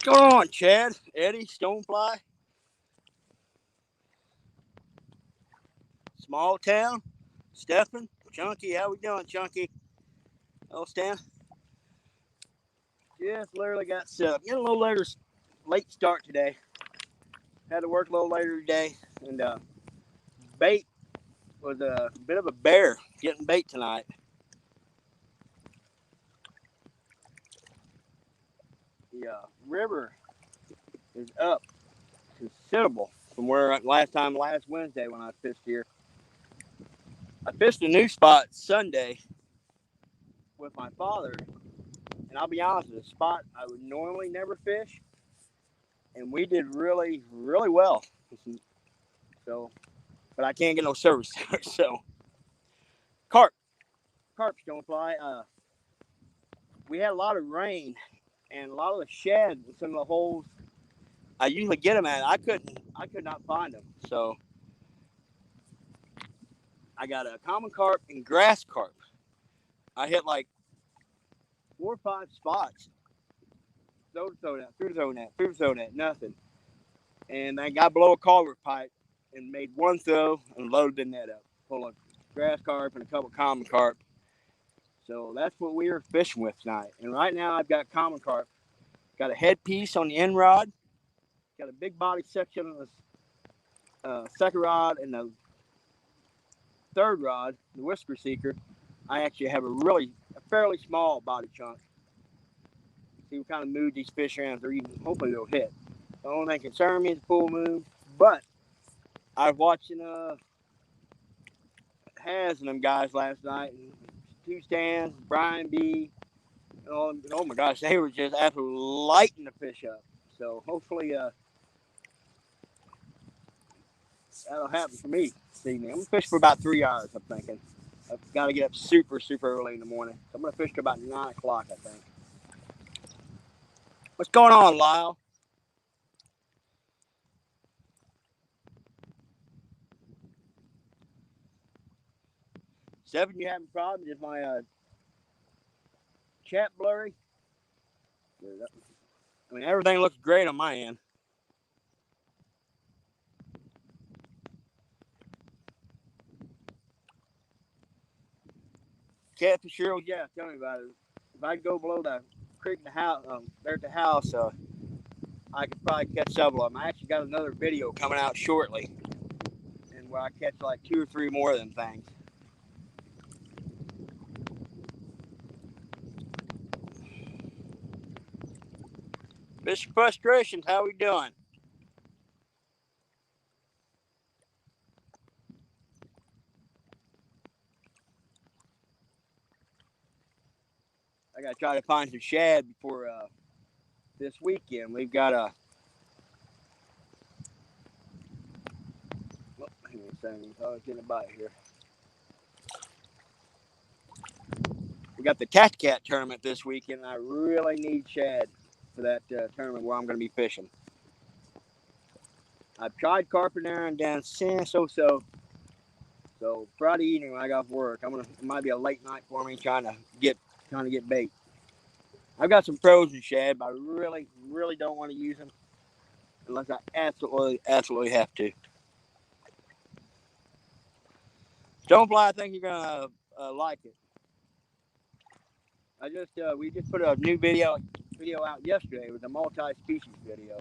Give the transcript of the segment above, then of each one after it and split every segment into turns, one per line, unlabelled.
What's going on, Chad, Eddie, Stonefly, Small Town, Stephen, Chunky? How we doing, Chunky? Oh, Stan. Just literally got set up. Getting a little later, late start today. Had to work a little later today, and bait was a bit of a bear getting bait tonight. The river is up considerable from where last Wednesday when I fished here. I fished a new spot Sunday with my father, and I'll be honest, it's a spot I would normally never fish, and we did really, really well. So, but I can't get no service there. So, carp, carps don't fly. We had a lot of rain, and a lot of the shad in some of the holes I usually get them at. I could not find them. So, I got a common carp and grass carp. I hit like 4 or 5 spots. Through the throw net, nothing. And I got below a culvert pipe and made one throw and loaded the net up full of grass carp and a couple common carp. So that's what we were fishing with tonight. And right now I've got common carp. Got a headpiece on the end rod. Got a big body section on the second rod and the third rod, the whisker seeker. I actually have a fairly small body chunk. See what kind of mood these fish are in. They're even, hopefully they'll hit. The only thing concerning me is the full moon. But I was watching Has and them guys last night, and two stands, Brian B. Oh my gosh, they were just absolutely lighting the fish up. So hopefully that'll happen for me this evening. I'm gonna fish for about 3 hours. I'm thinking. I've got to get up super early in the morning. So I'm gonna fish to about 9 o'clock. I think. What's going on, Lyle? Seven, you having problems? Is my chat blurry? I mean, everything looks great on my end. Catfish Cheryl, yeah, tell me about it. If I go below the creek in the house, there at the house, I could probably catch several of them. I actually got another video coming out shortly, and where I catch like 2 or 3 more of them things. Mr. Frustrations, how we doing? I gotta try to find some shad before this weekend. We've got a. Hang on a second. I was getting a bite here. We got the Cat Cat tournament this weekend. And I really need shad for that tournament where I'm going to be fishing. I've tried carping there and down so. So Friday evening when I got off work, it might be a late night for me trying to get bait. I've got some frozen shad, but I really don't want to use them unless I absolutely have to. Stonefly, I think you're gonna like it. We just put a new video out yesterday. It was a multi-species video.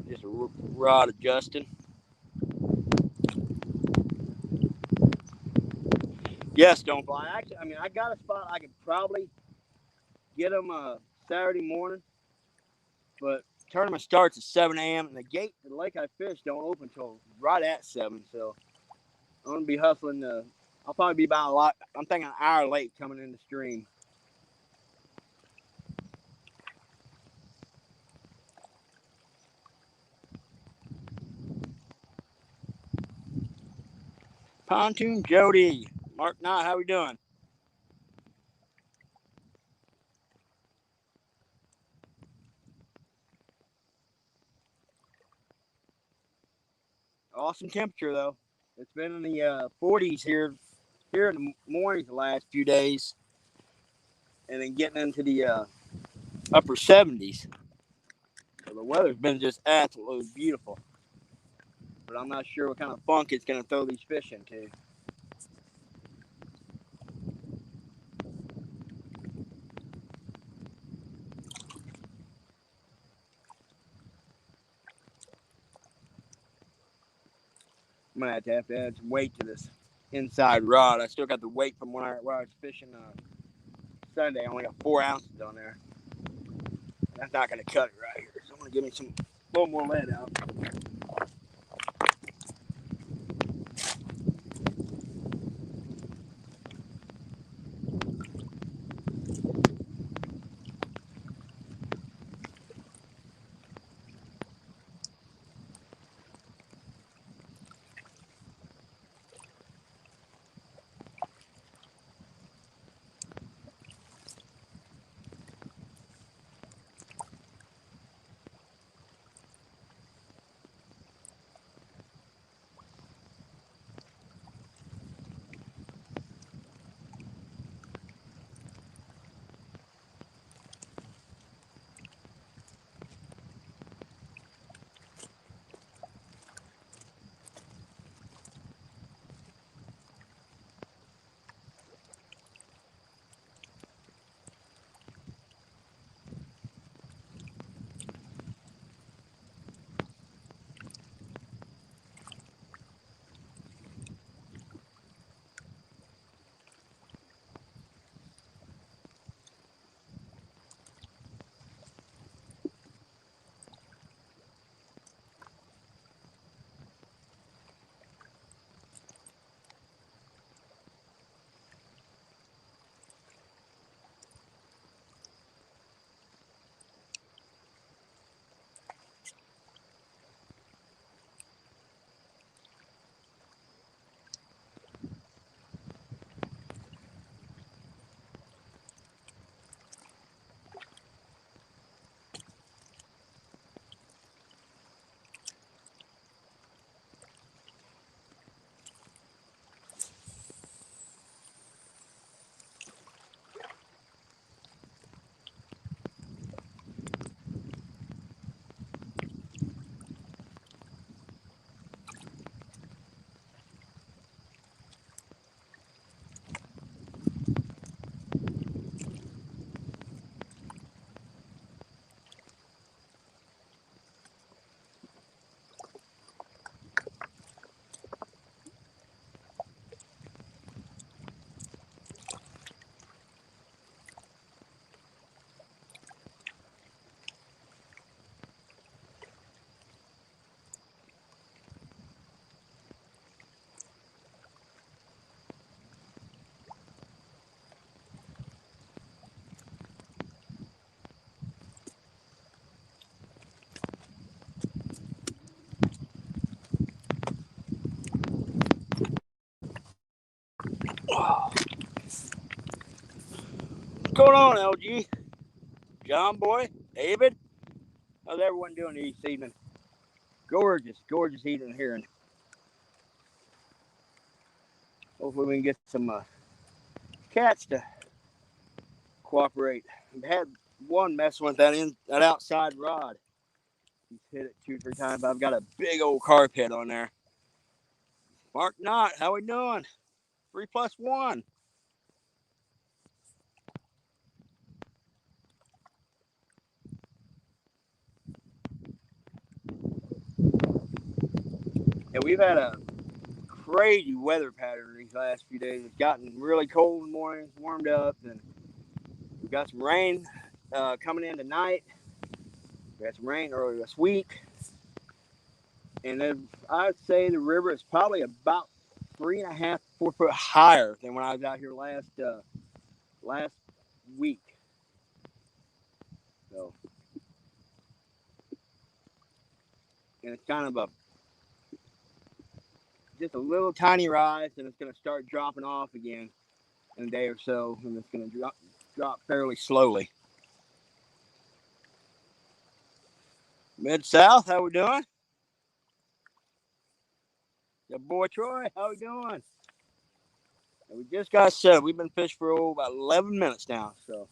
Just a rod adjusting. Yes, Stonefly. Actually, I mean, I got a spot I could probably get them Saturday morning, but tournament starts at 7 a.m. and the lake I fish don't open till right at 7. So I'm gonna be hustling. I'll probably be about I'm thinking an hour late coming in the stream. Pontoon Jody, Mark Knott, how we doing? Awesome temperature though. It's been in the 40s here in the mornings the last few days. and then getting into the upper 70s. So the weather's been just absolutely beautiful. But I'm not sure what kind of funk it's going to throw these fish into. I'm going to have to add some weight to this inside rod. I still got the weight from where I was fishing Sunday. I only got 4 ounces on there. That's not going to cut it right here. So I'm going to give me a little more lead out. What's going on, LG? John Boy? David? How's everyone doing this evening? Gorgeous, gorgeous evening here. And hopefully we can get some cats to cooperate. I've had one messing with that outside rod. He's hit it 2 or 3 times. I've got a big old carp head on there. Mark Knott, how we doing? 3+1. Yeah, we've had a crazy weather pattern these last few days. It's gotten really cold in the mornings, warmed up, and we've got some rain coming in tonight. We had some rain earlier this week. And then I'd say the river is probably about 3.5, 4 foot higher than when I was out here last week. So, and it's kind of just a little tiny rise, and it's going to start dropping off again in a day or so, and it's going to drop fairly slowly. Mid-South, how we doing? Your boy Troy, how we doing? And we just got set. We've been fishing for about 11 minutes now, so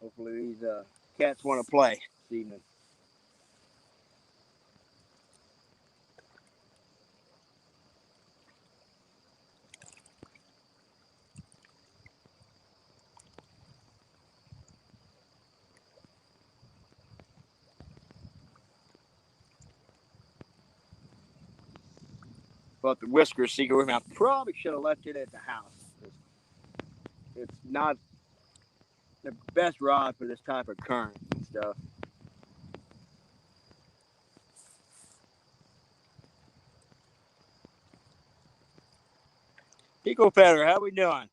Hopefully these cats want to play this evening. But the whisker seeker with me, I probably should have left it at the house. It's not the best rod for this type of current and stuff. Pico Feather, how we doing?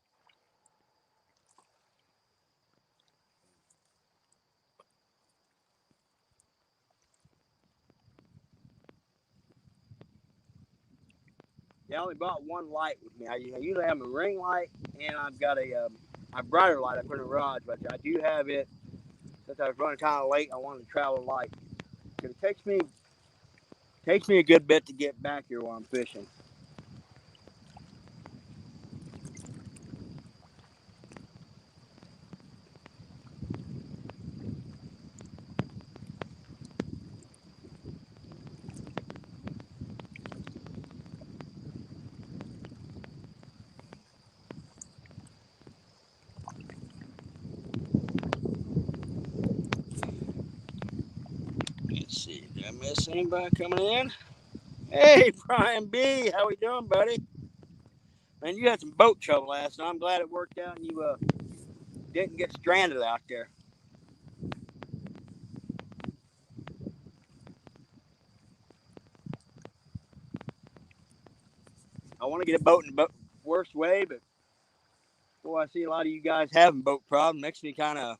Yeah, I only bought one light with me. I usually have a ring light, and I've got a brighter light I put in the garage, but I do have it. Since I was running kind of late, I wanted to travel light. It takes me a good bit to get back here while I'm fishing. Let's see, did I miss anybody coming in? Hey, Brian B, how we doing, buddy? Man, you had some boat trouble last night. I'm glad it worked out and you didn't get stranded out there. I want to get a boat in the worst way, but boy, I see a lot of you guys having boat problems. Makes me kind of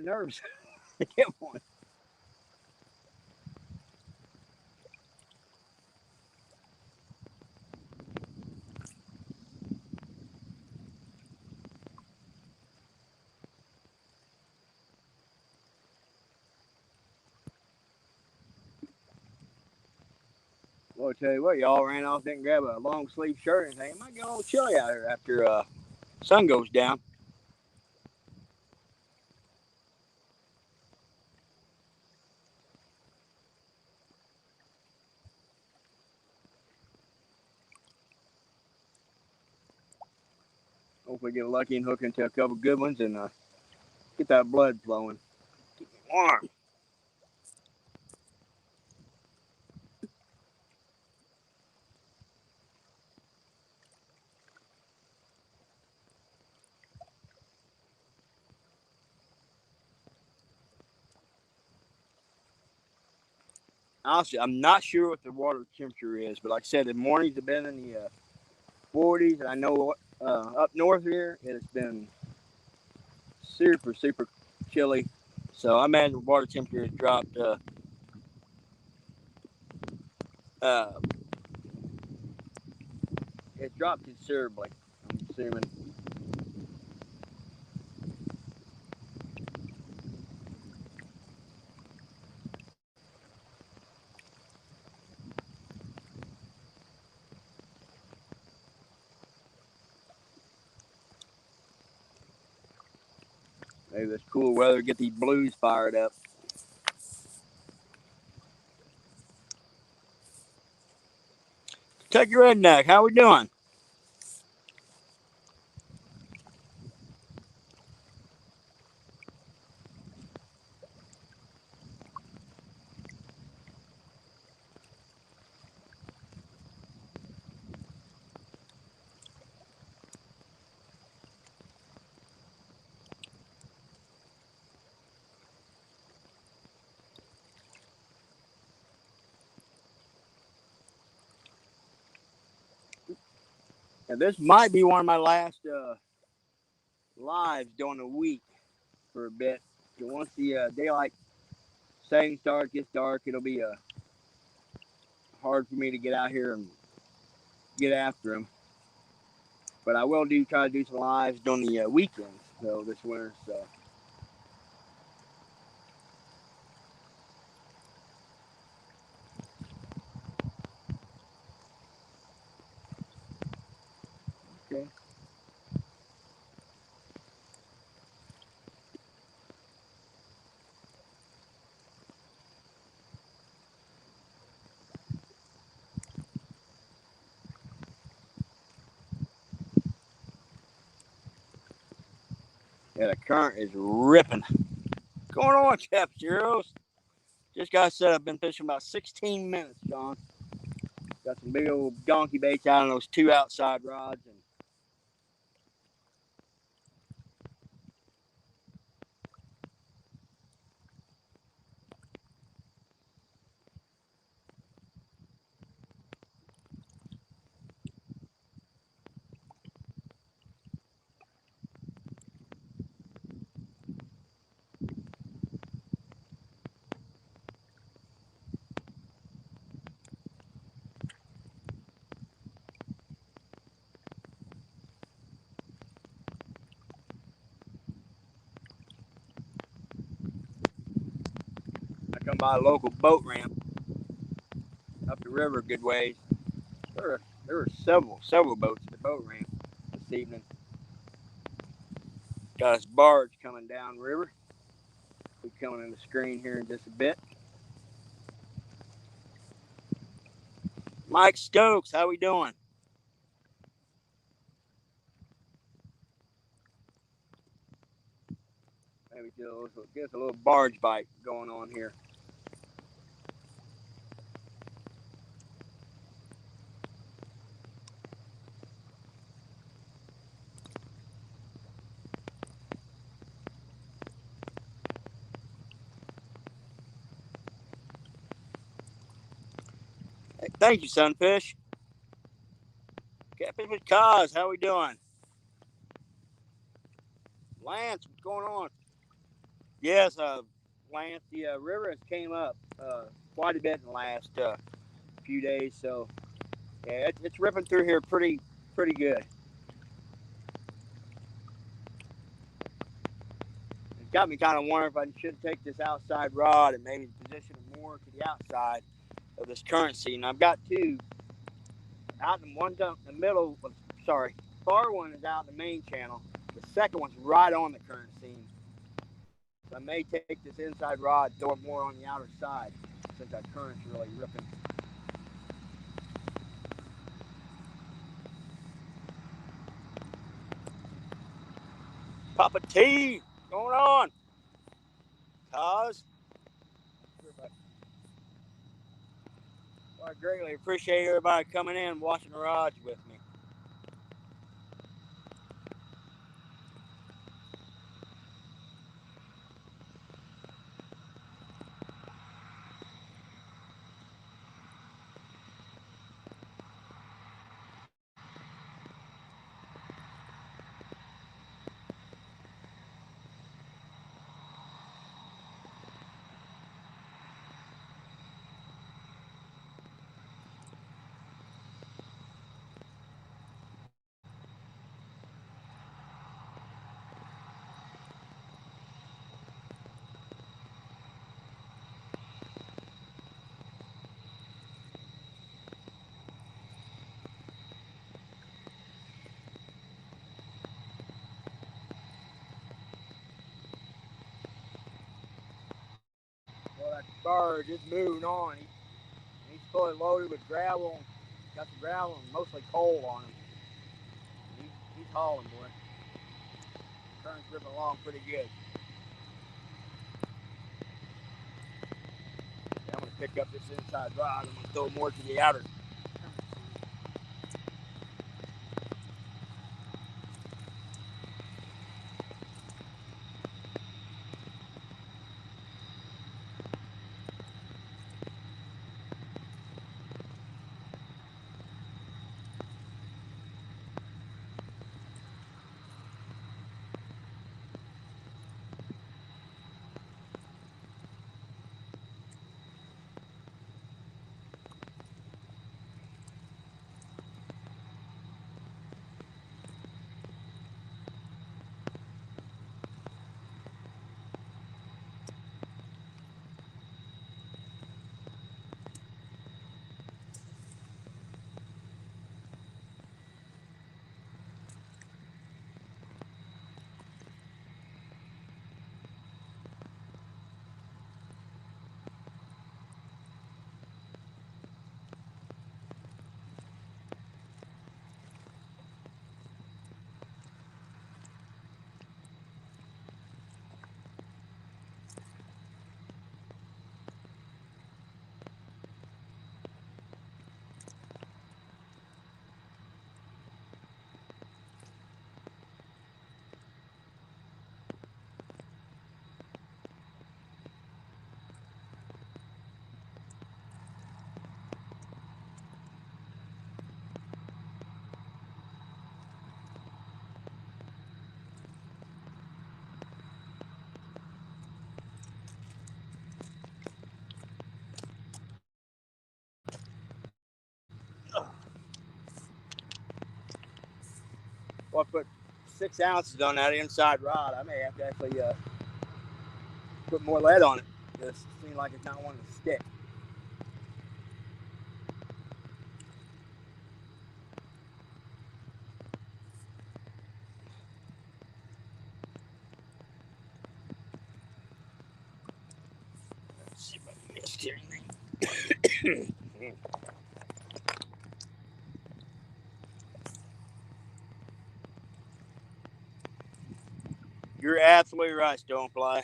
nervous to get one. Well, I tell you what, y'all ran off, didn't grab a long sleeve shirt or anything. It might get a little chilly out here after sun goes down. Hopefully, get lucky and hook into a couple good ones and get that blood flowing. Keep it warm. Honestly, I'm not sure what the water temperature is, but like I said, the mornings have been in the 40s, and I know up north here it has been super, super chilly. So I imagine the water temperature has dropped. Uh, it dropped considerably. I'm assuming. Maybe this cool weather get these blues fired up. Check your redneck. How we doing? And this might be one of my last lives during the week for a bit. So once the daylight saving starts, gets dark, it'll be hard for me to get out here and get after them. But I will try to do some lives during the weekends though this winter. So okay. Yeah, the current is ripping. What's going on, Caballeros? Just got set up. Been fishing about 16 minutes, John. Got some big old donkey baits out on those 2 outside rods. And I come by a local boat ramp up the river a good ways. There were several boats at the boat ramp this evening. Got this barge coming down river. We'll be coming in the screen here in just a bit. Mike Stokes, how we doing? Maybe get us a little barge bite going on here. Hey, thank you, Sunfish. Catfish with Cause, how we doing? Lance, what's going on? Yes, Lance, the river has came up quite a bit in the last few days, so yeah, it's ripping through here pretty good. It got me kind of wondering if I should take this outside rod and maybe position it more to the outside of this current seat. And I've got two out in one in the middle. Sorry, far one is out in the main channel. The second one's right on the current seam. So I may take this inside rod, throw it more on the outer side since that current's really ripping. Papa T, what's going on? Cause, well, I greatly appreciate everybody coming in and watching the rods with me. Well, that barge is moving on. He's fully loaded with gravel. Got the gravel and mostly coal on him. He's hauling, boy. Current's ripping along pretty good. Yeah, I'm going to pick up this inside rod. I'm going to throw more to the outer. Well, I put 6 ounces on that inside rod. I may have to actually put more lead on it. It seems like it's not wanting to stick. Let's see if I missed anything. You're absolutely right, Stonefly.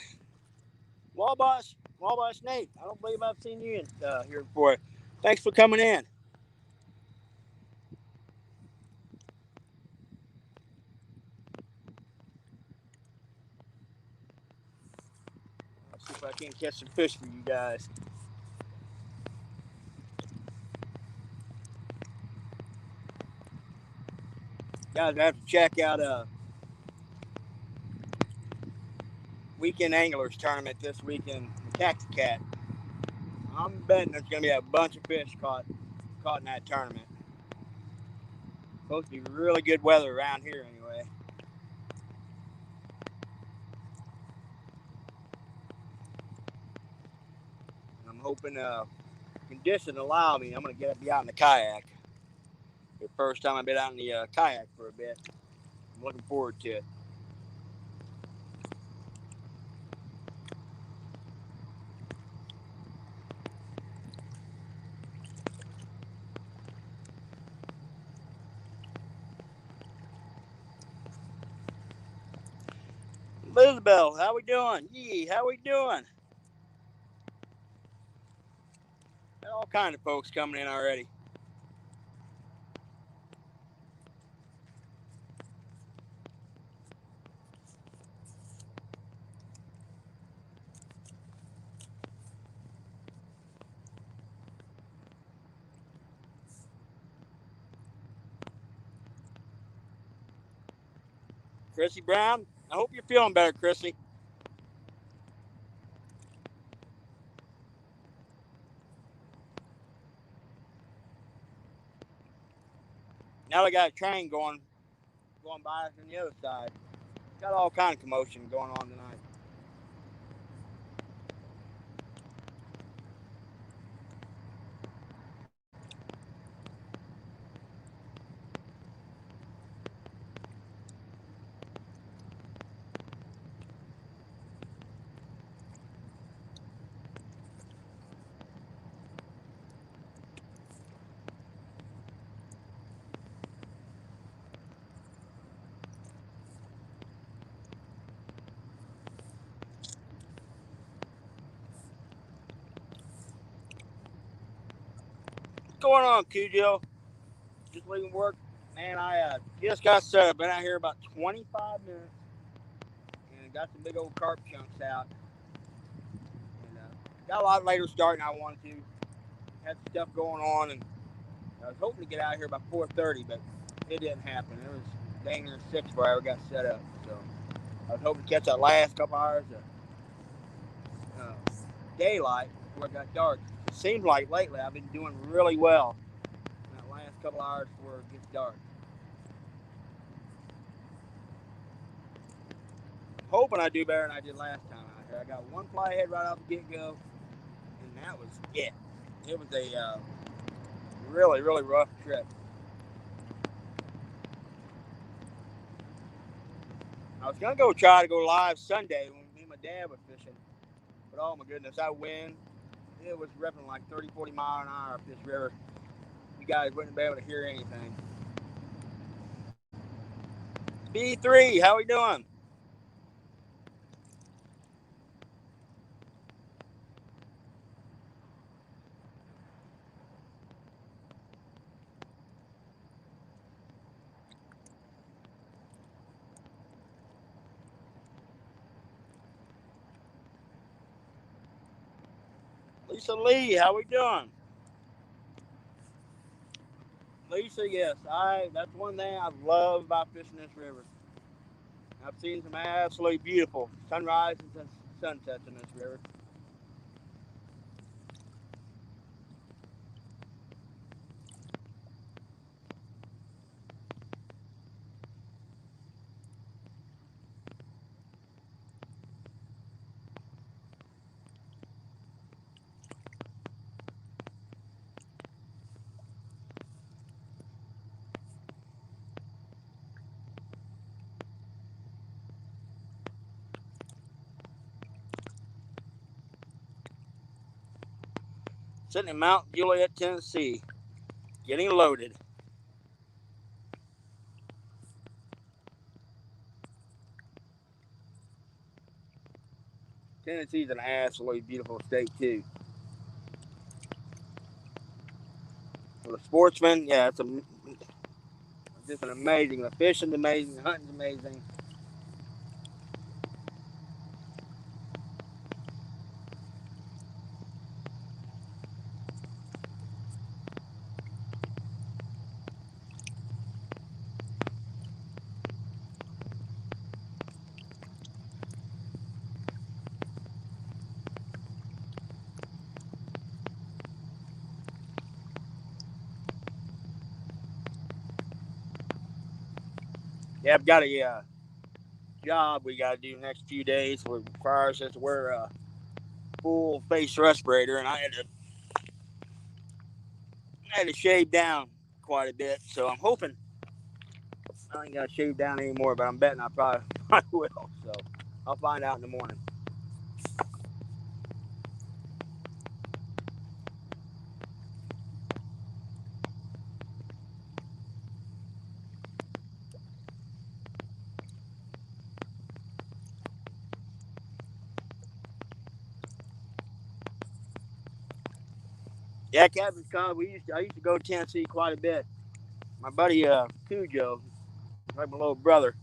Wabash Nate, I don't believe I've seen you here before. Thanks for coming in. Let's see if I can catch some fish for you guys. Guys, I have to check out Weekend Anglers tournament this weekend in Taxi Cat. I'm betting there's going to be a bunch of fish caught in that tournament. Supposed to be really good weather around here anyway. And I'm hoping conditions allow me. I'm going to be out in the kayak. The first time I've been out in the kayak for a bit. I'm looking forward to it. Elizabeth, how we doing? Yee, how we doing? Got all kind of folks coming in already. Chrissy Brown, I hope you're feeling better, Chrissy. Now we got a train going by us on the other side. Got all kind of commotion going on tonight. What's going on, Cujo? Just leaving work. Man, I just got set up. Been out here about 25 minutes. And got some big old carp chunks out. And got a lot later start than I wanted to. Had some stuff going on. And I was hoping to get out here by 4:30, but it didn't happen. It was dang near 6 before I ever got set up. So I was hoping to catch that last couple hours of daylight before it got dark. It seems like lately I've been doing really well in that last couple hours before it gets dark. Hoping I do better than I did last time out here. I got one fly head right off the get-go, and that was it. It was a really, really rough trip. I was going to try to go live Sunday when me and my dad were fishing, but oh my goodness, that wind, it was ripping like 30, 40 miles an hour up this river. You guys wouldn't be able to hear anything. B3, how we doing? Lisa Lee, how we doing? Lisa, yes, that's one thing I love about fishing this river. I've seen some absolutely beautiful sunrises and sunsets in this river. Sitting in Mount Juliet, Tennessee, getting loaded. Tennessee's an absolutely beautiful state too. For the sportsman, yeah, it's just an amazing. The fishing's amazing. The hunting's amazing. Yeah, I've got a job we got to do the next few days. It requires us to wear a full face respirator, and I had to shave down quite a bit. So I'm hoping I ain't got to shave down anymore, but I'm betting I probably I will. So I'll find out in the morning. Yeah, Captain Con, I used to go to Tennessee quite a bit. My buddy Cujo, like my little brother,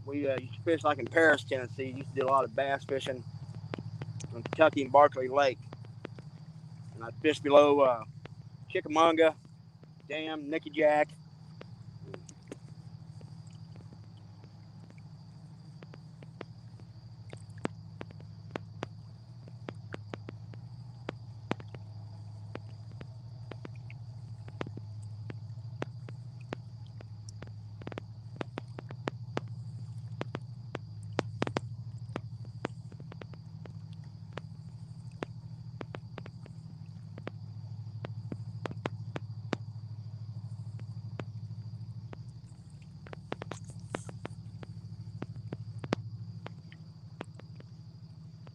we used to fish like in Paris, Tennessee. Used to do a lot of bass fishing on Kentucky and Barkley Lake. And I fished below Chickamauga Dam, Nicky Jack.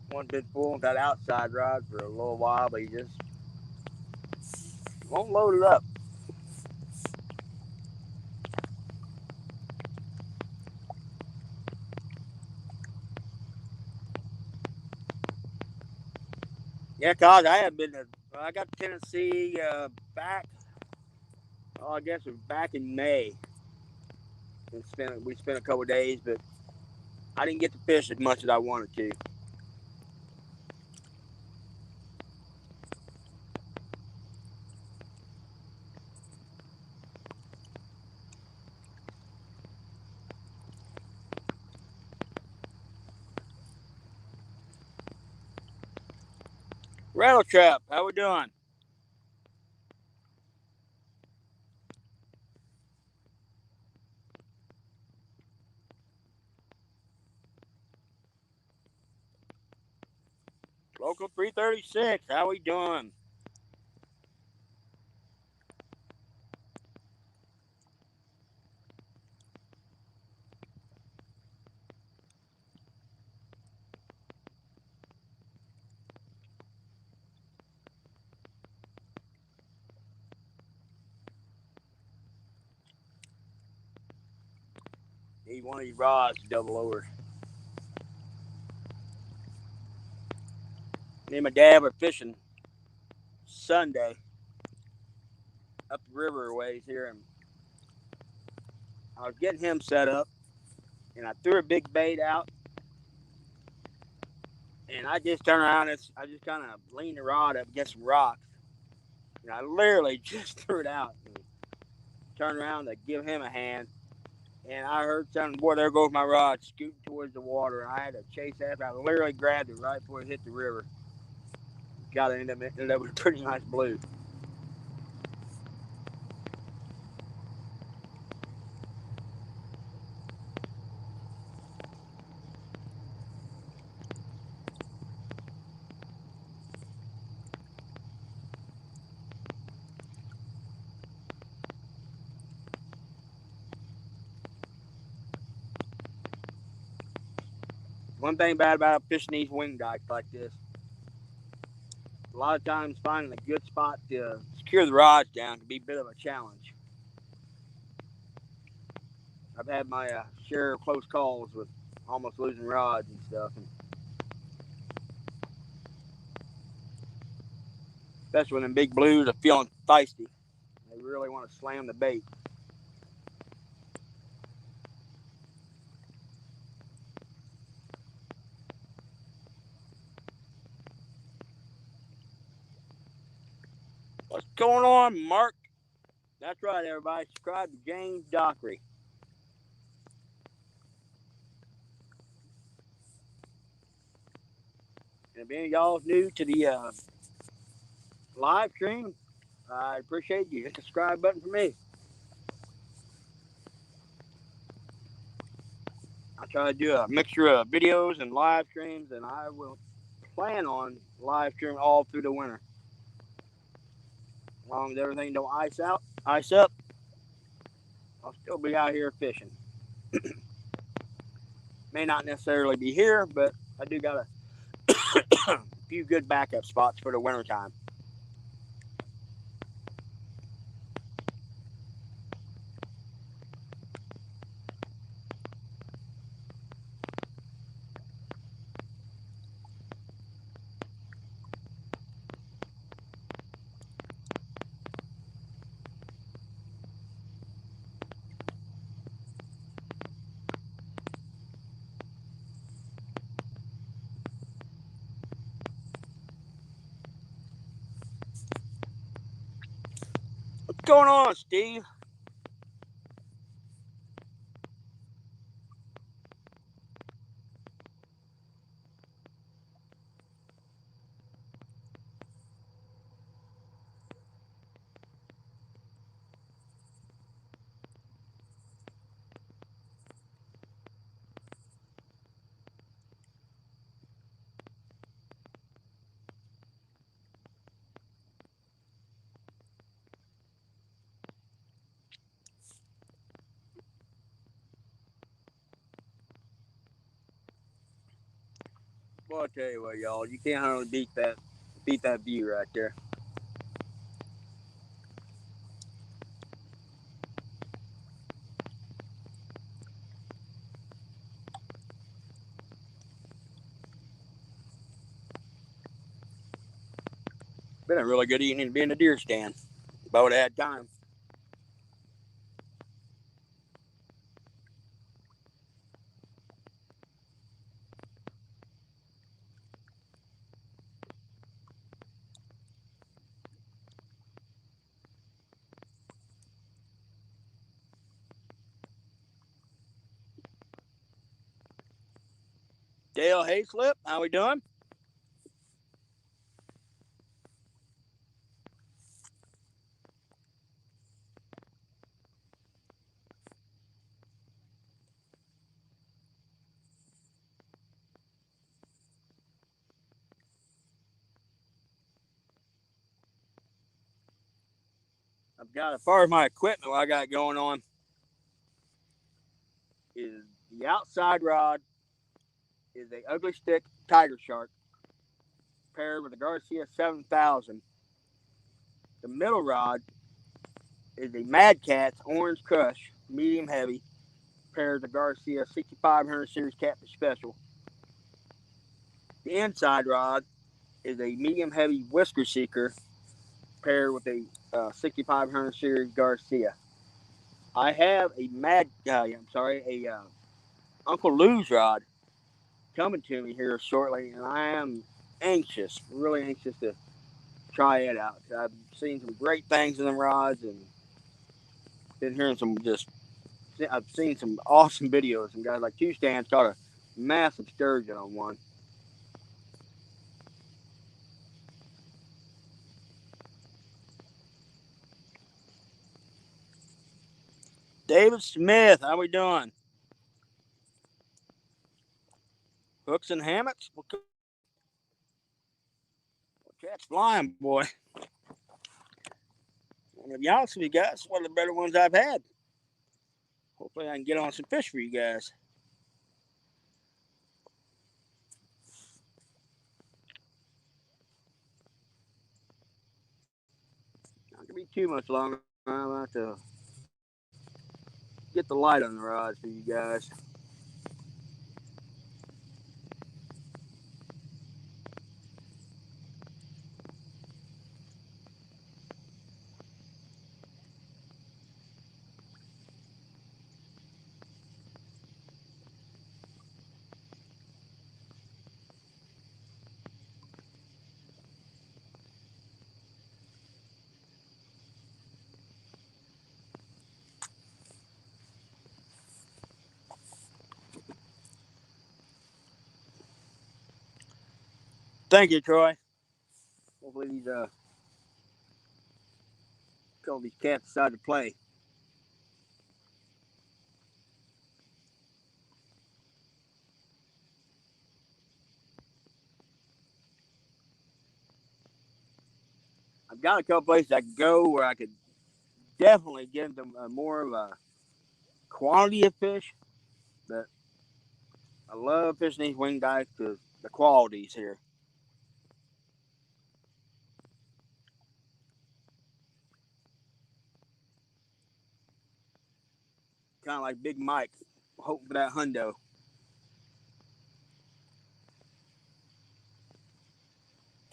One been fooling that outside rod for a little while, but he just won't load it up. Yeah, cause I have been to. I got to Tennessee back. Oh, I guess it was back in May. We spent a couple of days, but I didn't get to fish as much as I wanted to. Rattle trap, how we doing? Local 336, how we doing? Need one of these rods to double over. Me and my dad were fishing Sunday up the river a ways here, and I was getting him set up, and I threw a big bait out, and I just turned around and I just kind of leaned the rod up against some rocks, and I literally just threw it out and turned around to give him a hand, and I heard something. Boy, there goes my rod scooting towards the water. I had to chase after. I literally grabbed it right before it hit the river. Got it ended up with a pretty nice blue. One thing bad about fishing these wing dikes like this, a lot of times finding a good spot to secure the rods down can be a bit of a challenge. I've had my share of close calls with almost losing rods and stuff, and especially when them big blues are feeling feisty. They really want to slam the bait. What's going on, Mark? That's right, everybody. Subscribe to James Dockery. And if any of y'all new to the live stream, I appreciate you. Hit the subscribe button for me. I try to do a mixture of videos and live streams, and I will plan on live streaming all through the winter. As long as everything don't ice up, I'll still be out here fishing. May not necessarily be here, but I do got a few good backup spots for the wintertime. What's going on, Steve? Well, I'll tell you what, y'all. You can't hardly beat that view right there. Been a really good evening to be in the deer stand. If I would have had time. Dale Hayslip, how we doing? I've got, as far as my equipment, what I got going on is the outside rod is a ugly stick tiger shark paired with a Garcia 7000. The middle rod is a Mad Catz Orange Crush medium heavy paired with a Garcia 6500 series Catfish Special. The inside rod is a medium heavy Whisker Seeker paired with a 6500 series Garcia. I have a Uncle Lou's rod coming to me here shortly, and I am anxious, really anxious to try it out. I've seen some great things in the rods, and been hearing I've seen some awesome videos. Some guys like Two Stands caught a massive sturgeon on one. David Smith, how we doing? Hooks and hammocks? We'll catch flying, boy. And to be honest with you guys, it's one of the better ones I've had. Hopefully I can get on some fish for you guys. be too much longer. I'm going to have to get the light on the rods for you guys. Thank you, Troy. Hopefully these couple of these cats decide to play. I've got a couple places I could go where I could definitely get them more of a quantity of fish, but I love fishing these wing dikes because the quality's here. Kind of like Big Mike, hoping for that hundo.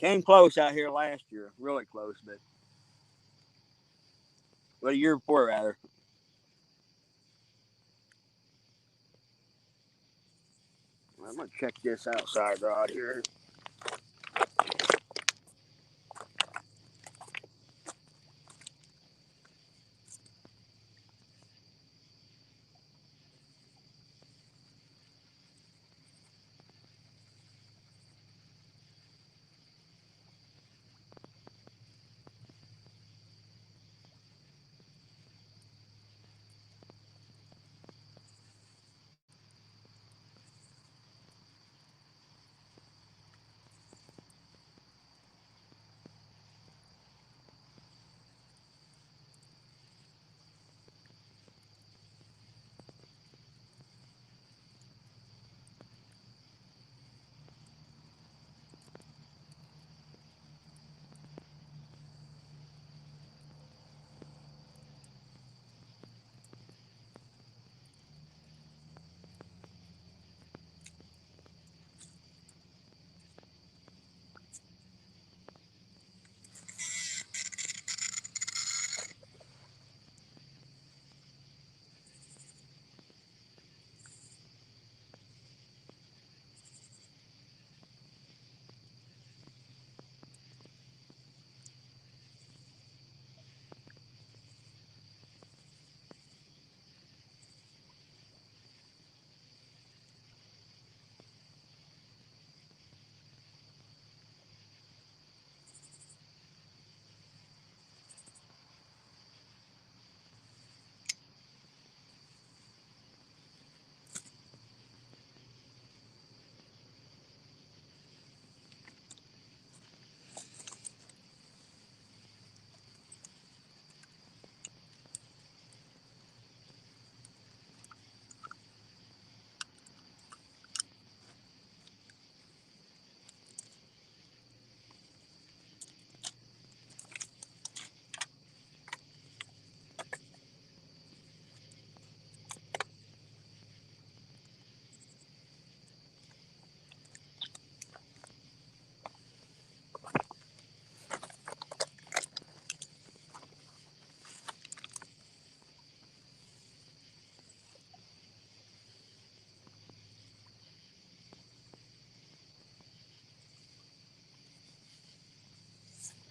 Came close out here last year, really close, but a year before rather. I'm gonna check this outside rod here.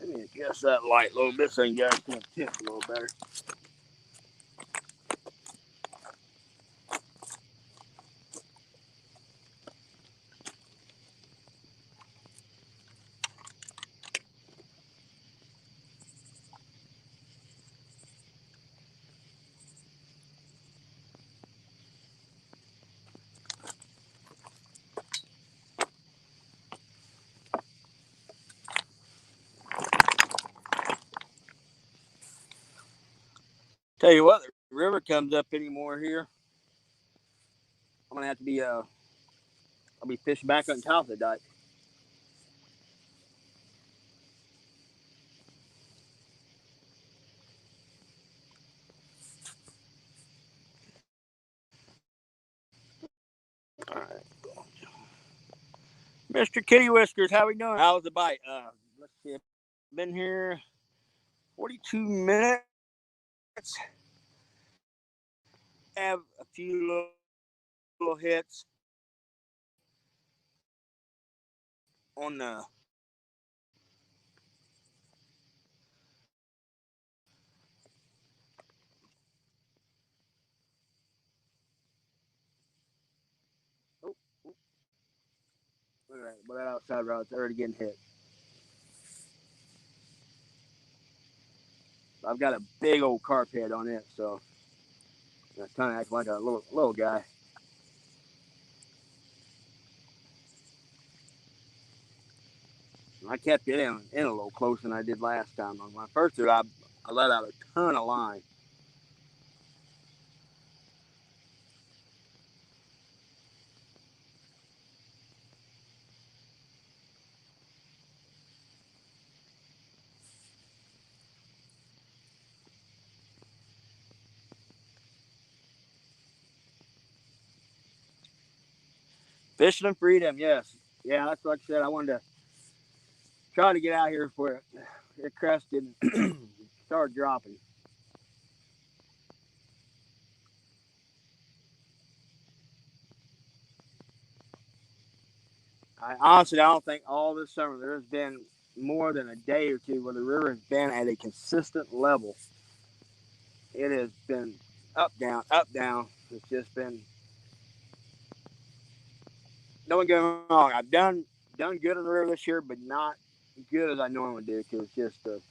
Let me adjust that light a little bit so you guys can tip a little better. Tell you what, the river comes up anymore here. I'm gonna have to be I'll be fishing back on top of the dike. Mr. Kitty Whiskers, how we doing? How's the bite? Let's see. I've been here 42 minutes. Have a few little hits on the oh, oh, look at that, but that outside route, it's already getting hit. I've got a big old carp head on it, so it's kind of acting like a little guy. I kept it in a little closer than I did last time. On my first two, I let out a ton of line. Fishing and freedom, yes. Yeah, that's like I said. I wanted to try to get out here before it crested and started dropping. I don't think all this summer there's been more than a day or two where the river has been at a consistent level. It has been up, down, up, down. It's just been. Don't get me wrong. I've done good in the river this year, but not good as I normally do because just the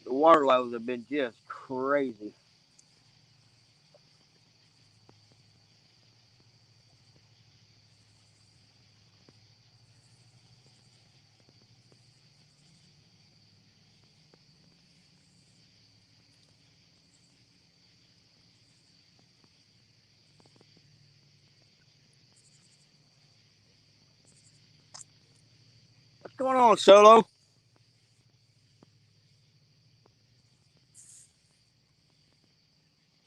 water levels have been just crazy. What's going on, Solo?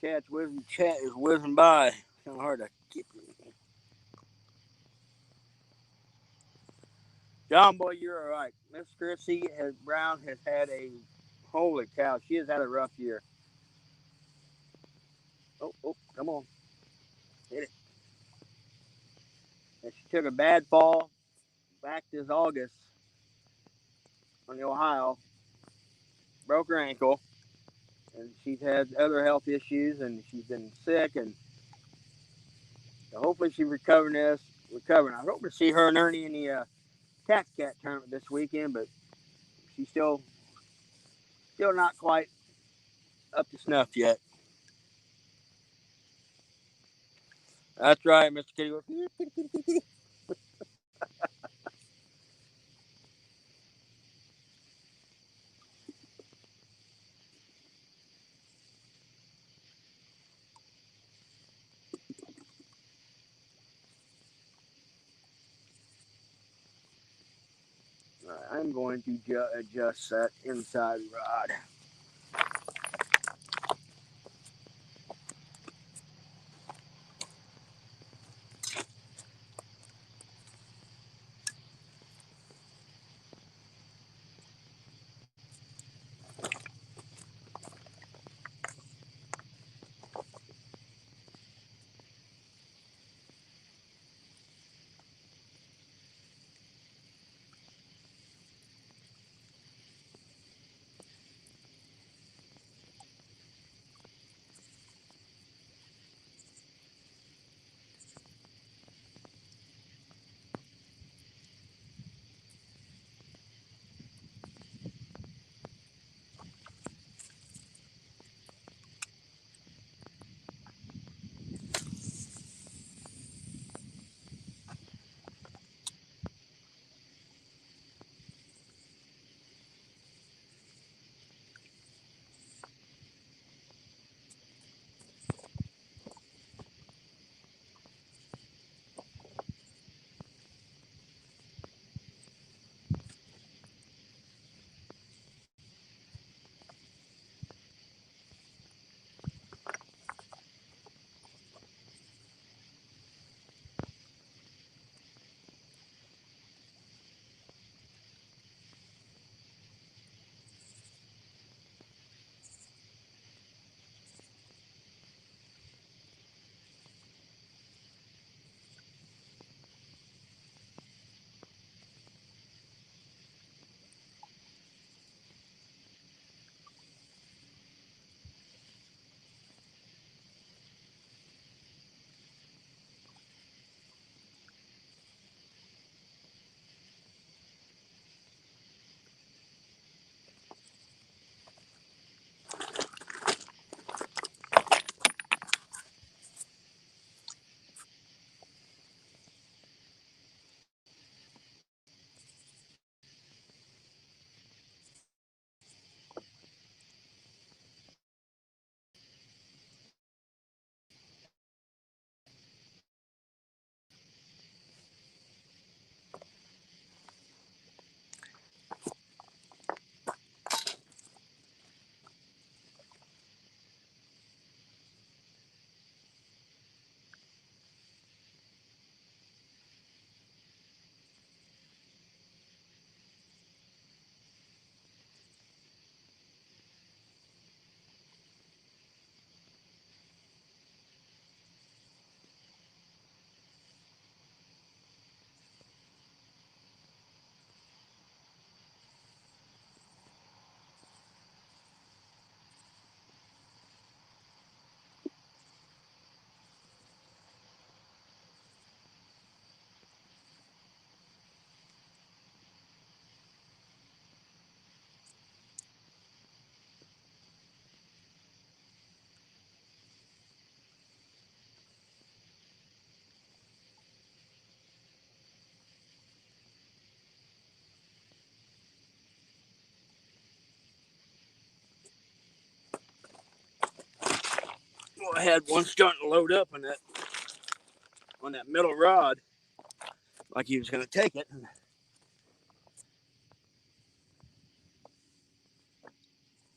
Chat is whizzing by. Kind of hard to keep. John boy, you're all right. Miss Chrissy Brown has had a holy cow. She has had a rough year. Oh, oh, come on, hit it. And she took a bad fall back this August on the Ohio, broke her ankle, and she's had other health issues, and she's been sick, and so hopefully she's recovering. I hope to see her and Ernie in the Tax Cat tournament this weekend, but she's still not quite up to snuff yet. That's right, Mr. Kitty. I'm going to adjust that inside rod. I had one starting to load up on that middle rod, like he was going to take it.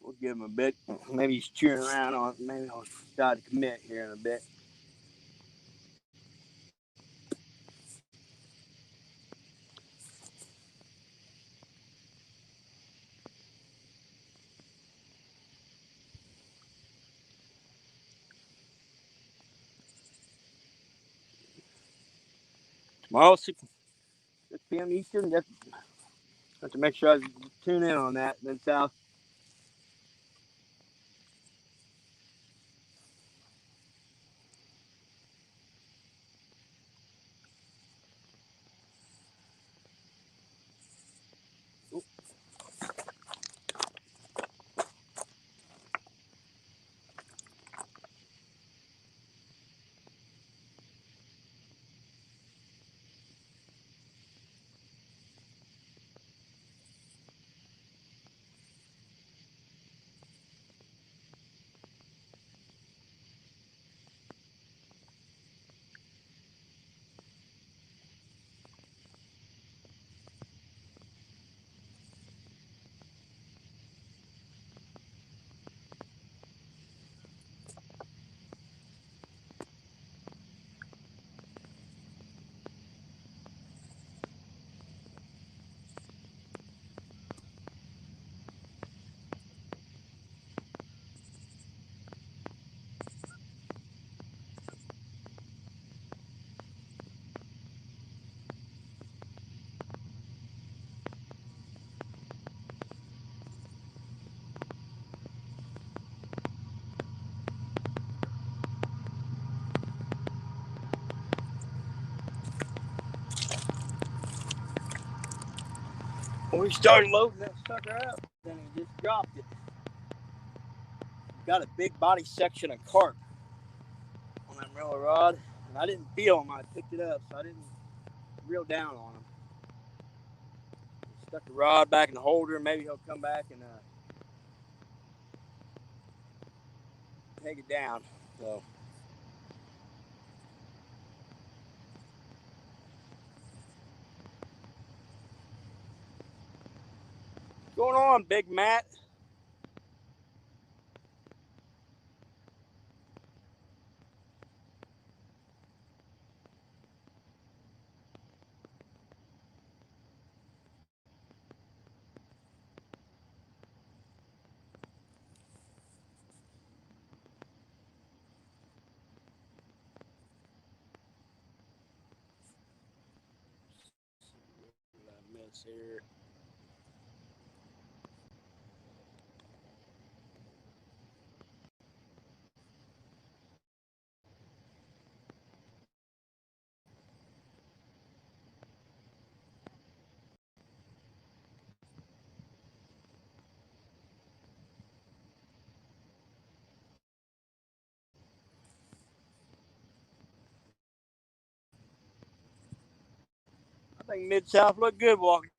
We'll give him a bit. Maybe he's chewing around on it. Maybe I'll decide to commit here in a bit. Tomorrow, 6 p.m. Eastern. Have to make sure I tune in on that. Then south. When we started loading that sucker up, then he just dropped it. Got a big body section of carp on that middle rod, and I didn't feel him. I picked it up, so I didn't reel down on him. Stuck the rod back in the holder. Maybe he'll come back and take it down. So. What's going on, Big Matt? Miss here. I think Mid-South looked good walking.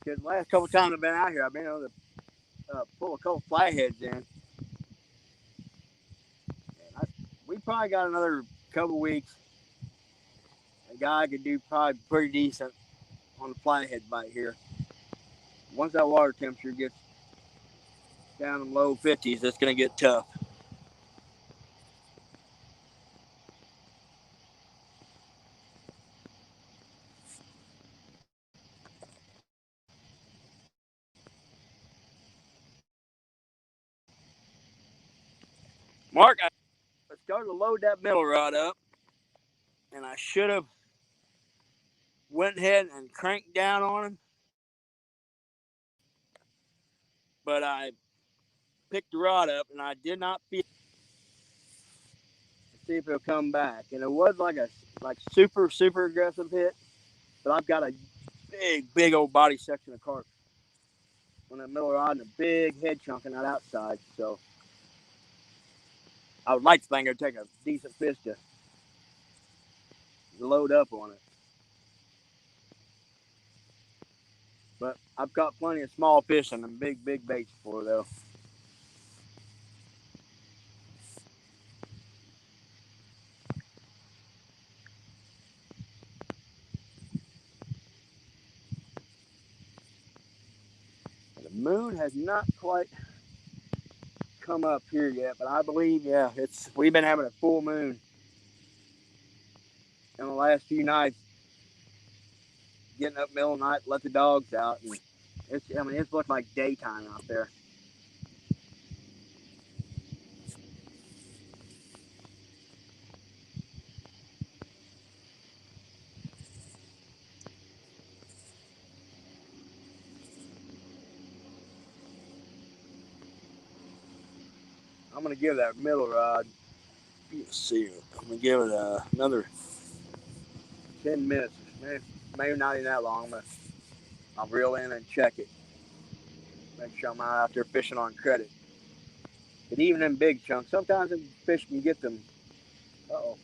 Because the last couple times I've been out here, I've been able to pull a couple flatheads in. And we probably got another couple weeks. A guy could do probably pretty decent on the flathead bite here. Once that water temperature gets down in low 50s, it's going to get tough. Mark, I started to load that middle rod up, and I should have went ahead and cranked down on him, but I picked the rod up, and I did not feel to see if it'll come back. And it was like a super aggressive hit, but I've got a big old body section of carp on that middle rod and a big head chunk on that outside. So I would like to think it'd take a decent fish to load up on it. But I've caught plenty of small fish on them big baits before, though. The moon has not quite come up here yet, but I believe, yeah, we've been having a full moon in the last few nights. Getting up middle of the night, let the dogs out, and it's looked like daytime out there. I'm gonna give that middle rod. Let's see. I'm gonna give it another 10 minutes. Maybe not even that long. I'll reel in and check it. Make sure I'm not out there fishing on credit. But even in big chunks, sometimes the fish can get them. Uh-oh.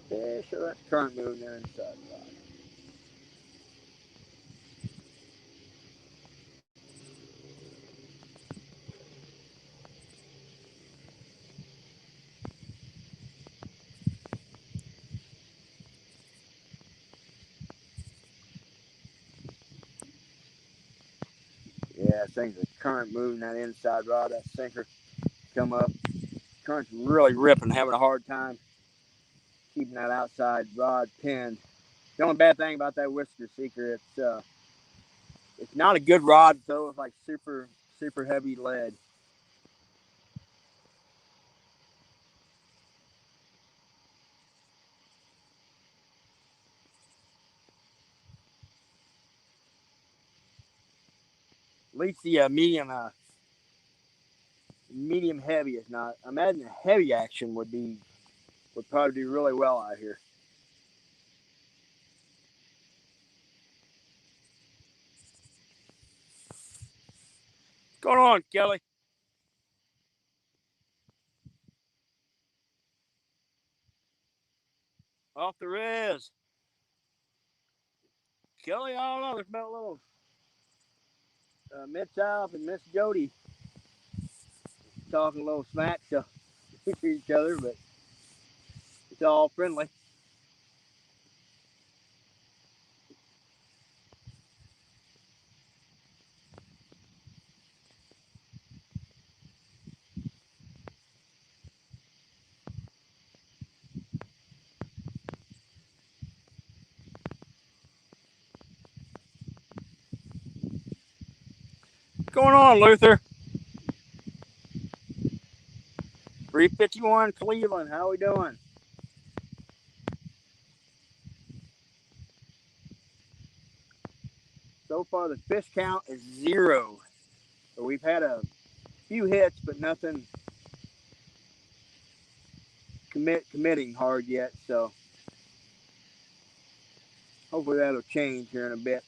Fish or that current moving there inside. Yeah, I think the current moving that inside rod, that sinker come up. Current's really ripping, having a hard time keeping that outside rod pinned. The only bad thing about that Whisker Seeker, it's not a good rod though. It's like super heavy lead. At least the medium heavy is not. I imagine the heavy action would probably do really well out here. What's going on, Kelly? Off the res. Kelly, I don't know. There's been a little Miss South and Miss Jody talking a little smack to each other, but it's all friendly. What's going on, Luther? 351 Cleveland. How we doing? So far, the fish count is 0. So we've had a few hits, but nothing committing hard yet. So hopefully that'll change here in a bit.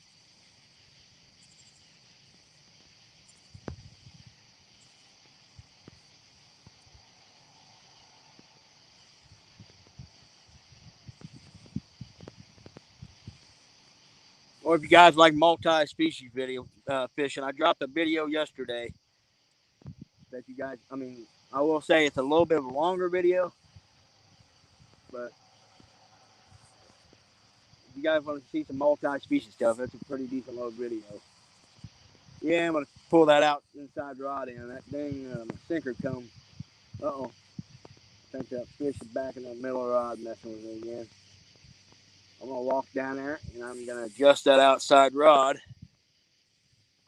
Or if you guys like multi-species video fishing, I dropped a video yesterday that you guys. I will say it's a little bit of a longer video, but if you guys want to see some multi-species stuff, it's a pretty decent little video. Yeah, I'm gonna pull that out inside rod in. That dang sinker come. Uh-oh. I think that fish is back in the middle of the rod messing with me again. I'm gonna walk down there and I'm gonna adjust that outside rod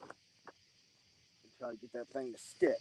and try to get that thing to stick.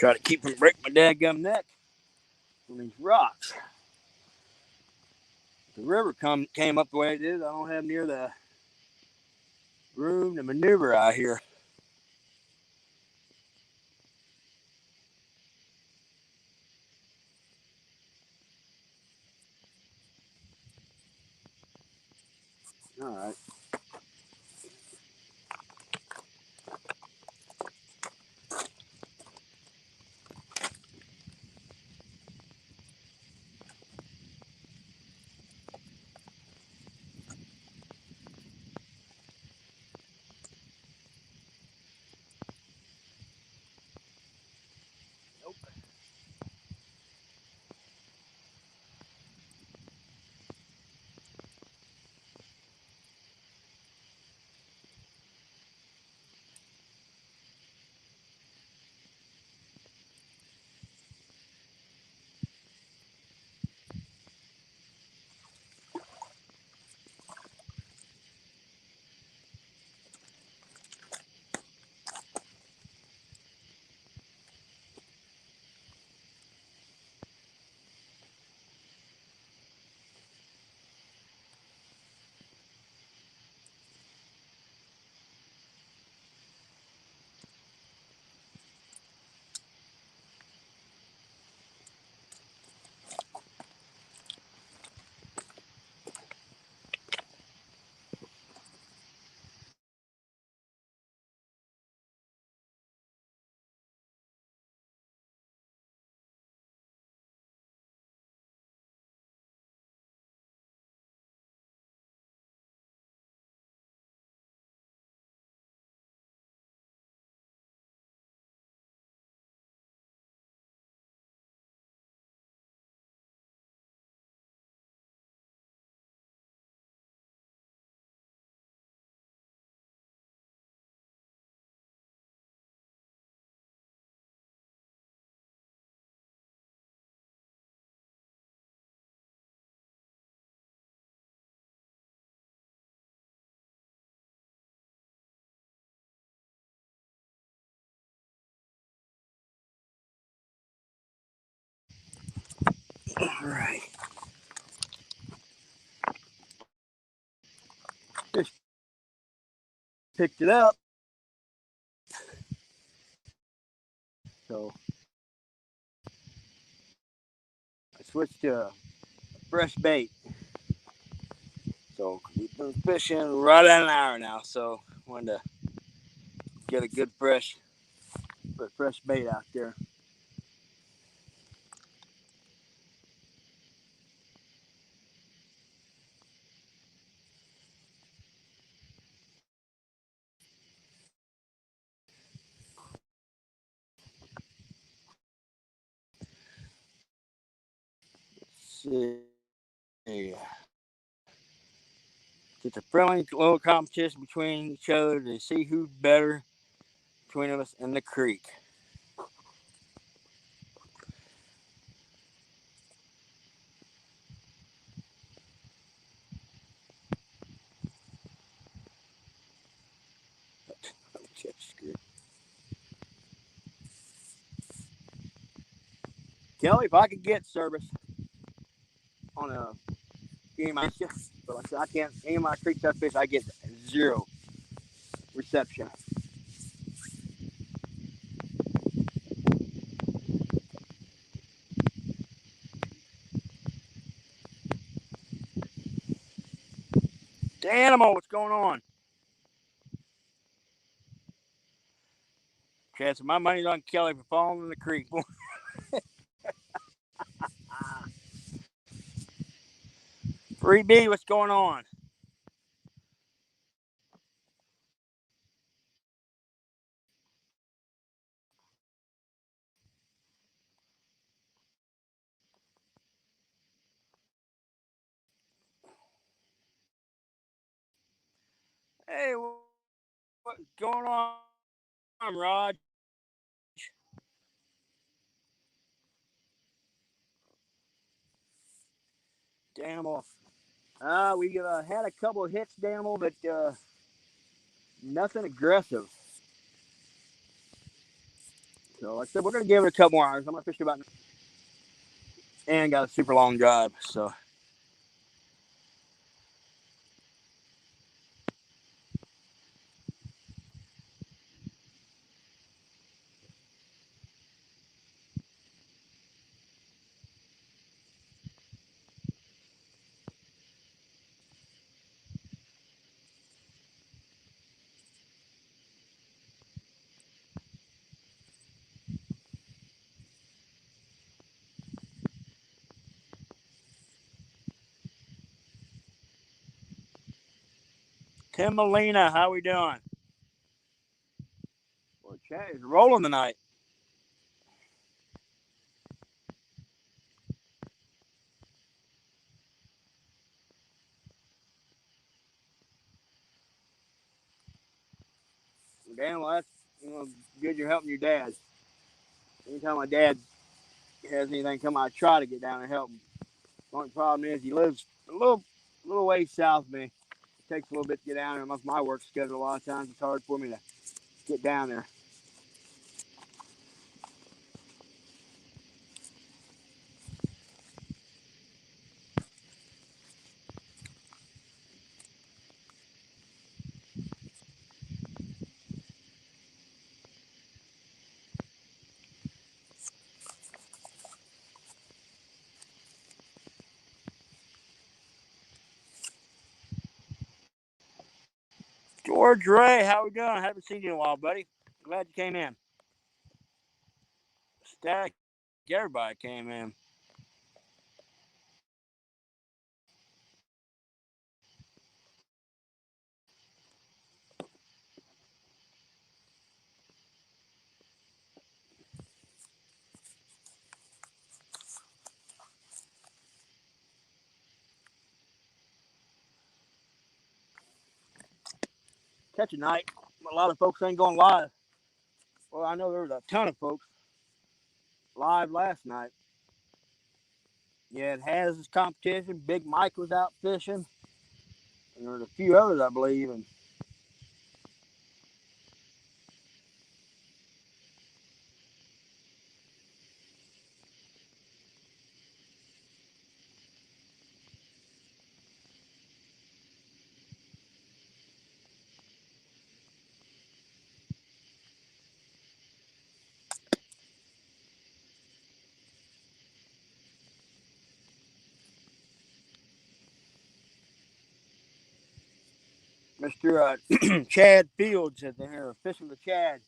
Try to keep from breaking my dadgum neck on these rocks. The river came up the way it did. I don't have near the room to maneuver out here. All right. Nope. All right. Just picked it up. So I switched to fresh bait. So we've been fishing right at an hour now. So wanted to get a good fresh bait out there. Let's see. It's a friendly little competition between each other to see who's better between us and the creek. Kelly, if I could get service on any of my shifts, but like I said, I can't. Any of my creek stuff fish, I get zero reception. Animal, what's going on? Chance, my money's on Kelly for falling in the creek. Free B, what's going on? Hey, what's going on, Rod? Animal. We had a couple of hits, Animal, but nothing aggressive. So like I said, we're gonna give it a couple more hours. I'm gonna fish about and got a super long drive. So Tim Molina, how we doing? Well, chat is rolling tonight. Damn, well, that's good. You're helping your dad. Anytime my dad has anything come, I try to get down and help him. The only problem is he lives a little ways south of me. It takes a little bit to get down there. With my work schedule, a lot of times it's hard for me to get down there. George Ray, how we doing? I haven't seen you in a while, buddy. Glad you came in. Static, everybody came in. Catch a night. A lot of folks ain't going live. Well, I know there was a ton of folks live last night. Yeah, it has this competition. Big Mike was out fishing. And there was a few others, I believe. And Mr. Chad Fields at the Fishing with Chad,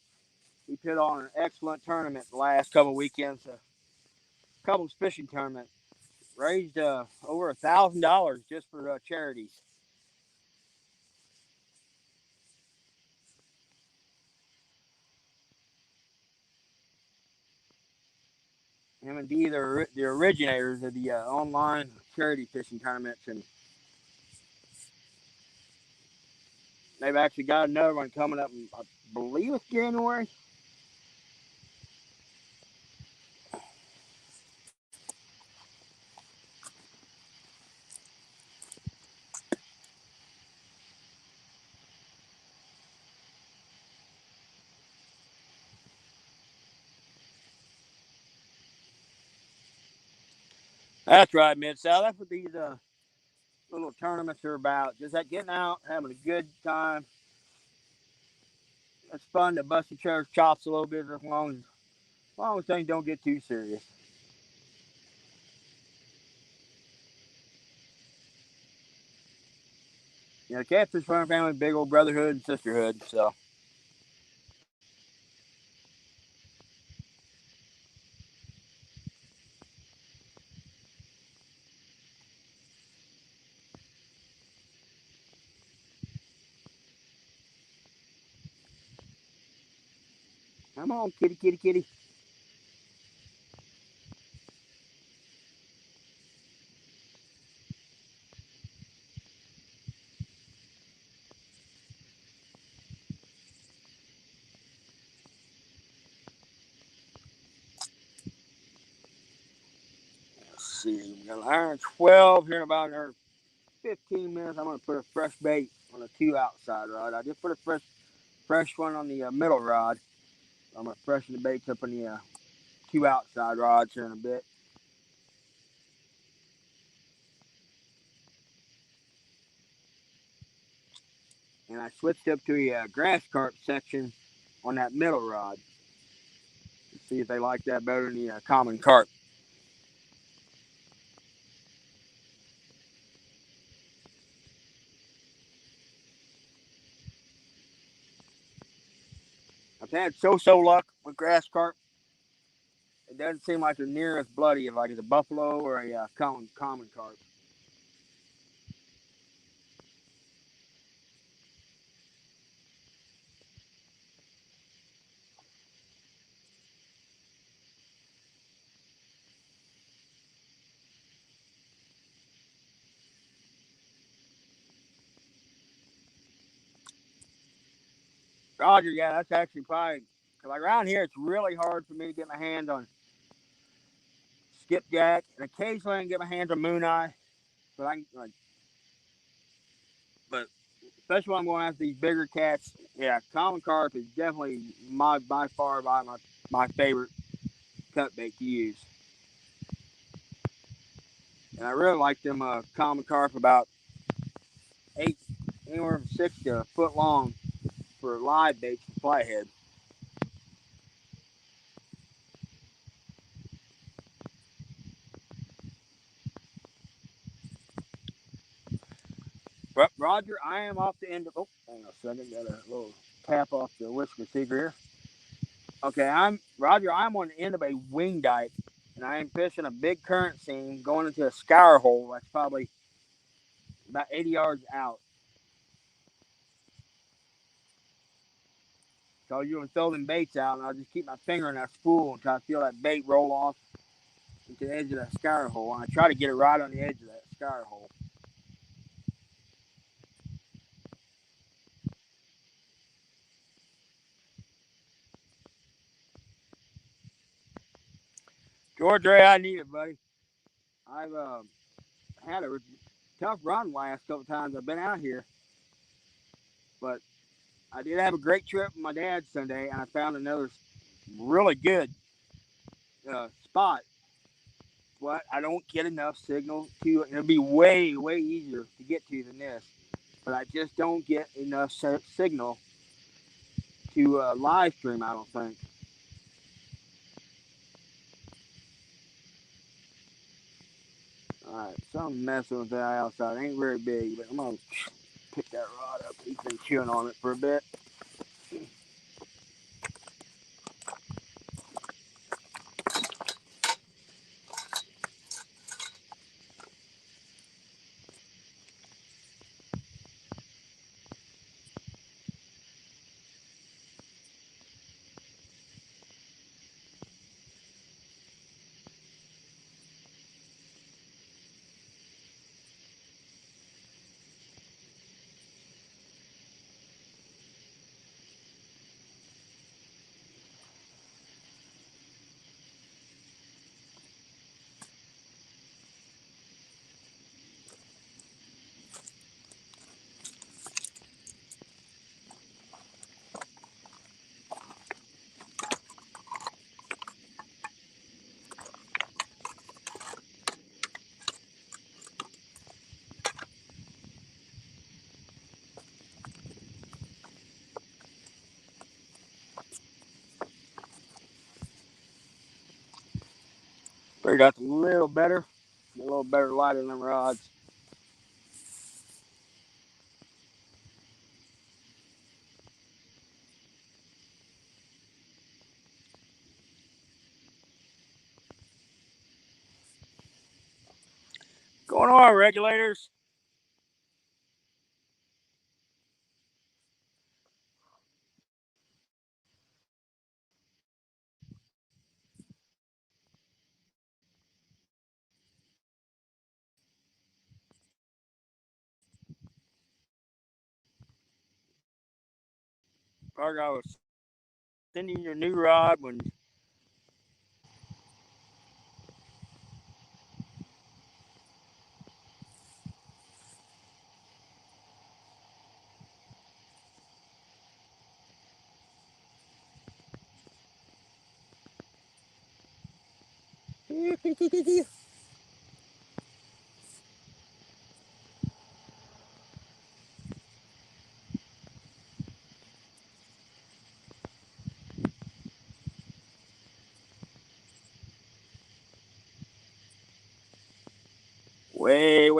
he put on an excellent tournament the last couple of weekends. Couples fishing tournament raised over $1,000 just for charities. Him and Dee, they're the originators of the online charity fishing tournaments, and they've actually got another one coming up in, I believe it's January. That's right, Mid South. That's what these little tournaments are about. Just like getting out, having a good time. It's fun to bust each other's chops a little bit as long as things don't get too serious. You know, Catfish Farm Family, big old brotherhood and sisterhood. So, come on, kitty, kitty, kitty. Let's see. We got an iron 12 here in about another 15 minutes. I'm going to put a fresh bait on a 2 outside rod. I just put a fresh one on the middle rod. I'm gonna freshen the baits up in the two outside rods here in a bit. And I switched up to a grass carp section on that middle rod. See if they like that better than the common carp. I've had so luck with grass carp. It doesn't seem like they're near as bloody as like a buffalo or a common carp. Roger, yeah, that's actually probably because like around here it's really hard for me to get my hands on skipjack, and occasionally I can get my hands on mooneye, but but especially when I'm going after these bigger cats, yeah, common carp is definitely by far my favorite cut bait to use. And I really like them common carp about eight, anywhere from 6 to a foot long for live baits and flathead. But Roger, I am off the end of. Oh, hang on a second. Got a little tap off the whisker seeker here. Okay, I'm Roger. I'm on the end of a wing dike, and I am fishing a big current seam going into a scour hole that's probably about 80 yards out. So you can throw them baits out, and I'll just keep my finger in that spool until I feel that bait roll off into the edge of that scour hole. And I try to get it right on the edge of that scour hole. George Ray, I need it, buddy. I've had a tough run last couple times I've been out here, but I did have a great trip with my dad Sunday, and I found another really good spot. But I don't get enough signal to. It'll be way easier to get to than this, but I just don't get enough signal to live stream. I don't think. All right, something messing with that outside. It ain't very big, but I'm gonna pick that rod up. He's been chewing on it for a bit. Figured out a little better light in them rods. Going on, regulators. Parker, I was sending your new rod when.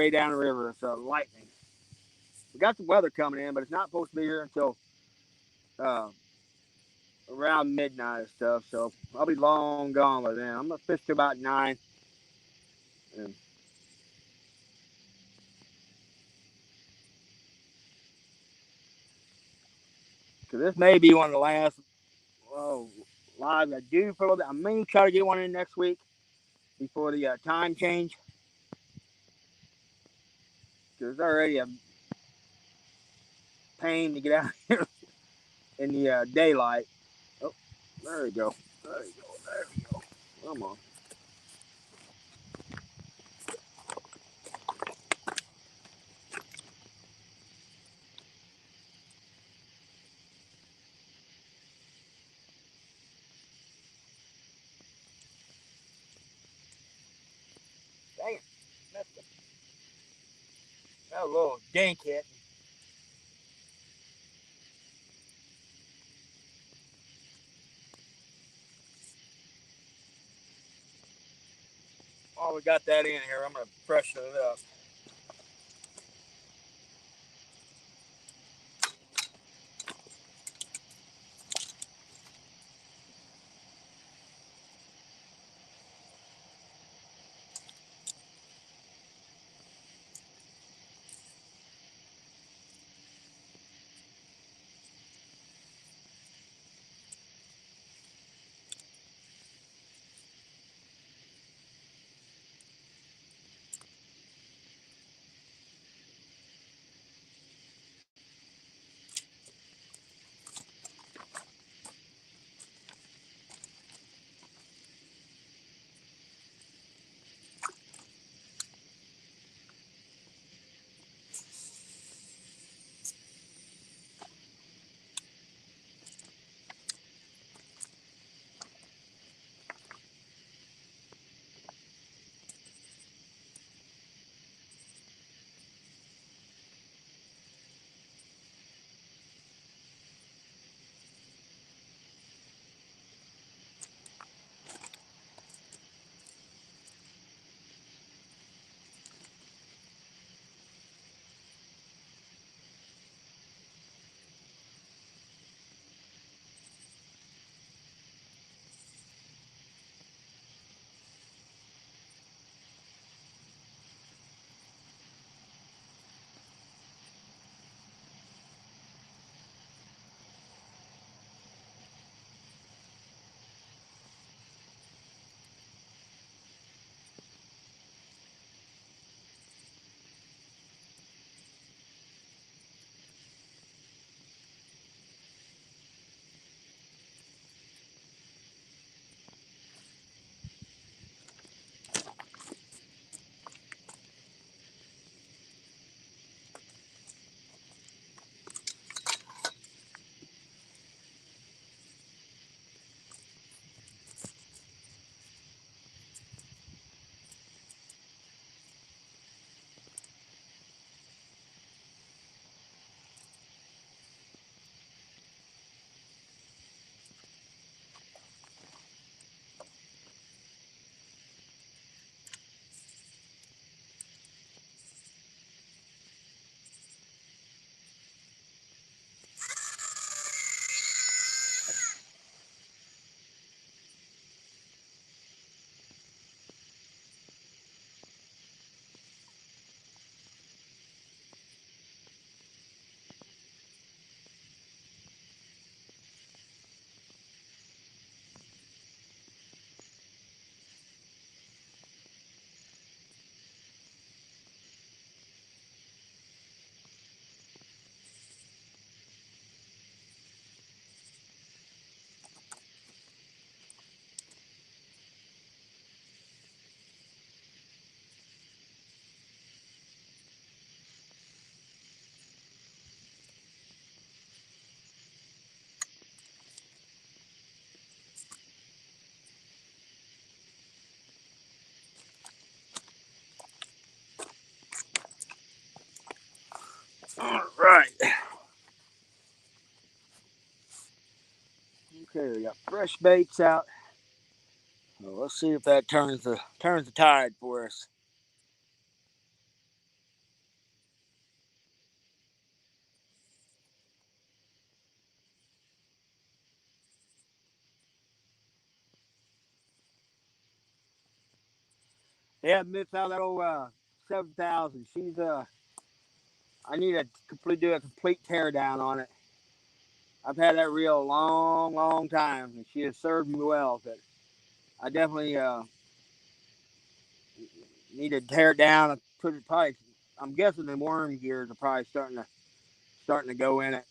Way down the river. It's lightning. We got the weather coming in, but it's not supposed to be here until uh, around midnight and stuff. So I'll be long gone by then. I'm gonna fish till about 9, and because this may be one of the last oh, lives I do for a little bit. I may try to get one in next week before the time change, because it's already a pain to get out here in the daylight. Oh, there we go. There we go. There we go. Come on. Dang it. That little dink hit. Oh, we got that in here. I'm going to freshen it up. right. Okay, we got fresh baits out. Well, let's see if that turns the tide for us. Yeah, Miss out that old 7,000. She's I need to do a complete teardown on it. I've had that reel a long, long time, and she has served me well. But I definitely need to tear it down and put it probably. I'm guessing the worm gears are probably starting to go in it.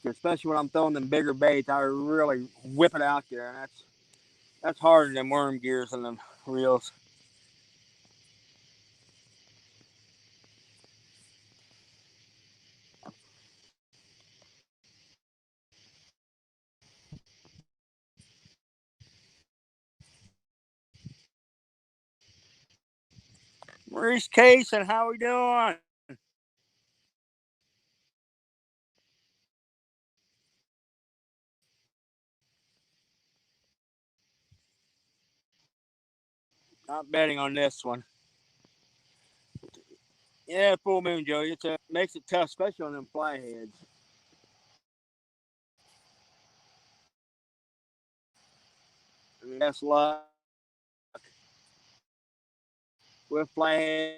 Especially when I'm throwing them bigger baits, I really whip it out there, and that's harder than worm gears on them reels. Maurice Case, and how we doing? Not betting on this one. Yeah, full moon, Joe. It makes it tough, especially on them flatheads. I mean, that's luck with flatheads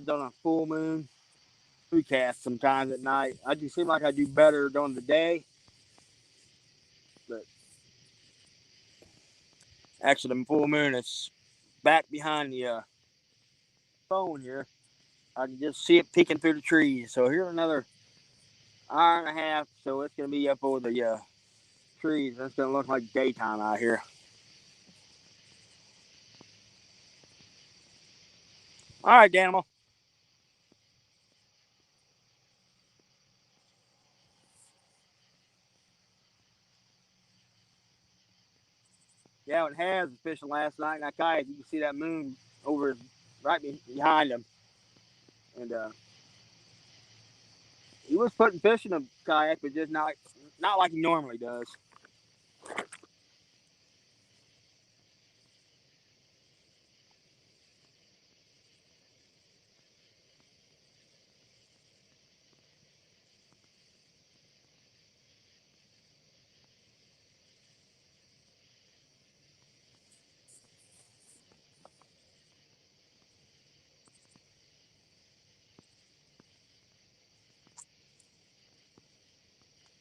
on a full moon. We cast sometimes at night. I just seem like I do better during the day, but actually, the full moon is back behind the phone here. I can just see it peeking through the trees. So here's another hour and a half. So it's gonna be up over the trees. It's gonna look like daytime out here. All right, Danimal. Yeah, it has fishing last night, and I kayak. You can see that moon over right behind him, and he was putting fish in the kayak, but just not like he normally does.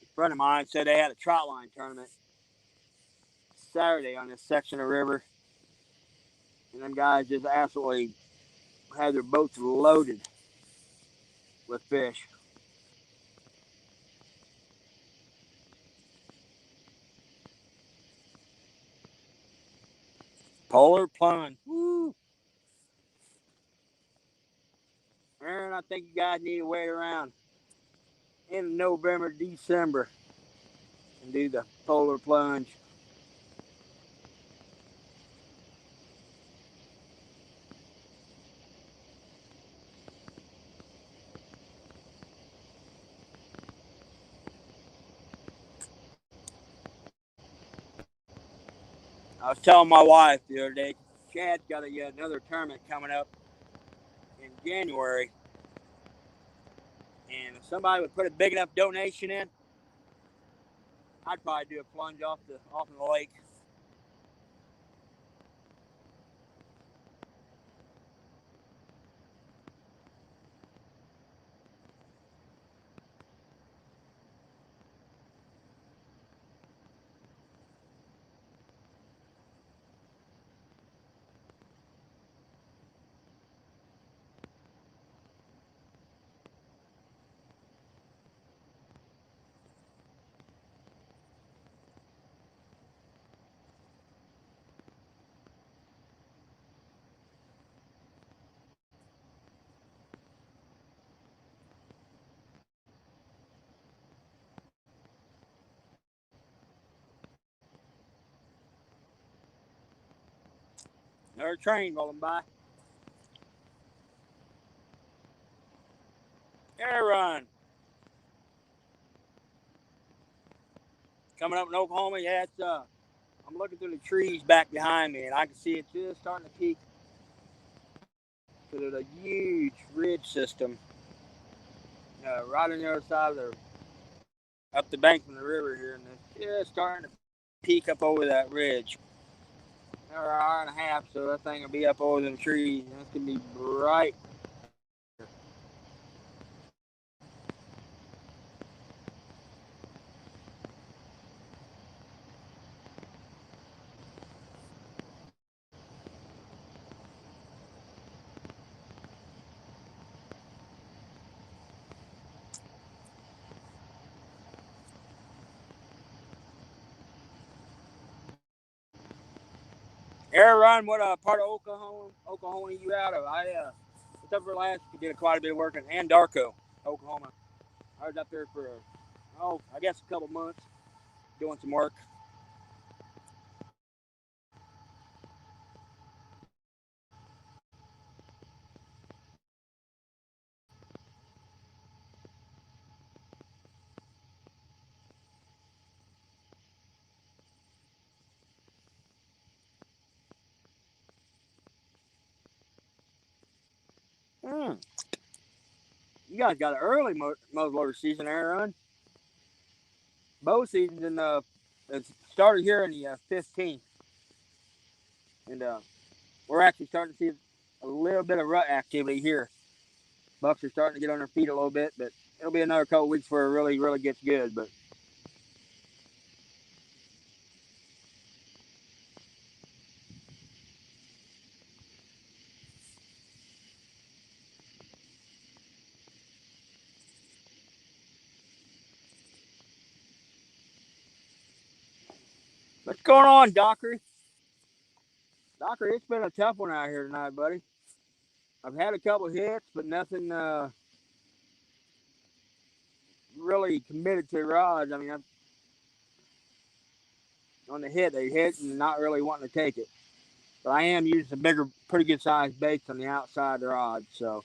A friend of mine said they had a trout line tournament Saturday on this section of river, and them guys just absolutely had their boats loaded with fish. Polar plunge. Woo! Aaron, I think you guys need to wait around in November, December, and do the polar plunge. I was telling my wife the other day, Chad's got another tournament coming up in January, and if somebody would put a big enough donation in, I'd probably do a plunge off the lake. Another train rolling by. Air run. Coming up in Oklahoma, yeah, it's I'm looking through the trees back behind me, and I can see it just starting to peak to the huge ridge system right on the other side of the up the bank from the river here, and it's just starting to peak up over that ridge. Another hour and a half, so that thing will be up over them trees, and it's gonna be bright. Air run, what part of Oklahoma you out of? It's up for last. Did quite a bit of work in Anadarko, Oklahoma. I was up there for I guess a couple months doing some work. Mm. You guys got an early muzzleloader season there, run. Bow season's in it started here in the 15th, and we're actually starting to see a little bit of rut activity here. Bucks are starting to get on their feet a little bit, but it'll be another couple weeks before it really gets good. But what's going on, Dockery? Dockery, it's been a tough one out here tonight, buddy. I've had a couple hits, but nothing really committed to rods. I mean, on the hit, they hit and not really wanting to take it. But I am using some bigger, pretty good sized baits on the outside rod. So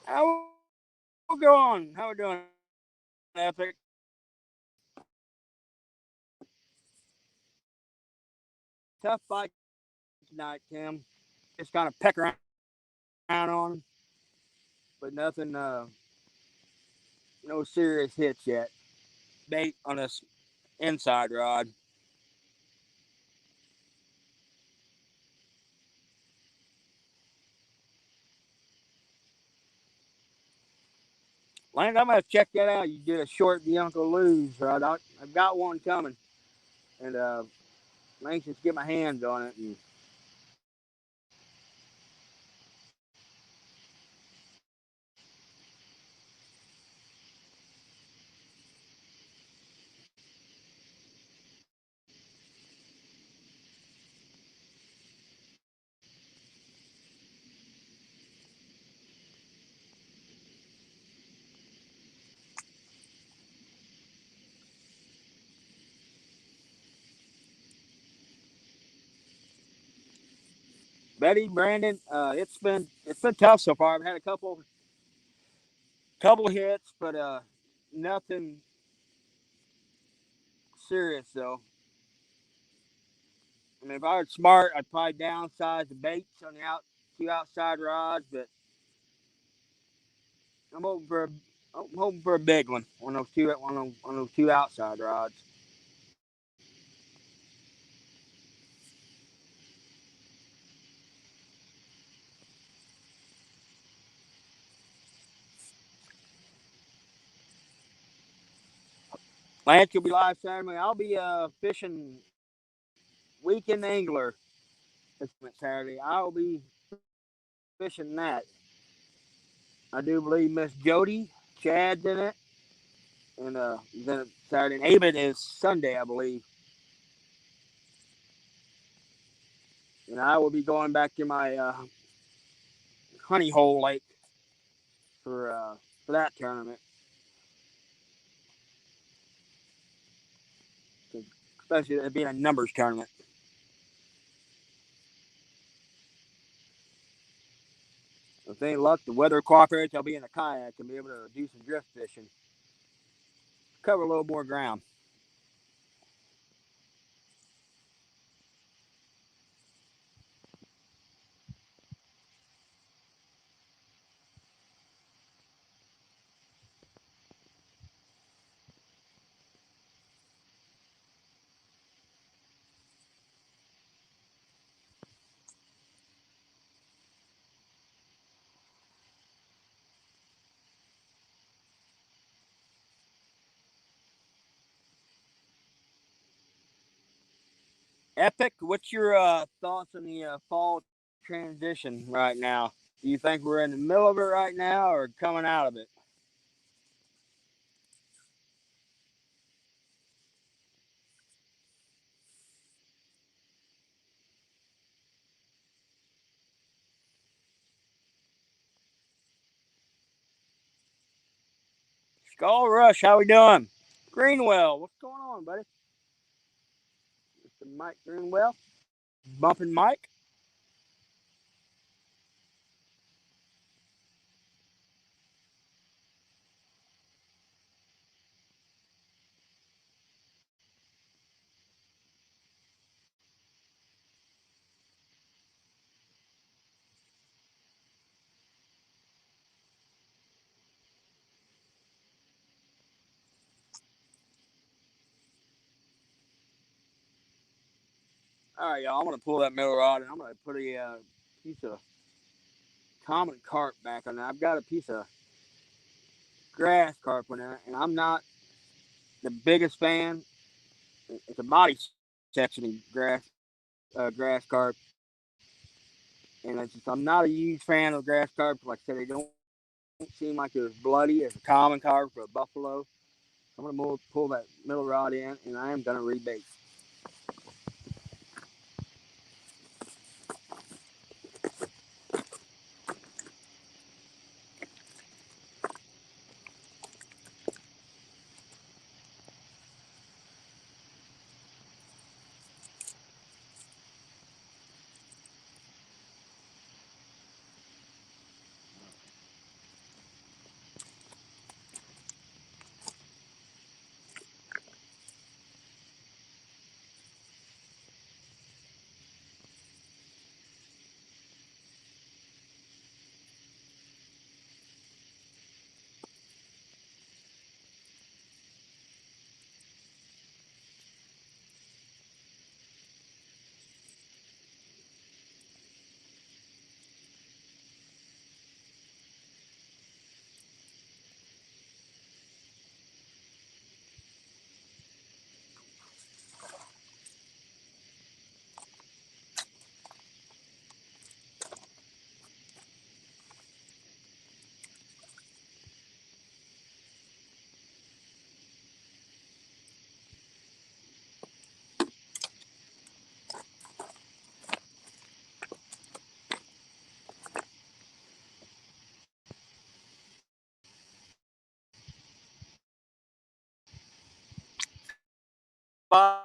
how we go on? How we doing, Epic? Tough fight tonight, Tim. Just kind of peck around on him, but nothing, no serious hits yet. Bait on this inside rod. Lance, I'm gonna check that out. You did a short the Uncle Lou's rod. I've got one coming, and I'm anxious to get my hands on it. And Betty, Brandon, it's been tough so far. I've had a couple hits, but nothing serious though. I mean, if I was smart, I'd probably downsize the baits on the two outside rods, but I'm hoping for a, I'm hoping for a big one on those 2 outside rods. Lance will be live Saturday. I'll be fishing weekend angler this Saturday. I'll be fishing that. I do believe Miss Jody, Chad's in it, and then Saturday. And Aben is Sunday, I believe. And I will be going back to my honey hole lake for that tournament. Especially it being a numbers tournament. If any luck, the weather cooperates, I'll be in a kayak and be able to do some drift fishing. Cover a little more ground. Epic, what's your thoughts on the fall transition right now? Do you think we're in the middle of it right now or coming out of it? Skull Rush, how we doing? Greenwell, what's going on, buddy? Mr. Mike Greenwell, bumping Mike. All right, y'all. I'm gonna pull that middle rod and I'm gonna put a piece of common carp back on there. I've got a piece of grass carp on there, and I'm not the biggest fan. It's a body section of grass carp, and I'm not a huge fan of grass carp. Like I said, they don't seem like they're as bloody as a common carp or a buffalo. I'm gonna pull that middle rod in, and I am gonna rebait. Bye.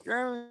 Jeremy,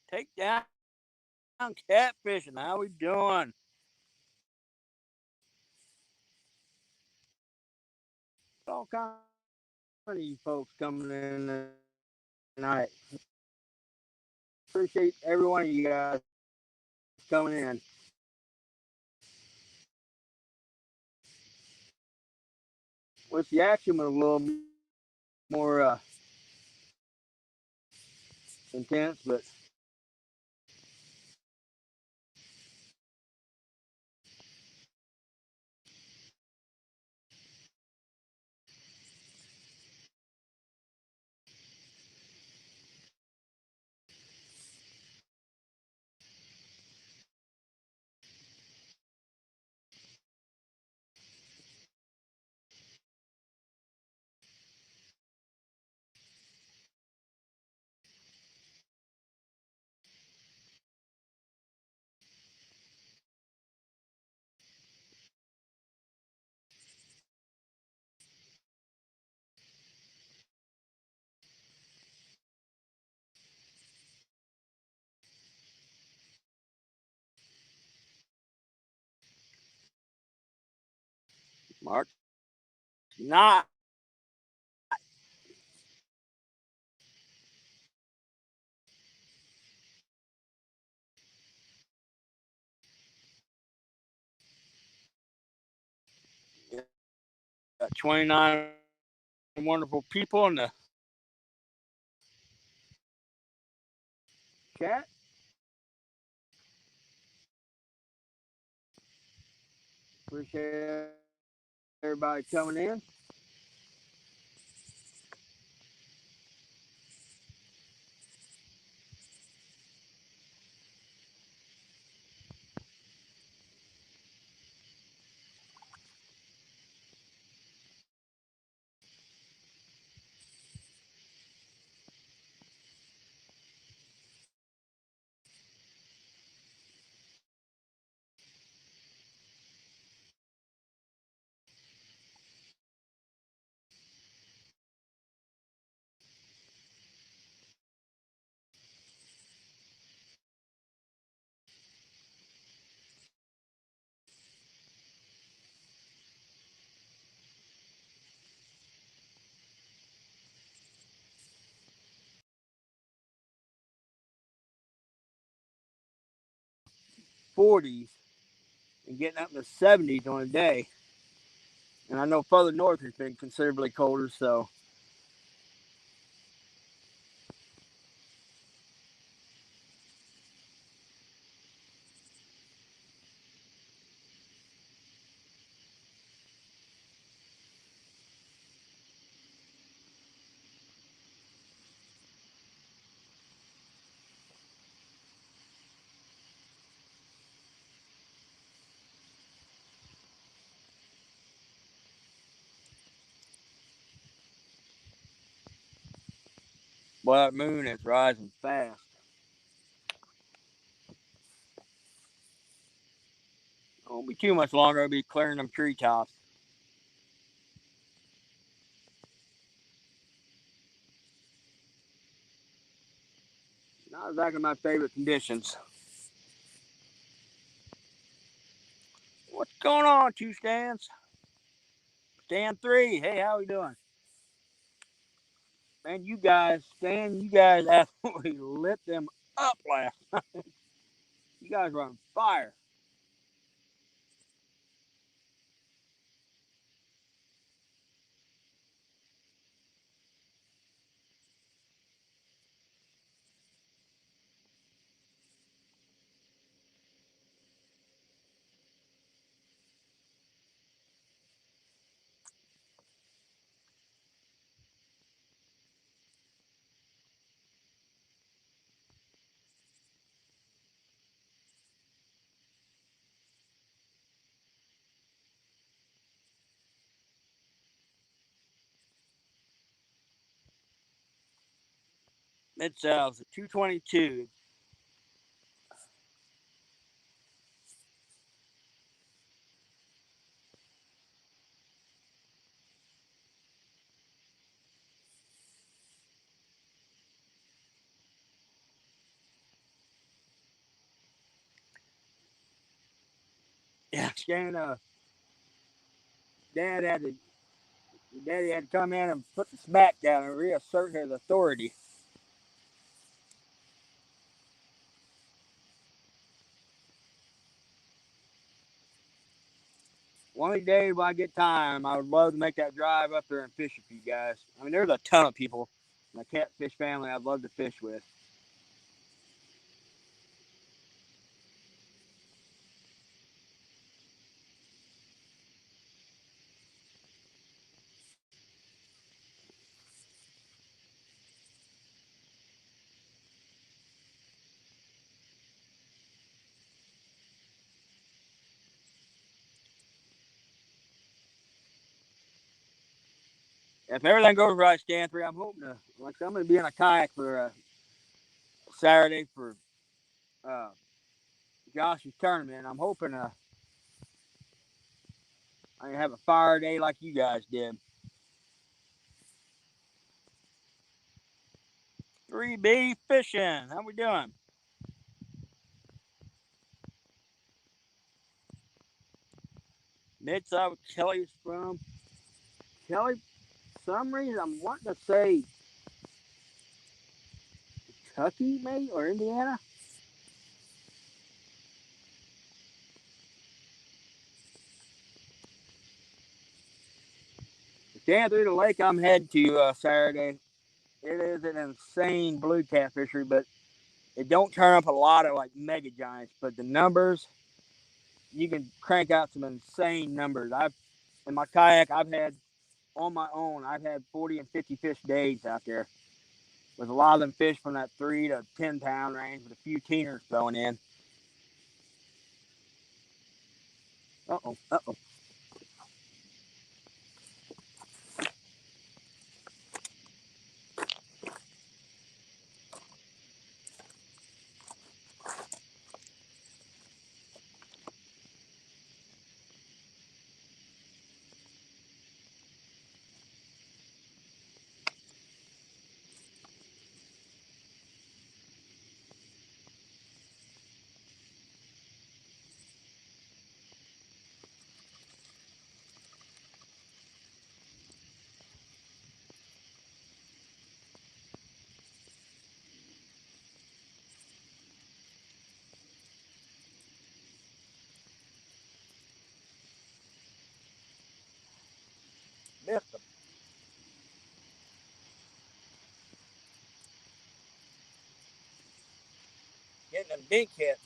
take down catfishing. How we doing? All kinds of you folks coming in tonight. Appreciate every one of you guys coming in. Wish the action was a little more intense, but Mark, not 29 wonderful people in the chat. Appreciate everybody coming in. 40s and getting up in the 70s on a day. And I know further north has been considerably colder, so boy, that moon is rising fast. It won't be too much longer. I'll be clearing them treetops. Not exactly my favorite conditions. What's going on, two stands? Stand three. Hey, how we doing? Man, you guys absolutely lit them up last. You guys were on fire. Mid South, 222. Yeah, Scan. Dad had to. Daddy had to come in and put the smack down and reassert his authority. One day when I get time, I would love to make that drive up there and fish with you guys. I mean, there's a ton of people in the catfish family I'd love to fish with. If everything goes right, Stan 3, I'm hoping to, like, I'm going to be in a kayak for Saturday for uh, Josh's tournament. I'm hoping I can have a fire day like you guys did. 3B fishing. How we doing? Mid-side with Kelly's from. Kelly, for some reason, I'm wanting to say Kentucky, maybe, or Indiana. Down through the lake I'm heading to Saturday. It is an insane blue cat fishery, but it don't turn up a lot of like mega giants. But the numbers, you can crank out some insane numbers. I've in my kayak, I've had on my own, I've had 40 and 50 fish days out there with a lot of them fish from that 3 to 10 pound range with a few teeners thrown in. Uh oh. Missed them. Getting them dink hits.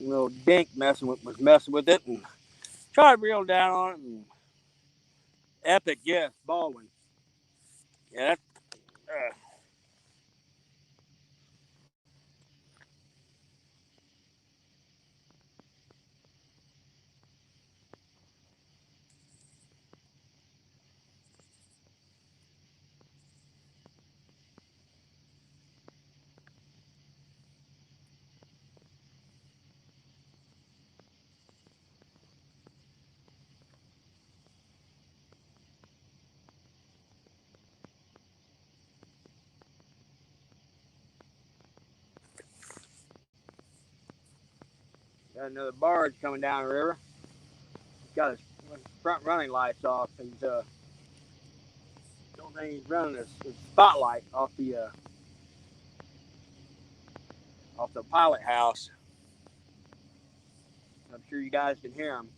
little dink was messing with it and tried to reel down on it. And Epic, yes, Baldwin. Yeah, uh, got another barge coming down the river. He's got his front running lights off. Don't think he's running his spotlight off the pilot house. I'm sure you guys can hear him.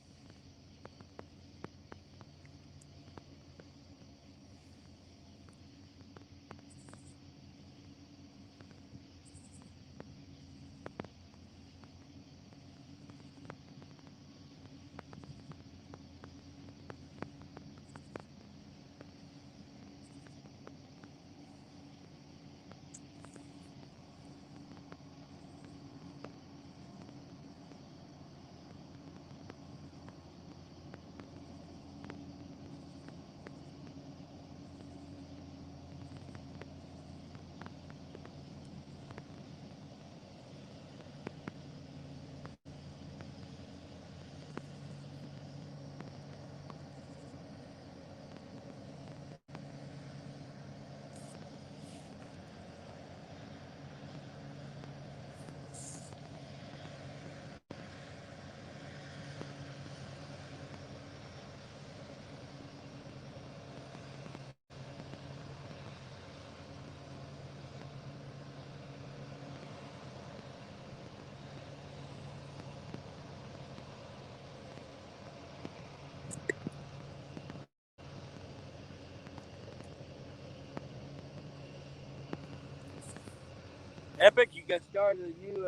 Epic, you got started a new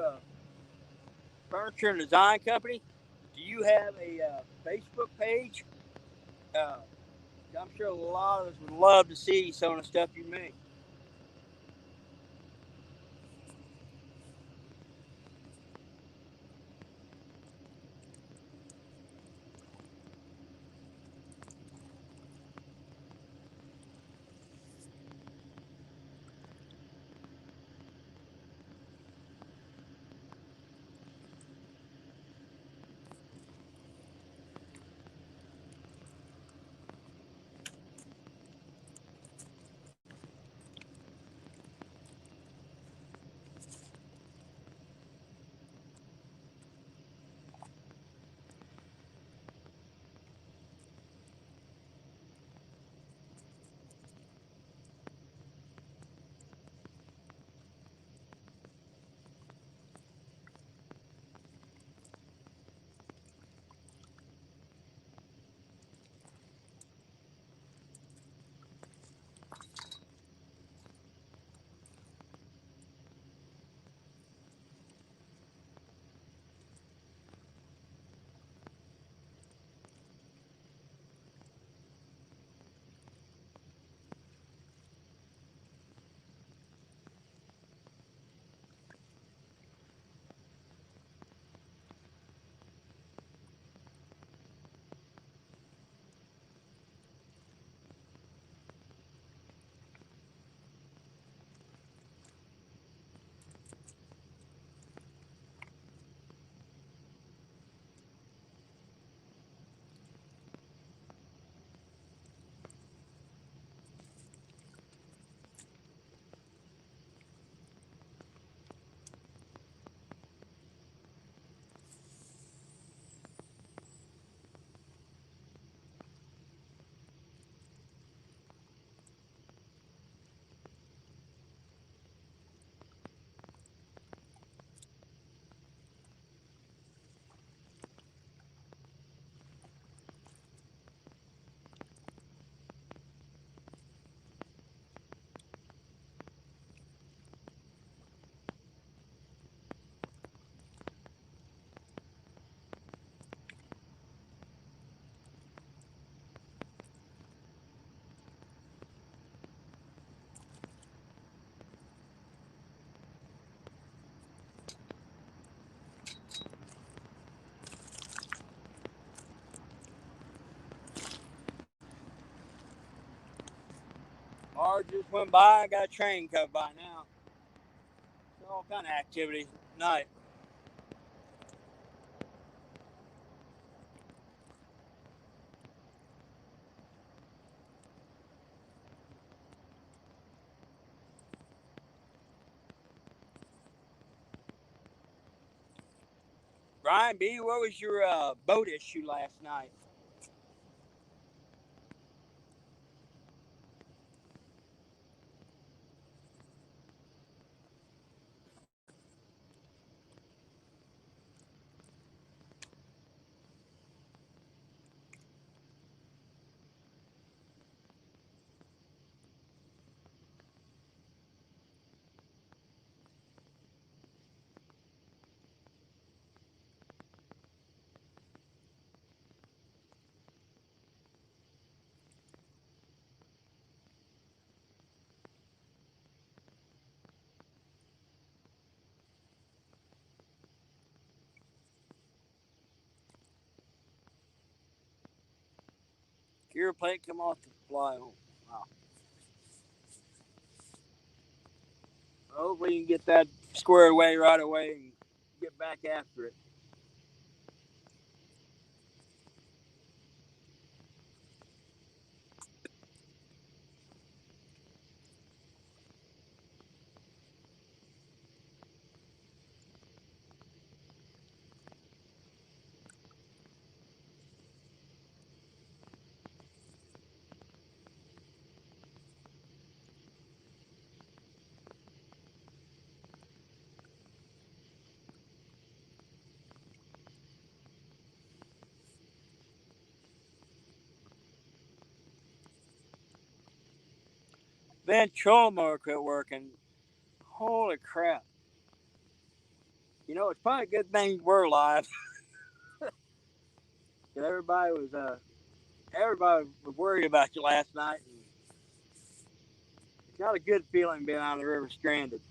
furniture and design company. Do you have a Facebook page? Uh, I'm sure a lot of us would love to see some of the stuff you make. Car just went by. I got a train coming by now. So all kind of activity tonight. Brian B., what was your boat issue last night? Gear plate come off the fly. Wow. Hopefully you can get that squared away right away and get back after it. Then trolling motor quit working. Holy crap. You know, it's probably a good thing we're live. Because everybody was worried about you last night. And it's not a good feeling being on the river stranded.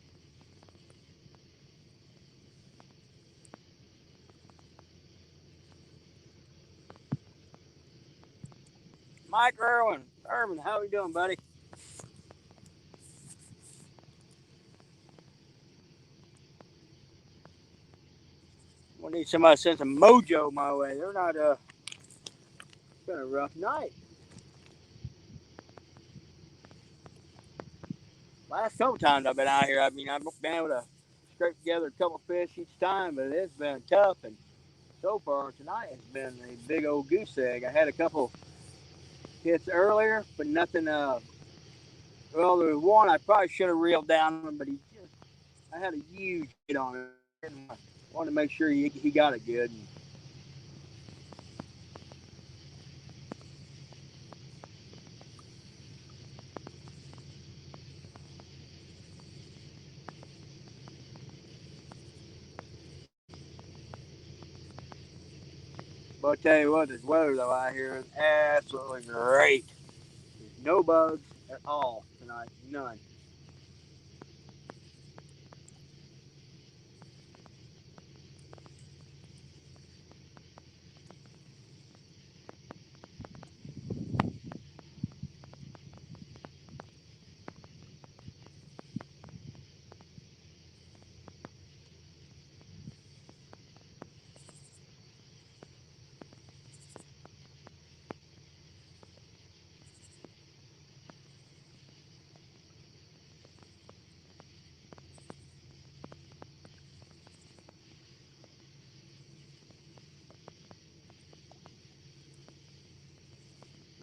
Mike Irvin, how are you doing, buddy? We need somebody to send some mojo my way. They're not. It's been a rough night. Last couple times I've been out here, I mean, I've been able to scrape together a couple fish each time, but it's been tough. And so far tonight has been a big old goose egg. I had a couple hits earlier, but nothing. Well, there was one I probably should have reeled down, but I had a huge hit on it. I wanted to make sure he got it good. But I'll tell you what, this weather though out here is absolutely great. There's no bugs at all tonight, none.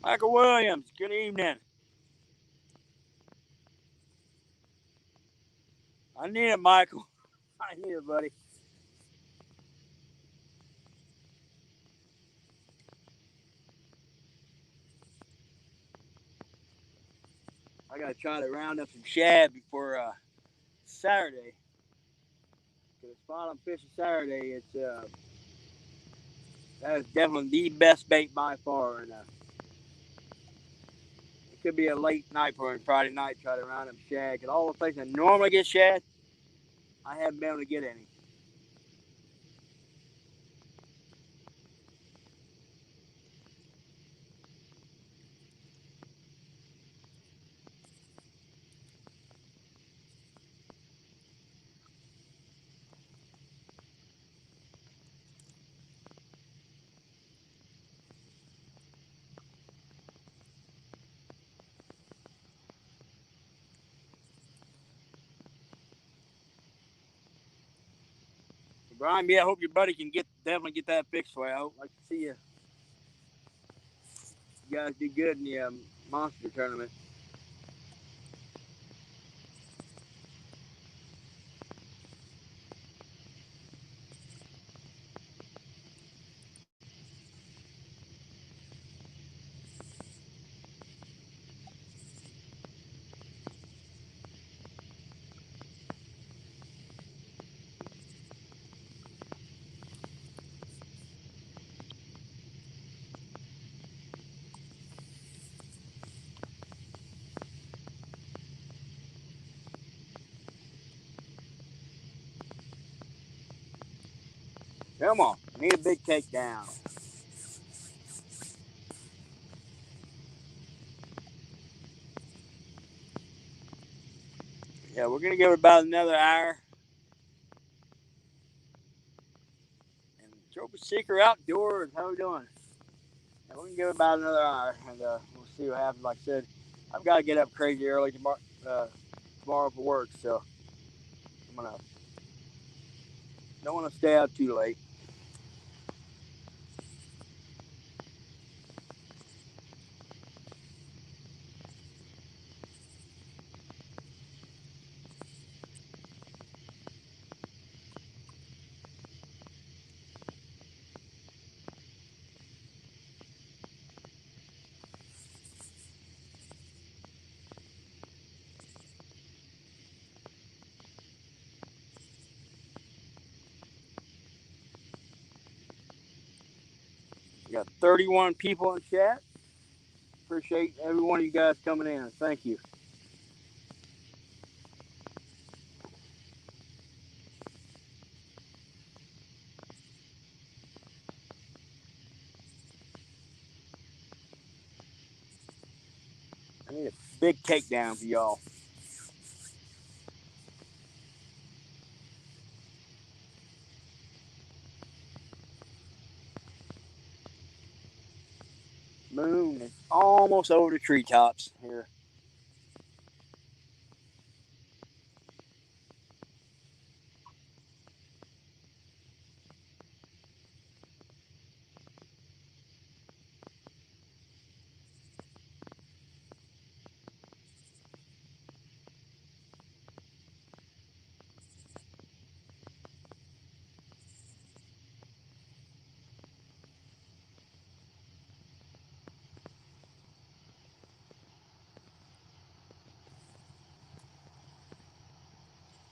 Michael Williams, good evening. I need it, Michael. I need it, buddy. I gotta try to round up some shad before Saturday. Cause the spot I'm fishing Saturday, that is definitely the best bait by far. And it could be a late night for Friday night. Try to round up shad. Cause all the places I normally get shad, I haven't been able to get any. Brian, yeah, I hope your buddy can definitely get that fixed for you. I hope like to see you guys do good in the monster tournament. Come on, need a big takedown. Yeah, we're gonna give it about another hour. And Trophy Seeker Outdoors, how we doing? Yeah, we can give it about another hour, and we'll see what happens. Like I said, I've got to get up crazy early tomorrow for work, so I'm gonna don't want to stay out too late. We got 31 people in chat. Appreciate every one of you guys coming in. Thank you. I need a big takedown for y'all. Moon is almost over the treetops here.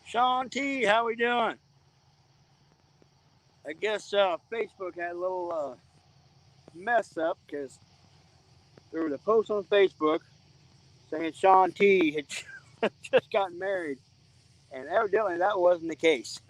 Sean T, how we doing? I guess Facebook had a little mess up because there was a post on Facebook saying Sean T had just gotten married, and evidently that wasn't the case.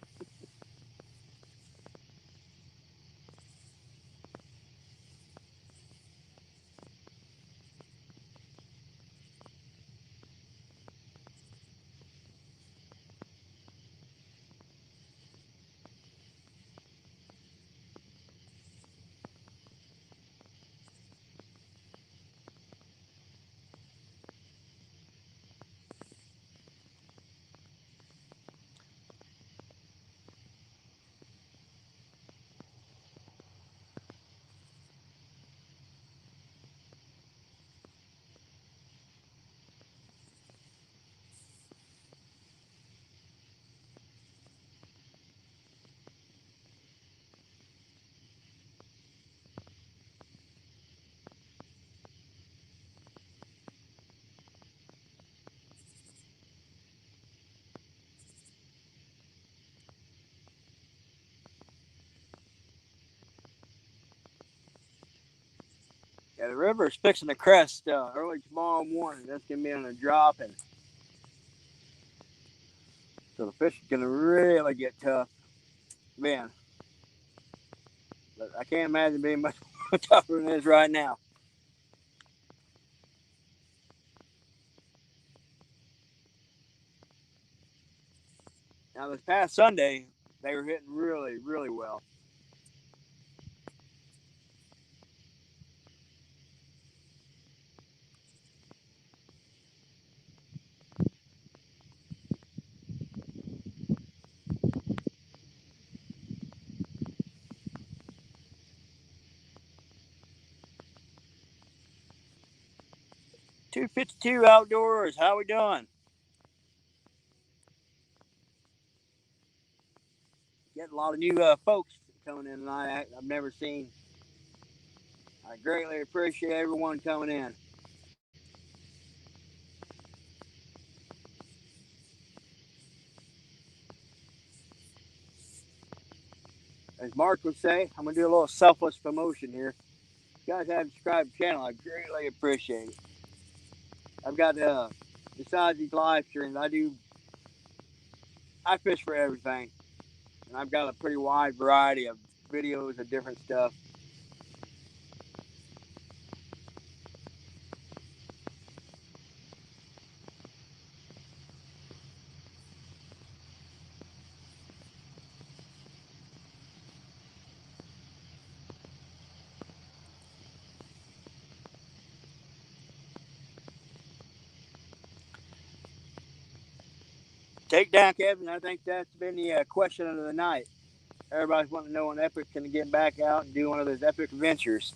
Yeah, the river is fixing to crest early tomorrow morning. That's gonna be on a drop, and so the fish is gonna really get tough. Man, I can't imagine being much tougher than it is right now. Now this past Sunday, they were hitting really, really well. 252 Outdoors. How we doing? Getting a lot of new folks coming in tonight. I've never seen. I greatly appreciate everyone coming in. As Mark would say, I'm gonna do a little selfless promotion here. If you guys haven't subscribed to the channel, I greatly appreciate it. I've got besides these live streams, I fish for everything, and I've got a pretty wide variety of videos of different stuff. Takedown, Kevin. I think that's been the question of the night. Everybody's wanting to know when Epic can get back out and do one of those epic adventures.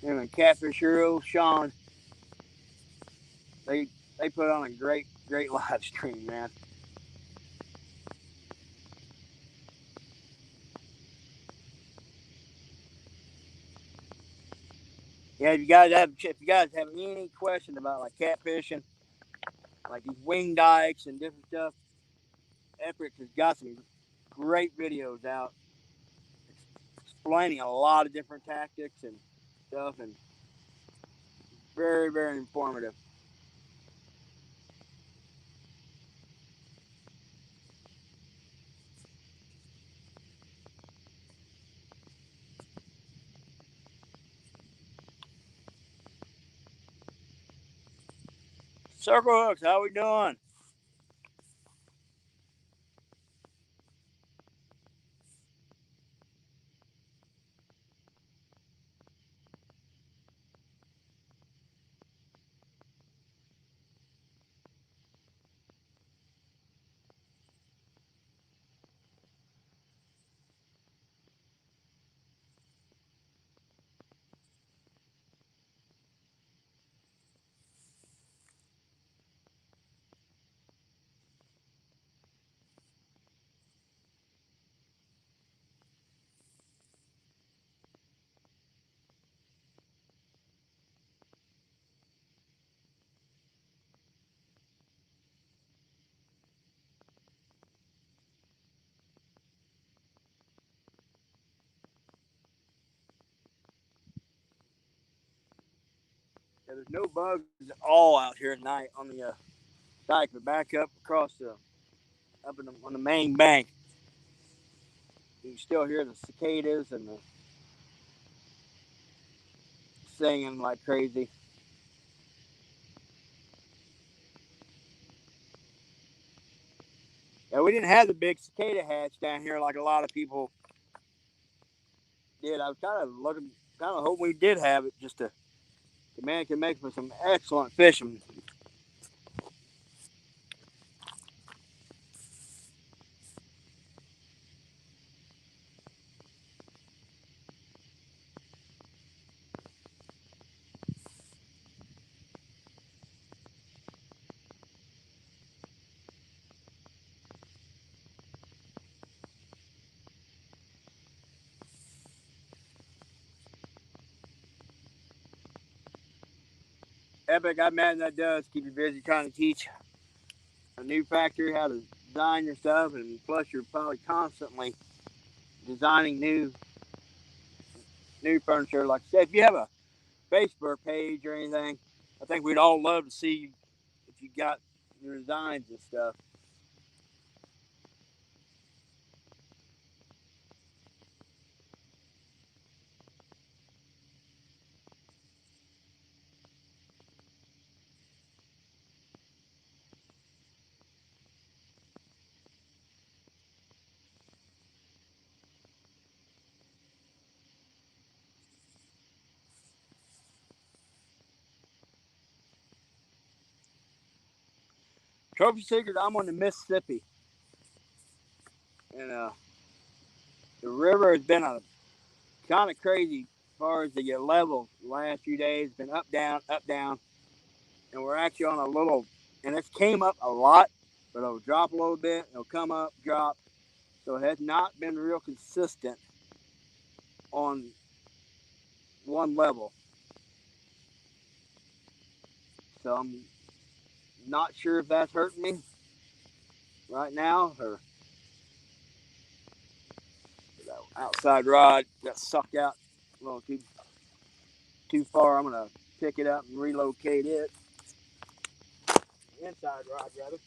Him and Catfish Hero, Sean, they they put on a great live stream, man. Yeah, if you guys have any question about like catfishing, like these wing dikes and different stuff, Epic has got some great videos out explaining a lot of different tactics and stuff, and very informative. Circle hooks, how we doing? Yeah, there's no bugs at all out here tonight on the dike, but back up across the on the main bank, you can still hear the cicadas and the singing like crazy. Yeah, we didn't have the big cicada hatch down here like a lot of people did. I was kind of hoping we did have it, just to the man can make for some excellent fishing. Epic, I imagine that does keep you busy trying to teach a new factory how to design your stuff, and plus you're probably constantly designing new furniture. Like I said, if you have a Facebook page or anything, I think we'd all love to see if you got your designs and stuff. Trophy Seekers, I'm on the Mississippi, and the river has been a kind of crazy far as the level, the last few days been up, down, and we're actually on a little, and it's came up a lot, but it'll drop a little bit, it'll come up, drop. So it has not been real consistent on one level. So I'm not sure if that's hurting me right now or that outside rod got sucked out a little too far. I'm gonna pick it up and relocate it. Inside rod rather.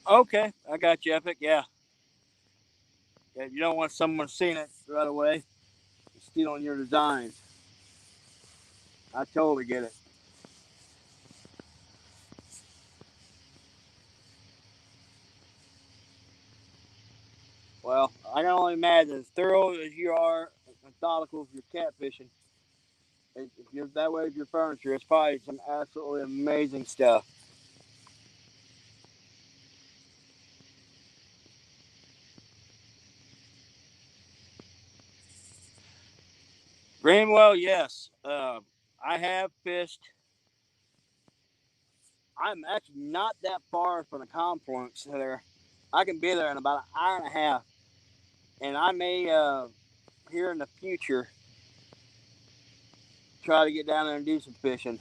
Okay, I got you, Epic. Yeah. Yeah, you don't want someone seeing it right away, stealing your designs. I totally get it. Well, I can only imagine, as thorough as you are, methodical if you're catfishing, if you're that way with your furniture, it's probably some absolutely amazing stuff. Greenwell, yes. I have fished. I'm actually not that far from the confluence there. I can be there in about an hour and a half, and I may here in the future try to get down there and do some fishing.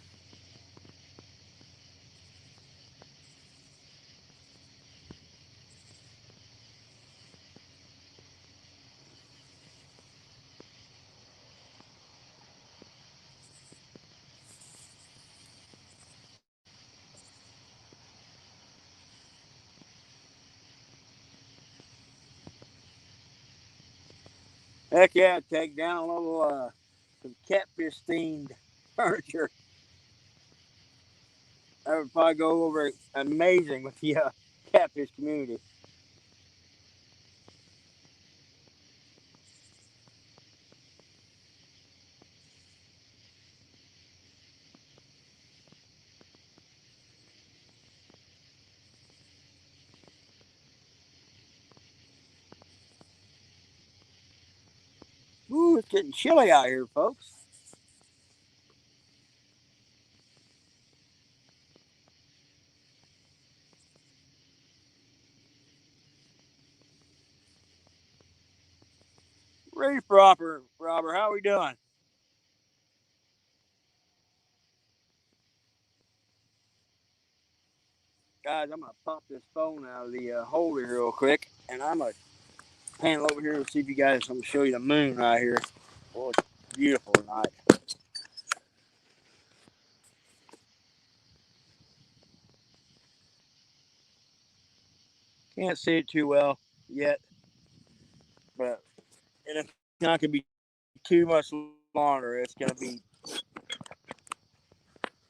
Heck yeah, take down a little some catfish themed furniture. That would probably go over amazing with you. catfish community. Ooh, it's getting chilly out here, folks. Ready for Robert. How we doing? Guys, I'm going to pop this phone out of the holder real quick, and I'm going to panel over here and see if you guys, I'm going to show you the moon right here. Oh, it's beautiful tonight. Can't see it too well yet, but and it's not going to be too much longer. It's going to be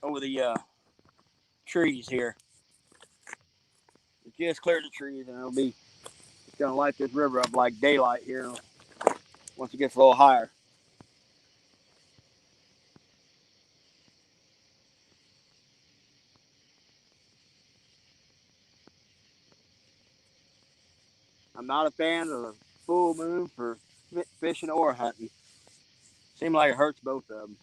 over the trees here. It just cleared the trees, and it's going to light this river up like daylight here once it gets a little higher. I'm not a fan of the full moon for fishing or hunting. Seems like it hurts both of them.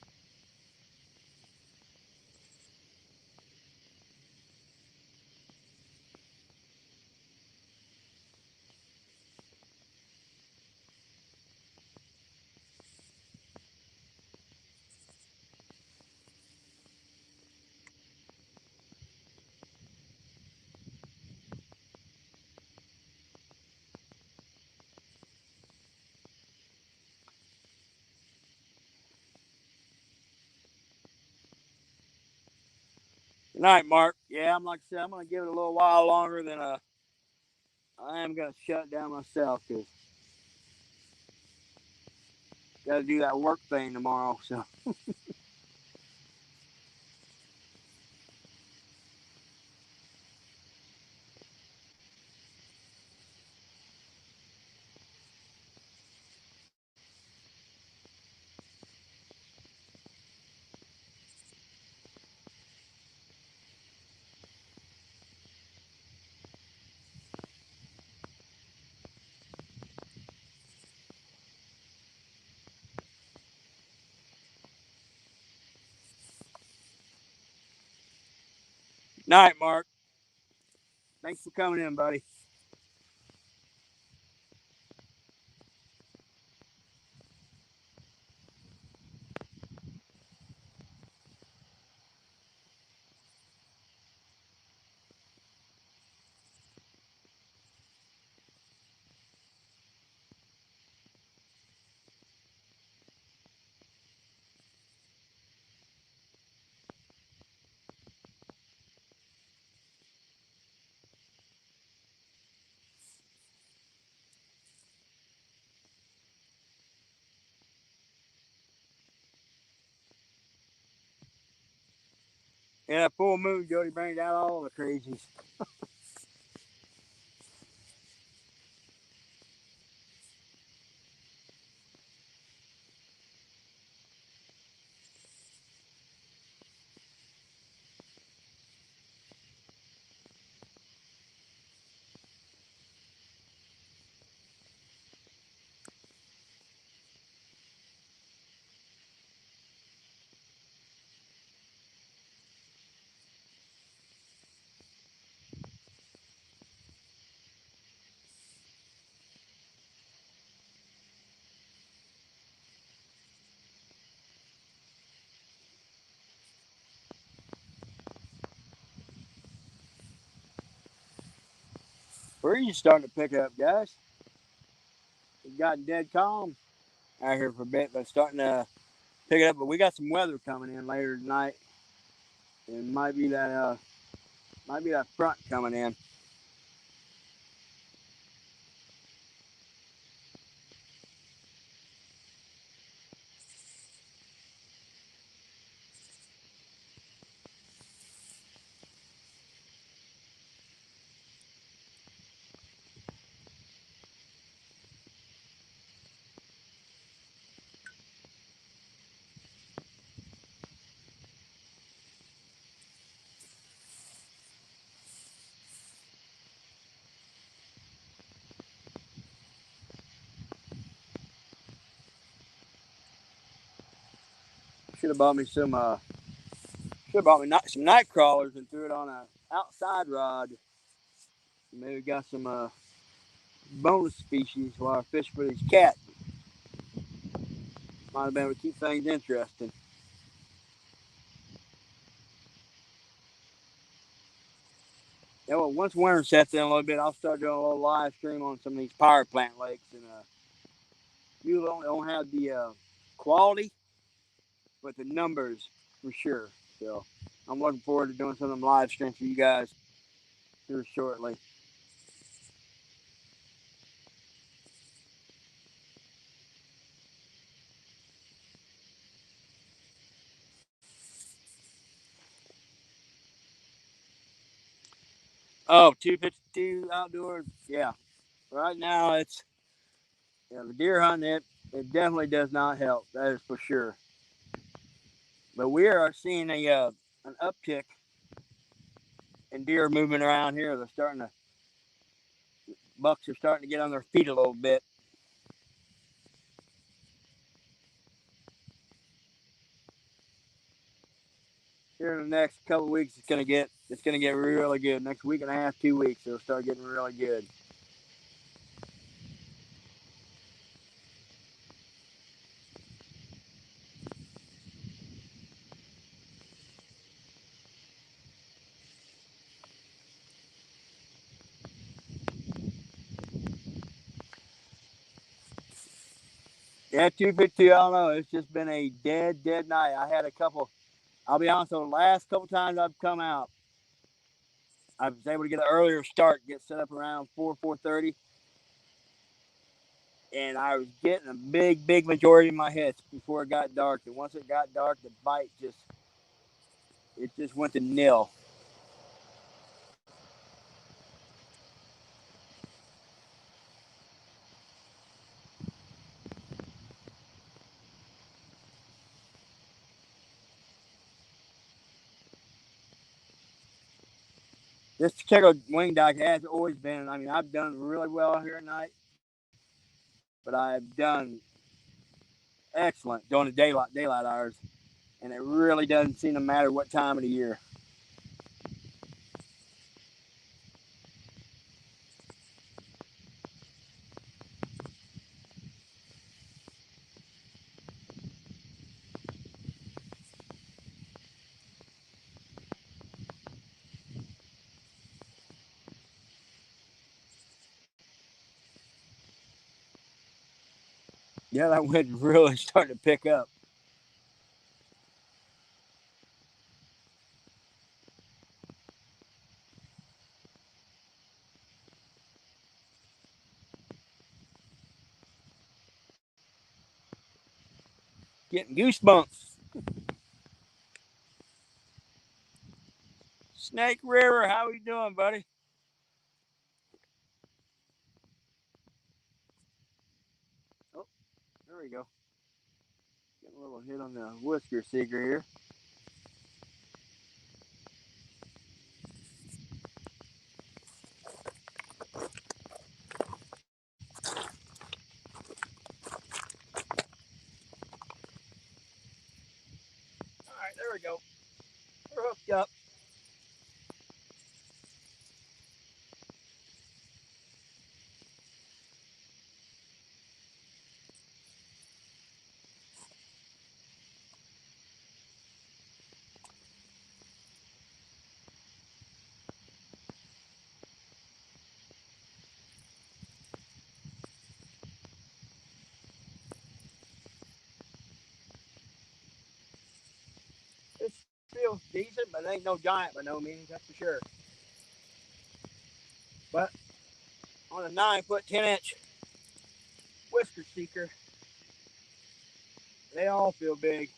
Good night, Mark. Yeah, I'm like I said, I'm gonna give it a little while longer than I am gonna shut down myself because got to do that work thing tomorrow. So night, Mark. Thanks for coming in, buddy. Yeah, full moon, Jody brings out all the crazies. Breeze starting to pick up, guys. It's gotten dead calm out here for a bit, but starting to pick it up. But we got some weather coming in later tonight. It might be that front coming in. Should have bought me some night crawlers and threw it on a outside rod. Maybe got some bonus species while I fish for these cats. Might have been able to keep things interesting. Yeah, well, once winter sets in a little bit, I'll start doing a little live stream on some of these power plant lakes, and you don't have the quality, but the numbers for sure. So I'm looking forward to doing some of them live streams for you guys here shortly. Oh, 252 outdoors. Yeah. Right now it's the deer hunting. It definitely does not help. That is for sure. But we are seeing an uptick in deer movement around here. They're starting to bucks are starting to get on their feet a little bit. Here in the next couple of weeks, it's gonna get really good. Next week and a half, 2 weeks, it'll start getting really good. Yeah, 252. I don't know. It's just been a dead night. I had a couple. I'll be honest. The last couple times I've come out, I was able to get an earlier start, get set up around 4:30, and I was getting a big majority of my hits before it got dark. And once it got dark, the bite just went to nil. This particular wing dock has always been. I mean, I've done really well here at night, but I've done excellent during the daylight hours, and it really doesn't seem to matter what time of the year. Yeah, that wind really starting to pick up. Getting goosebumps. Snake River, how are you doing, buddy? Oh, there we go. Getting a little hit on the whisker seeker here. All right, there we go. We're hooked up. This feels decent, but it ain't no giant by no means, that's for sure. But on a 9 foot 10 inch whisker seeker, they all feel big.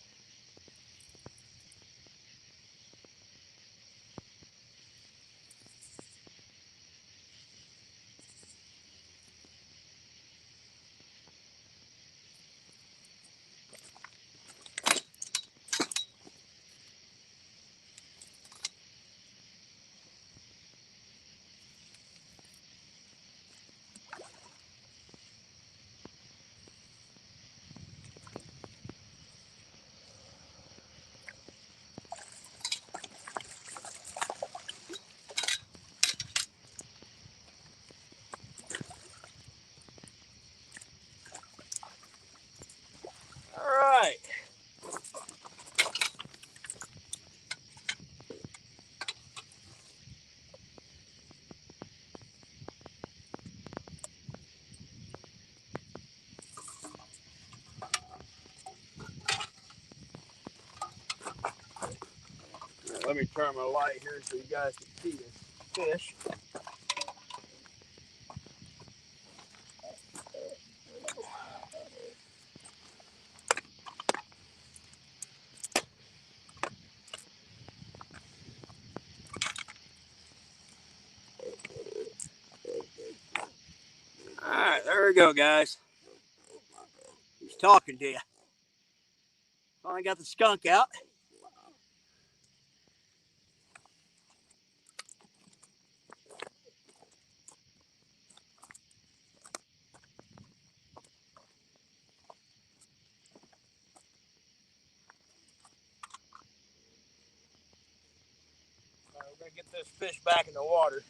let me turn my light here so you guys can see this fish. All right, there we go, guys. He's talking to you. Finally got the skunk out. All right, we're gonna get this fish back in the water.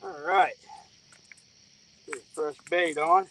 All right, get fresh bait on.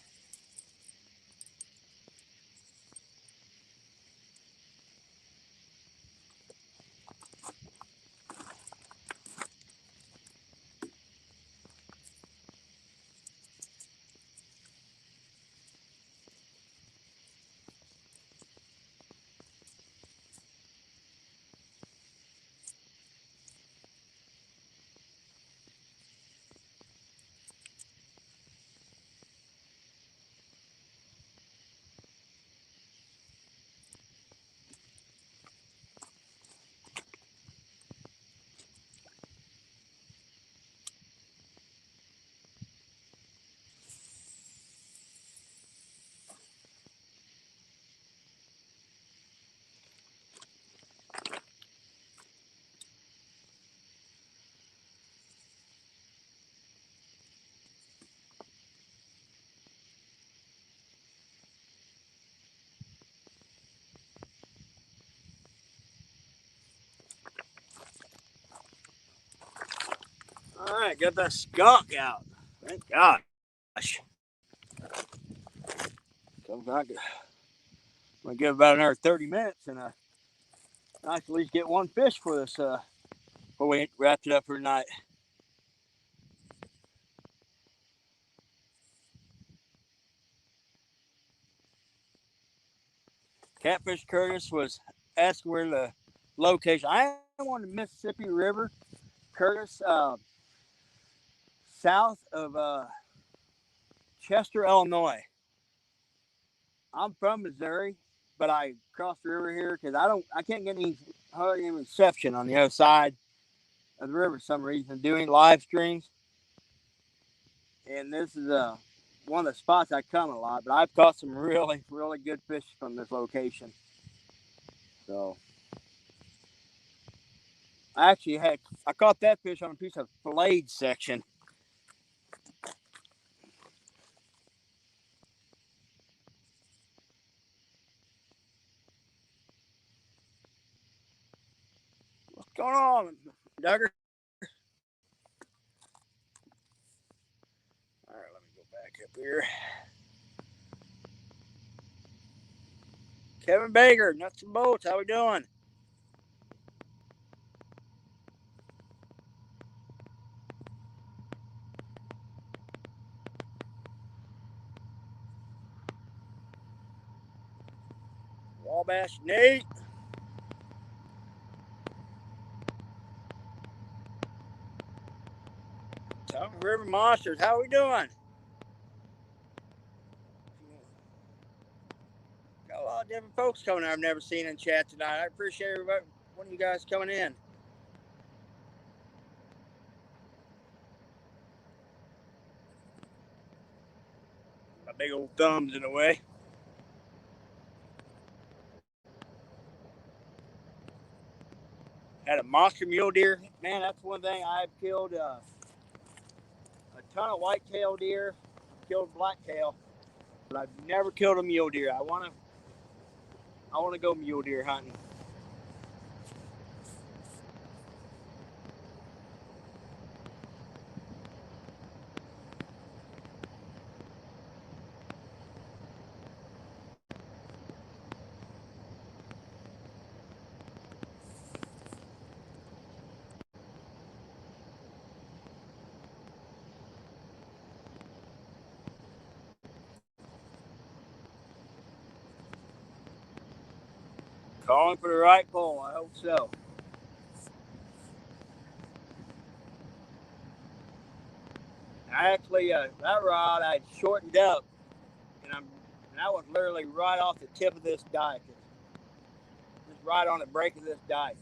All right, got that skunk out. Thank gosh. I'm gonna give about another 30 minutes, and I can at least get one fish for this. Before we wrapped it up for tonight. Catfish Curtis was asking where the location. I am on the Mississippi River, Curtis, south of Chester, Illinois. I'm from Missouri, but I crossed the river here because I can't get any reception on the other side of the river for some reason. Doing live streams, and this is one of the spots I come a lot. But I've caught some really, really good fish from this location. So I caught that fish on a piece of filleted section. What's going on, Duggar? All right, let me go back up here. Kevin Baker, Nuts and Bolts, how we doing? Wabash Nate. Tongue River Monsters, how we doing? Got a lot of different folks coming I've never seen in chat tonight. I appreciate everybody, one of you guys coming in. My big old thumbs in the way. Had a monster mule deer. Man, that's one thing I've killed a ton of whitetail deer, killed blacktail, but I've never killed a mule deer. I want to go mule deer hunting. Calling for the right pole. I hope so. Actually, that rod I shortened up, and I was literally right off the tip of this dike, just right on the break of this dike.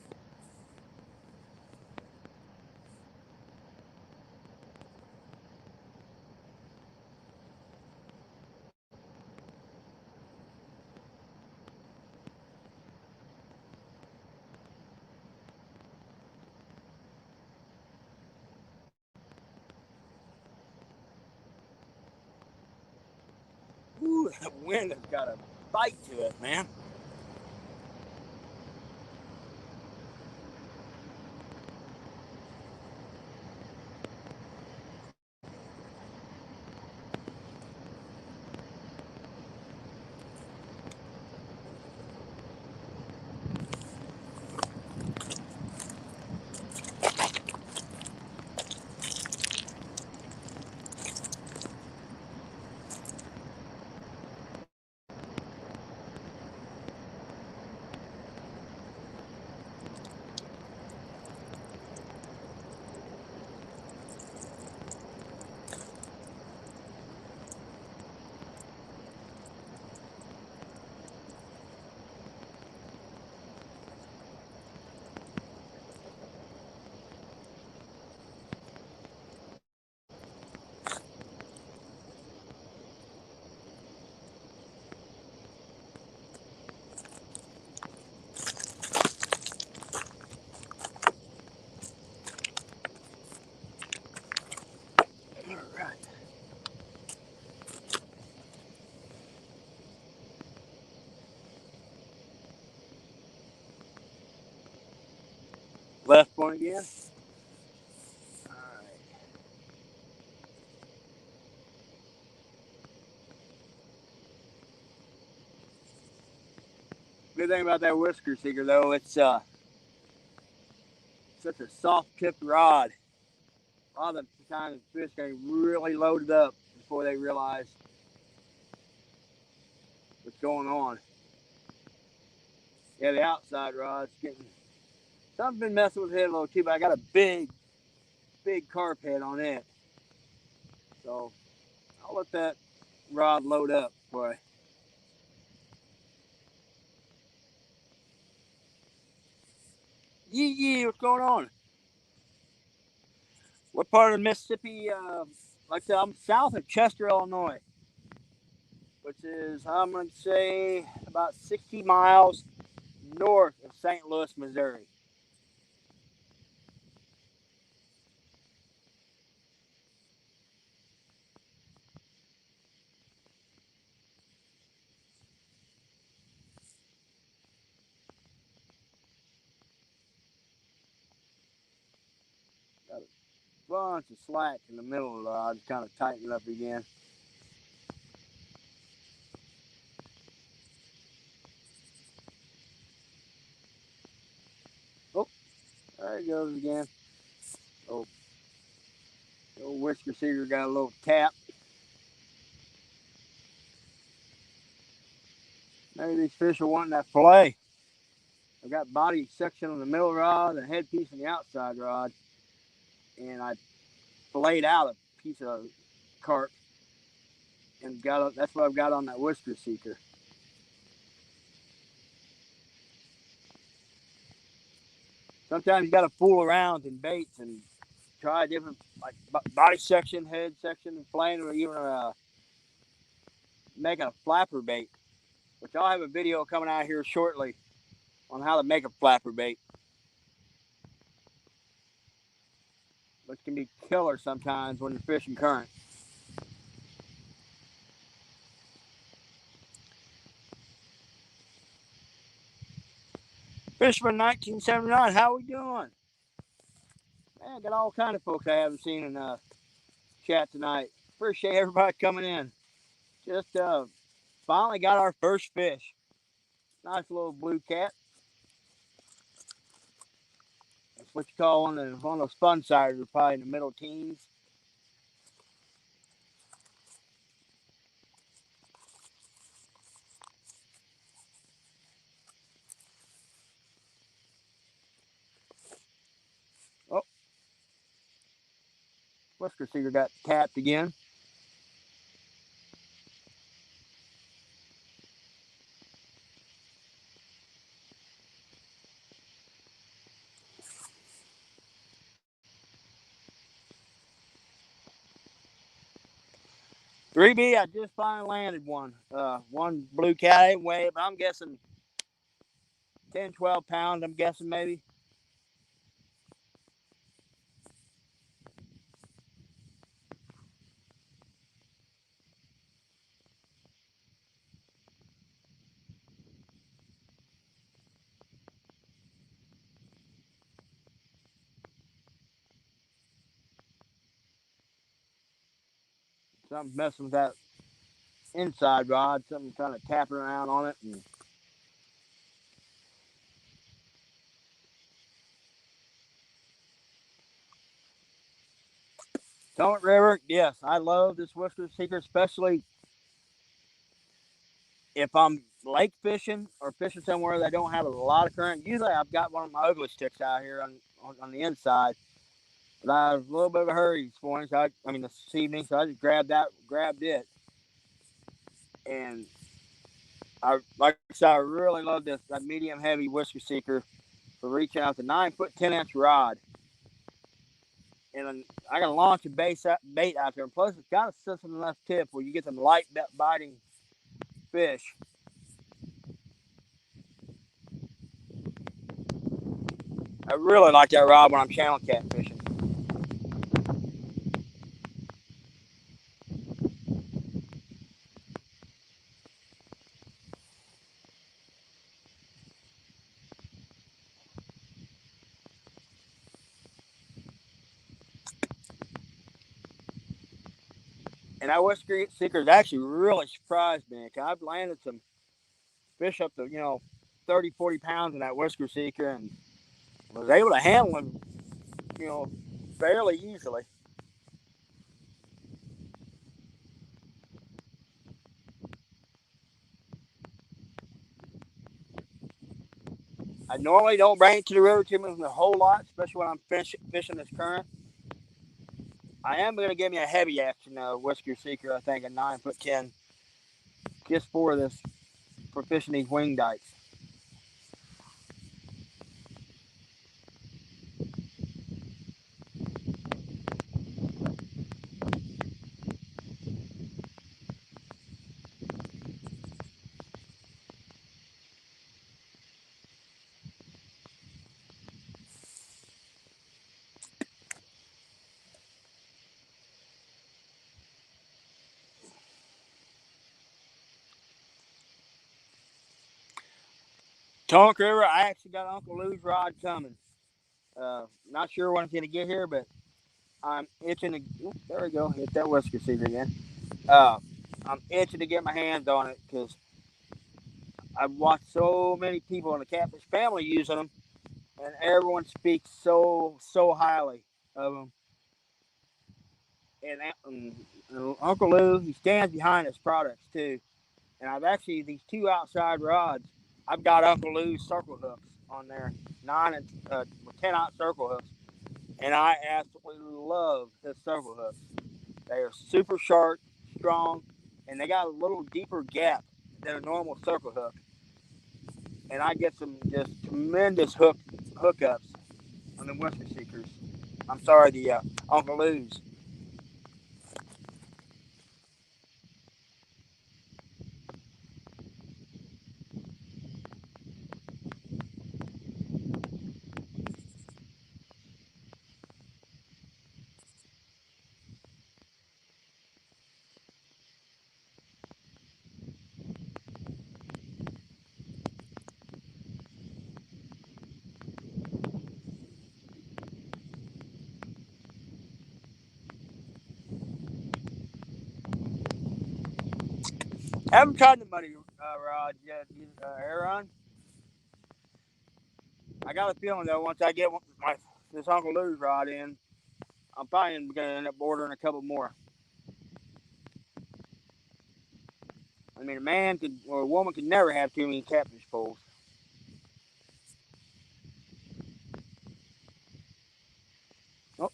Ooh, that wind has got a bite to it, man. All right. Left one again. All right. Good thing about that whisker seeker, though, it's such a soft tipped rod. A lot of the times fish can really load it up before they realize what's going on. Yeah, the outside rod's getting. Something's been messing with it a little too, but I got a big carp head on it. So I'll let that rod load up, boy. Yee, what's going on? What part of Mississippi? Like I said, I'm south of Chester, Illinois, which is, I'm going to say, about 60 miles north of St. Louis, Missouri. Got a bunch of slack in the middle of the rod, kind of tighten it up again. Oh, there it goes again. Oh, the old whisker seeker got a little tap. Maybe these fish are wanting that fillet. I've got body section on the middle rod, a headpiece on the outside rod, and I filleted out a piece of carp and that's what I've got on that whisker seeker. Sometimes you got to fool around in baits and try different like body section, head section, and filleting, or even making a flapper bait, which I'll have a video coming out here shortly on how to make a flapper bait, which can be killer sometimes when you're fishing current. Fisherman 1979, how we doing? Man, got all kind of folks I haven't seen in chat tonight. Appreciate everybody coming in. Just finally got our first fish. Nice little blue cat. That's what you call one of those fun siders, probably in the middle teens. Whisker seeker got tapped again. Three B, I just finally landed one. One blue cat. I didn't weigh it, but I'm guessing 10, 12 pounds. I'm guessing maybe. Something messing with that inside rod. Something kind of tapping around on it. And Tonet River, yes, I love this Whisker Seeker, especially if I'm lake fishing or fishing somewhere that don't have a lot of current. Usually I've got one of my ugly sticks out here on the inside. But I was a little bit of a hurry this morning, this evening, so I just grabbed it. And like I said, I really love that medium heavy Whisker Seeker for reaching out to 9 foot 10 inch rod. And I got to launch a bait out there. And plus, it's got a sensitive enough tip where you get some light biting fish. I really like that rod when I'm channel catfishing. And that Whisker Seeker's actually really surprised me. I've landed some fish up to, 30, 40 pounds in that Whisker Seeker and was able to handle them, you know, fairly easily. I normally don't bring it to the river too much a whole lot, especially when I'm fishing this current. I am going to give me a heavy action Whisker Seeker, I think, a 9 foot 10, just for fishing these wing dikes. Tonk River, I actually got Uncle Lou's rod coming. Not sure when it's going to get here, but I'm itching to. There we go. Hit that Whisker Seeker again. Uh, I'm itching to get my hands on it because I've watched so many people in the catfish family using them, and everyone speaks so highly of them. And Uncle Lou, he stands behind his products too. And I've actually these two outside rods. I've got Uncle Lou's circle hooks on there, 10 aught circle hooks, and I absolutely love his circle hooks. They are super sharp, strong, and they got a little deeper gap than a normal circle hook. And I get some just tremendous hookups on the Whisker Seekers. I'm sorry, the Uncle Lou's. I haven't tried the muddy rod yet, Aaron. I got a feeling though once I get this Uncle Lou's rod in, I'm probably going to end up ordering a couple more. I mean, a man could or a woman could never have too many catfish poles. Oh,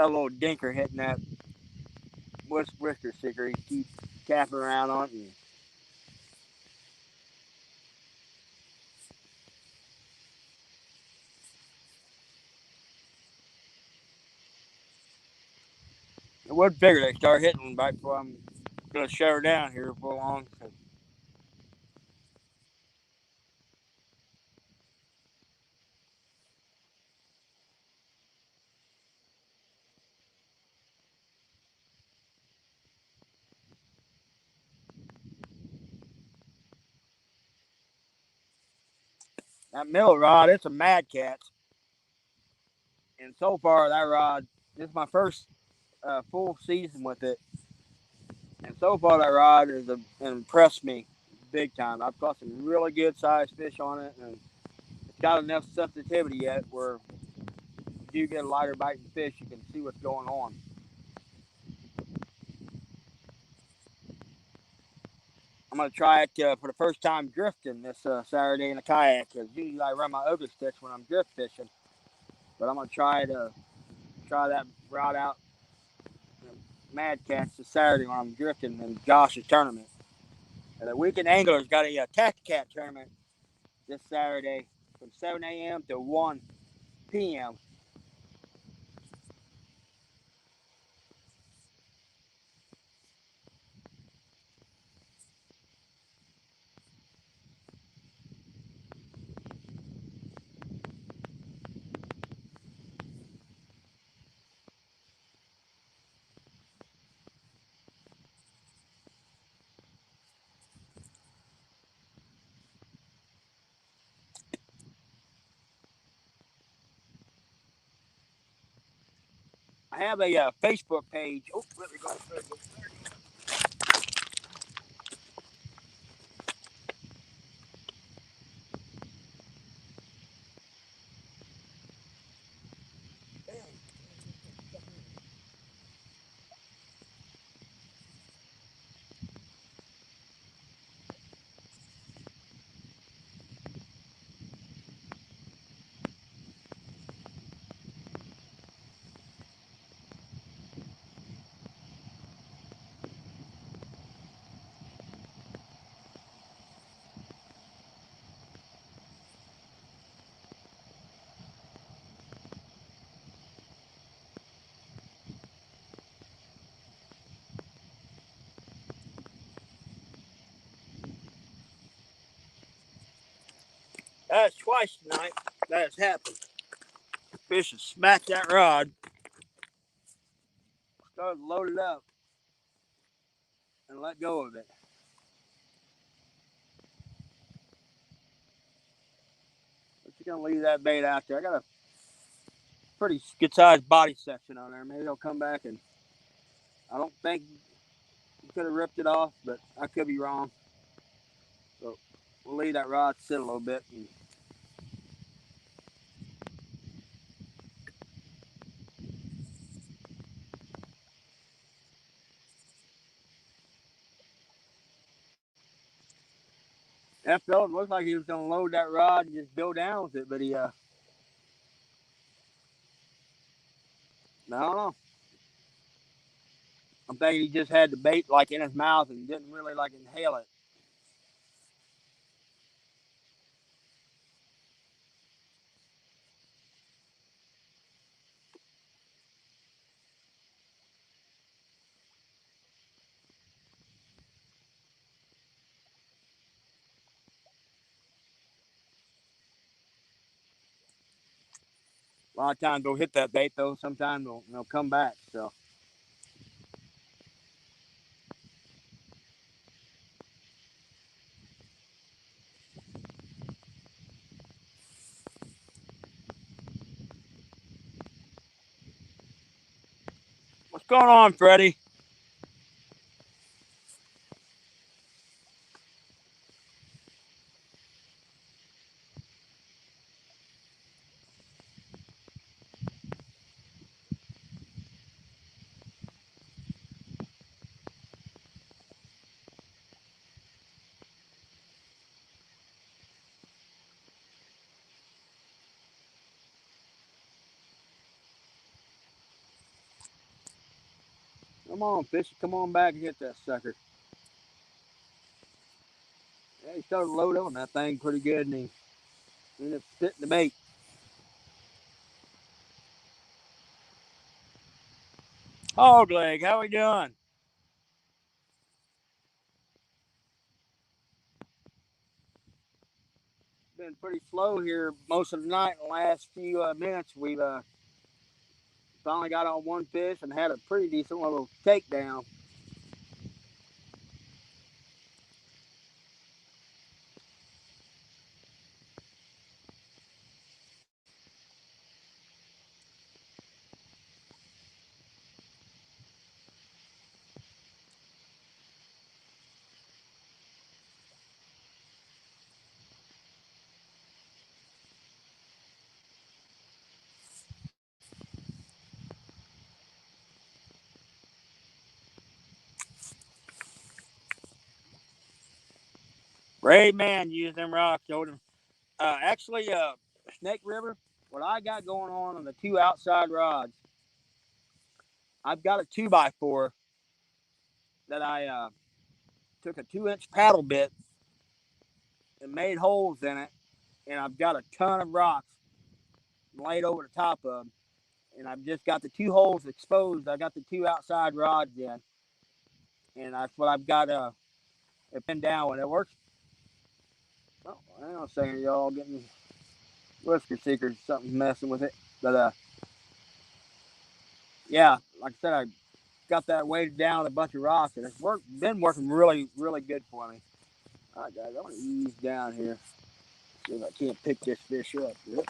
Got a little dinker hitting that whisker sticker. He keeps tapping around on it. And I would figure they start hitting right before I'm gonna shut her down here for long. That middle rod, it's a Mad Cat, and so far that rod, this is my first full season with it, and so far that rod has impressed me big time. I've caught some really good sized fish on it, and it's got enough sensitivity yet where if you get a lighter biting fish, you can see what's going on. I'm gonna try it for the first time drifting this Saturday in a kayak because usually I run my ogre sticks when I'm drift fishing, but I'm gonna try that route out. Mad Cats this Saturday when I'm drifting in Josh's tournament. And the Weekend Angler's got a Tac-Cat tournament this Saturday from 7 a.m. to 1 p.m. I have a Facebook page. Oh, let me go. That's twice tonight that has happened. Fish has smacked that rod, started to load it up, and let go of it. But you're gonna leave that bait out there. I got a pretty good sized body section on there. Maybe he'll come back, and I don't think he could have ripped it off, but I could be wrong. So we'll leave that rod sit a little bit. And that fella looked like he was gonna load that rod and just go down with it, but I don't know. I'm thinking he just had the bait like in his mouth and didn't really like inhale it. A lot of times they'll hit that bait though. Sometimes they'll come back. So what's going on, Freddie? Come on, fish. Come on back and hit that sucker. Yeah, he started to load on that thing pretty good, and he ended up spitting the bait. Hog leg, how we doing? Been pretty slow here most of the night. In the last few minutes, we've finally got on one fish and had a pretty decent little takedown. Great man used them rocks, told him. Actually, Snake River, what I got going on the two outside rods, I've got a 2x4 that I took a 2-inch paddle bit and made holes in it, and I've got a ton of rocks laid over the top of them, and I've just got the two holes exposed. I got the two outside rods in, and that's what I've got pinned down when it works. Oh, hang on a second, y'all, getting whisker seekers, something messing with it, but yeah, like I said, I got that weighted down with a bunch of rocks, and it's been working really, really good for me. All right, guys, I'm gonna ease down here. See if I can't pick this fish up. Yep.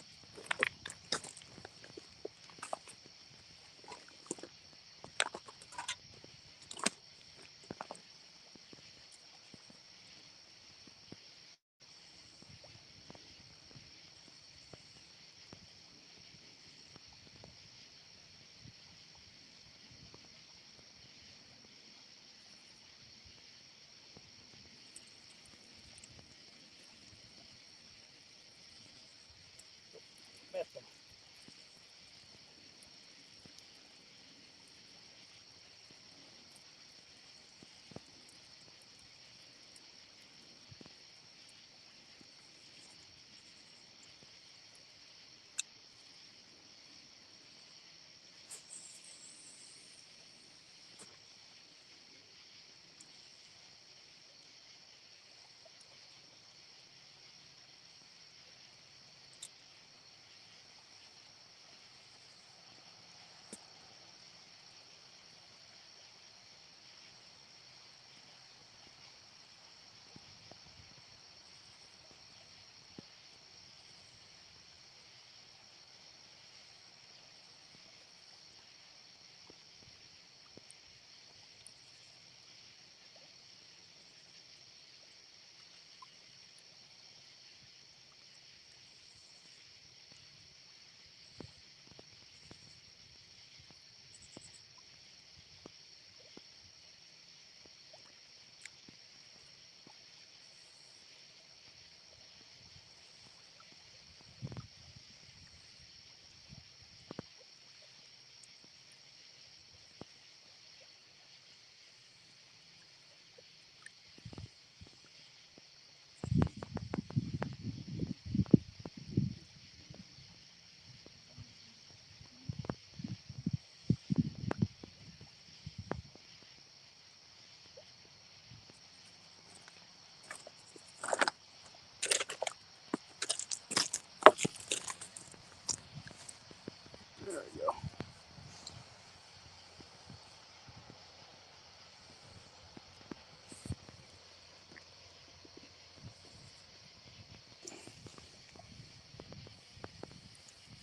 There we go.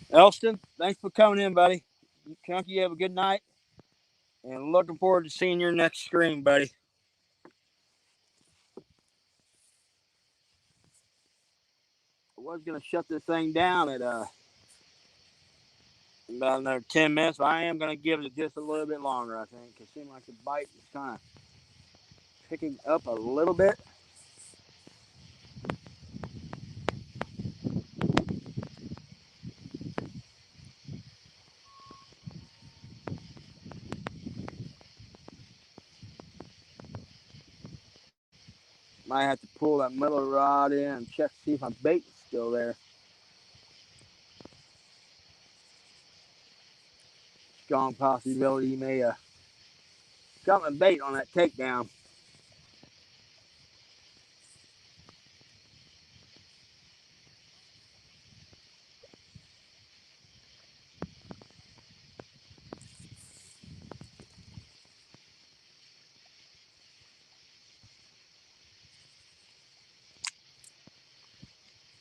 Elston, thanks for coming in, buddy. Chunky, you have a good night, and looking forward to seeing your next stream, buddy. I was gonna shut this thing down at about another 10 minutes, but I am gonna give it just a little bit longer. I think it seemed like the bite is kind of picking up a little bit. Might have to pull that middle rod in and check to see if my bait is still there. Strong possibility he may have got my bait on that takedown.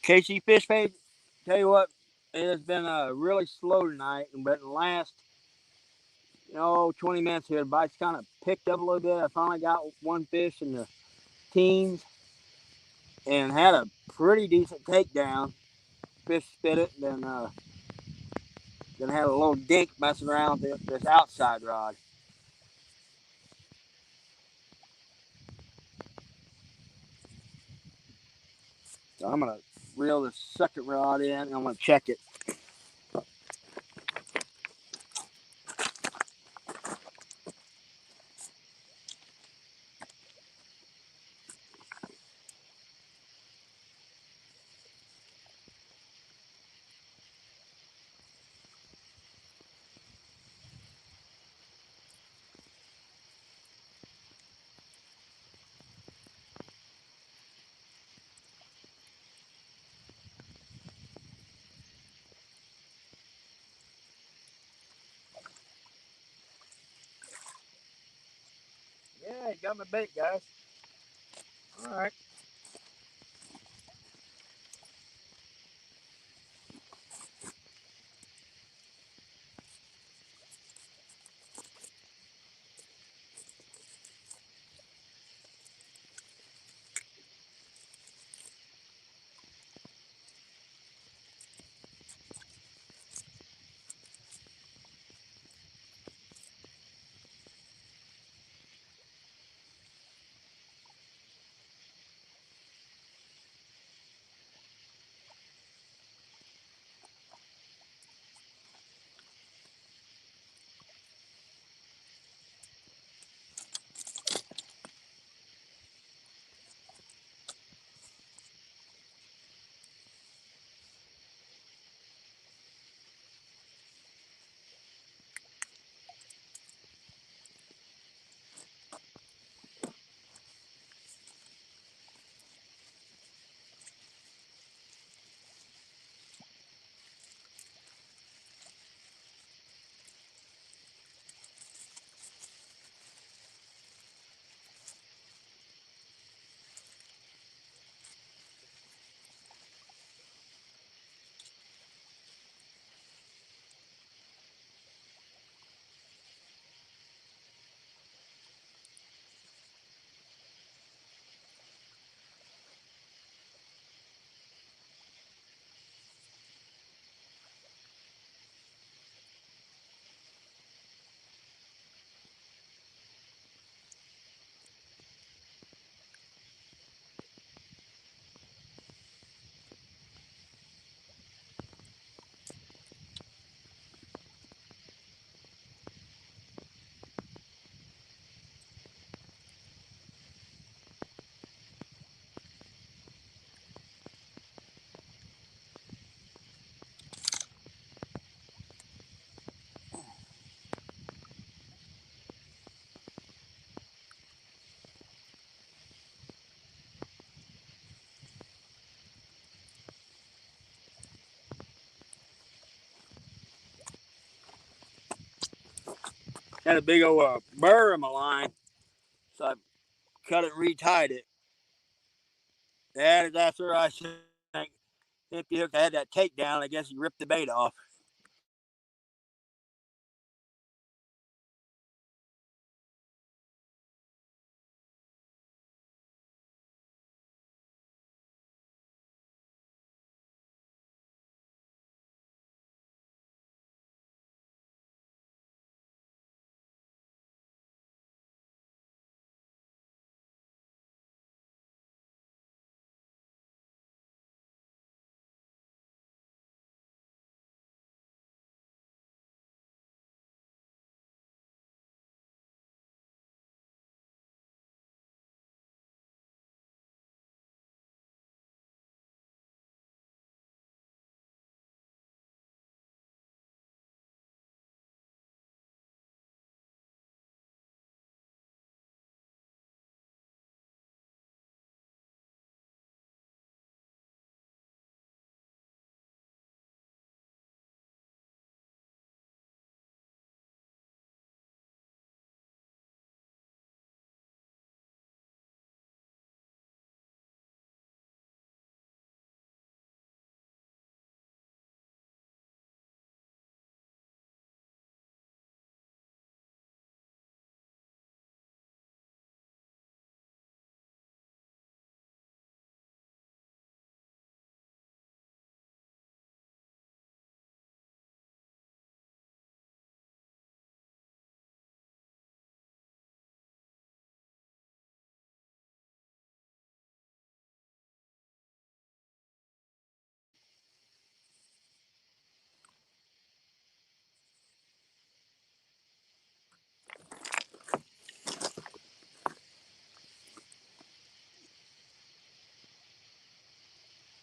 KC Fish Page, tell you what, it has been really slow tonight, but in the last 20 minutes here, the bites kind of picked up a little bit. I finally got one fish in the teens and had a pretty decent takedown. Fish spit it, and then had a little dink messing around with this outside rod. So I'm gonna reel this second rod in, and I'm gonna check it. Yeah, you got my bait, guys. All right. Had a big old burr in my line, so I cut it and retied it. That is after I think if you had that takedown, I guess you ripped the bait off.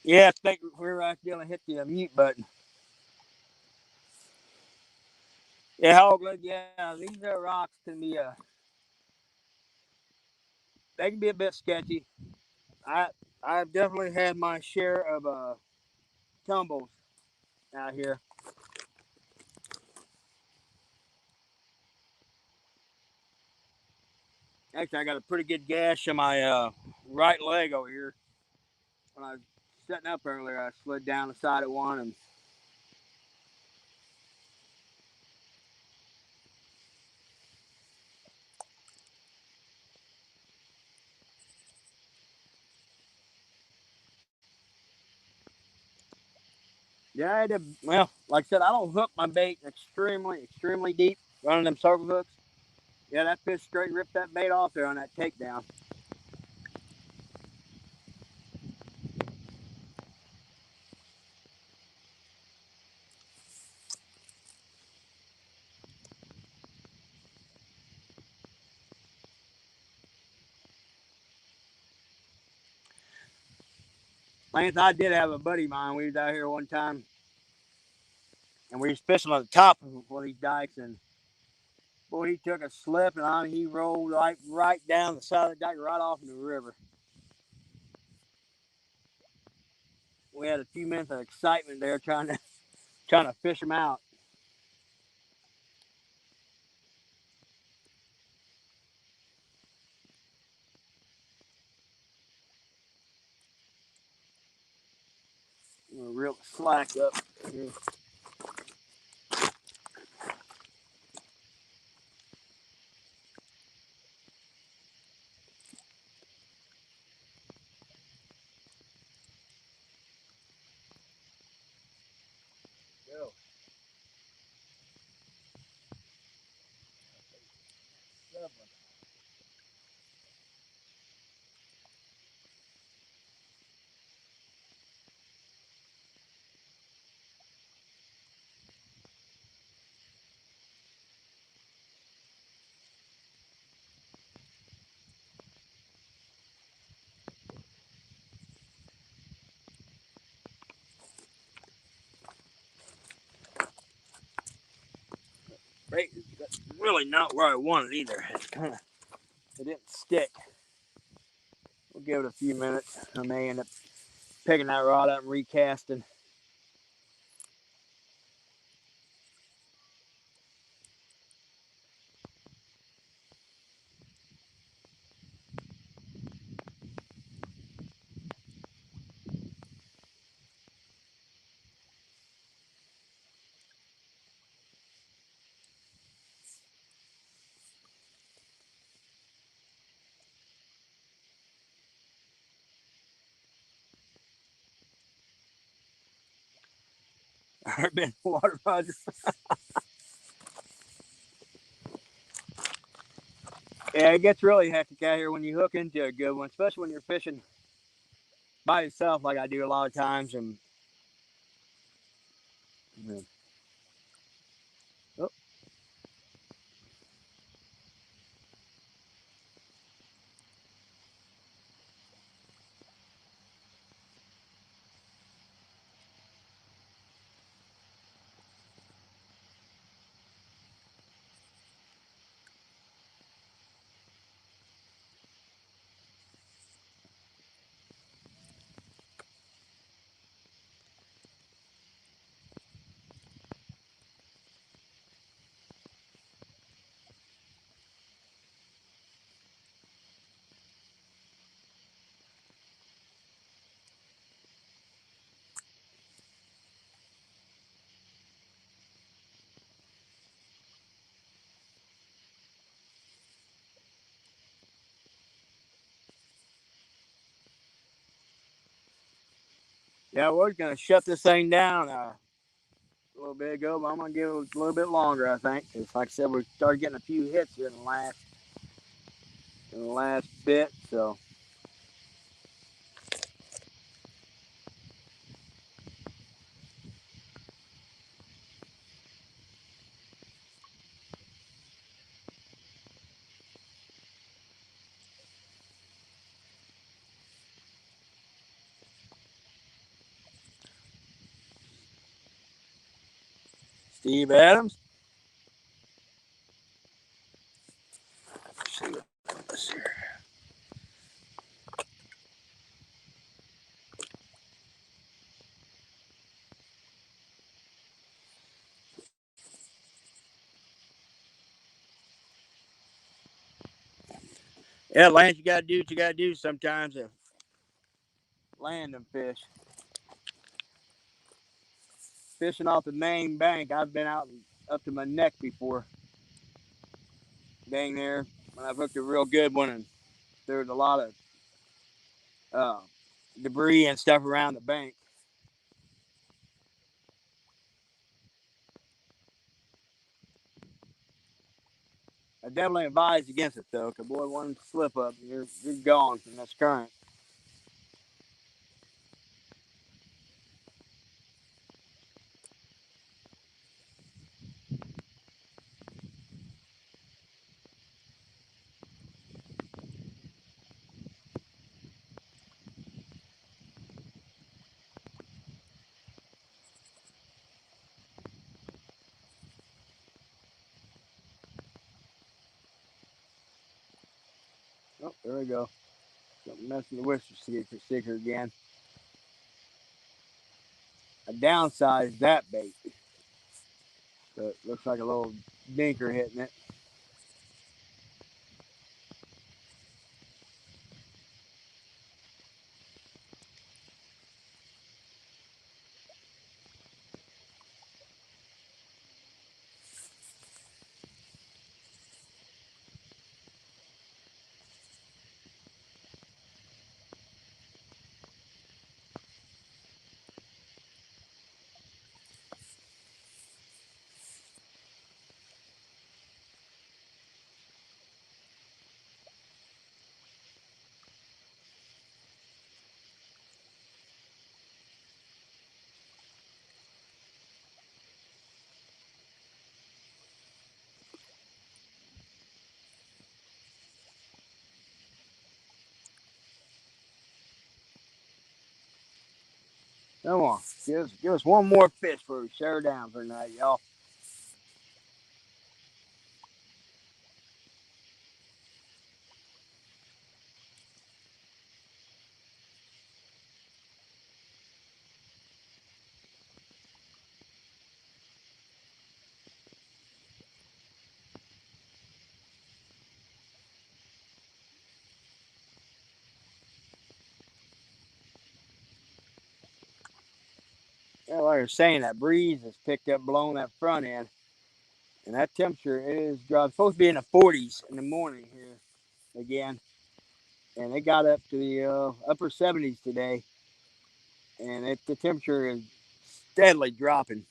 Yeah, I think we're accidentally hit the mute button. Yeah, Hoglet, yeah, these rocks can be they can be a bit sketchy. I I've definitely had my share of tumbles out here. Actually, I got a pretty good gash in my right leg over here. When I was setting up earlier, I slid down the side of one, and yeah, I had to. Well, like I said, I don't hook my bait extremely deep, running them circle hooks. Yeah, that fish straight ripped that bait off there on that takedown. Lance, I did have a buddy of mine. We was out here one time, and we was fishing on the top of one of these dikes, and boy, he took a slip, and he rolled right down the side of the dike, right off in the river. We had a few minutes of excitement there, trying to fish him out. We were real slack up. Go. Bait is really not where I wanted either. It didn't stick. We'll give it a few minutes. I may end up picking that rod up and recasting. I've been water Roger. Yeah, it gets really hectic out here when you hook into a good one, especially when you're fishing by yourself, like I do a lot of times. And oh, yeah, we're gonna shut this thing down a little bit ago, but I'm gonna give it a little bit longer. I think, 'cause like I said, we started getting a few hits here in the last bit. So Steve Adams. Let's see what this here. Yeah, Lance, you gotta do what you gotta do sometimes to land them fish. Fishing off the main bank, I've been out up to my neck before. Dang there, when I've hooked a real good one, and there's a lot of uh, debris and stuff around the bank. I definitely advise against it though, cause boy, one slip up, you're gone from this current. Oh, there we go. Something messing the whisker sticker again. I downsized that bait, so it looks like a little dinker hitting it. Come on, give us one more fish before we shut her down for tonight, y'all. Yeah, like I was saying, that breeze has picked up, blowing that front end, and that temperature is supposed to be in the 40s in the morning here again, and it got up to the upper 70s today, and the temperature is steadily dropping.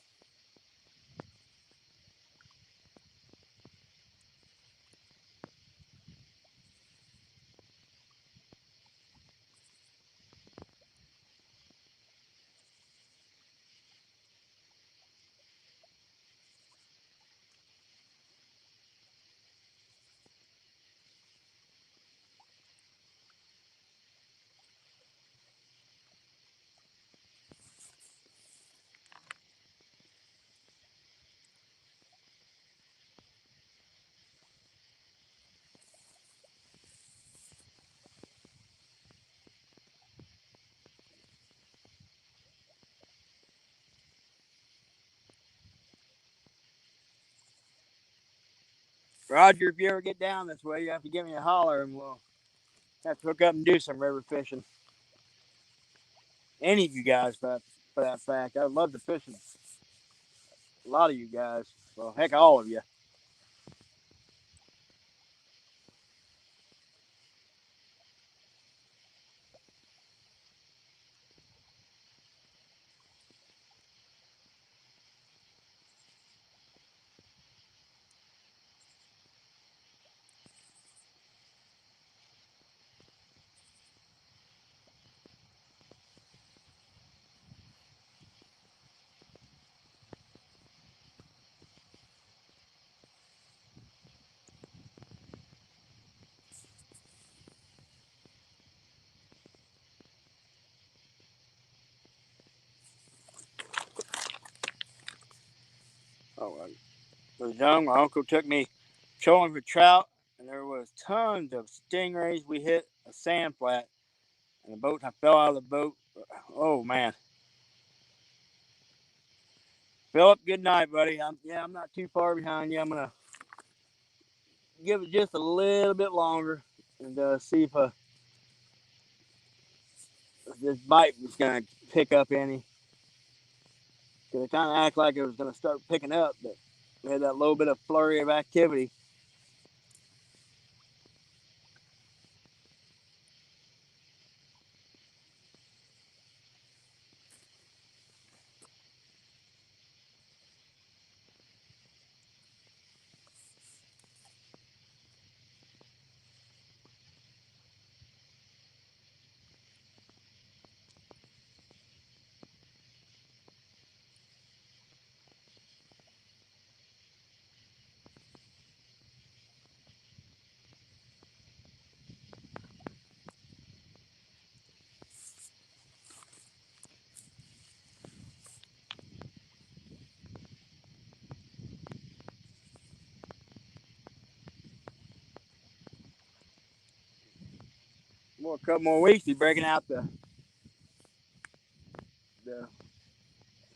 Roger, if you ever get down this way, you have to give me a holler, and we'll have to hook up and do some river fishing. Any of you guys, for that fact, I'd love to fish with a lot of you guys. Well, heck, all of you. Oh, I was young. My uncle took me trolling for trout, and there was tons of stingrays. We hit a sand flat, and the boat. I fell out of the boat. Oh man, Philip, good night, buddy. I'm not too far behind you. I'm gonna give it just a little bit longer and see if this bite was gonna pick up any. Cause it kind of acted like it was gonna start picking up, but we had that little bit of flurry of activity. More a couple more weeks, he's breaking out the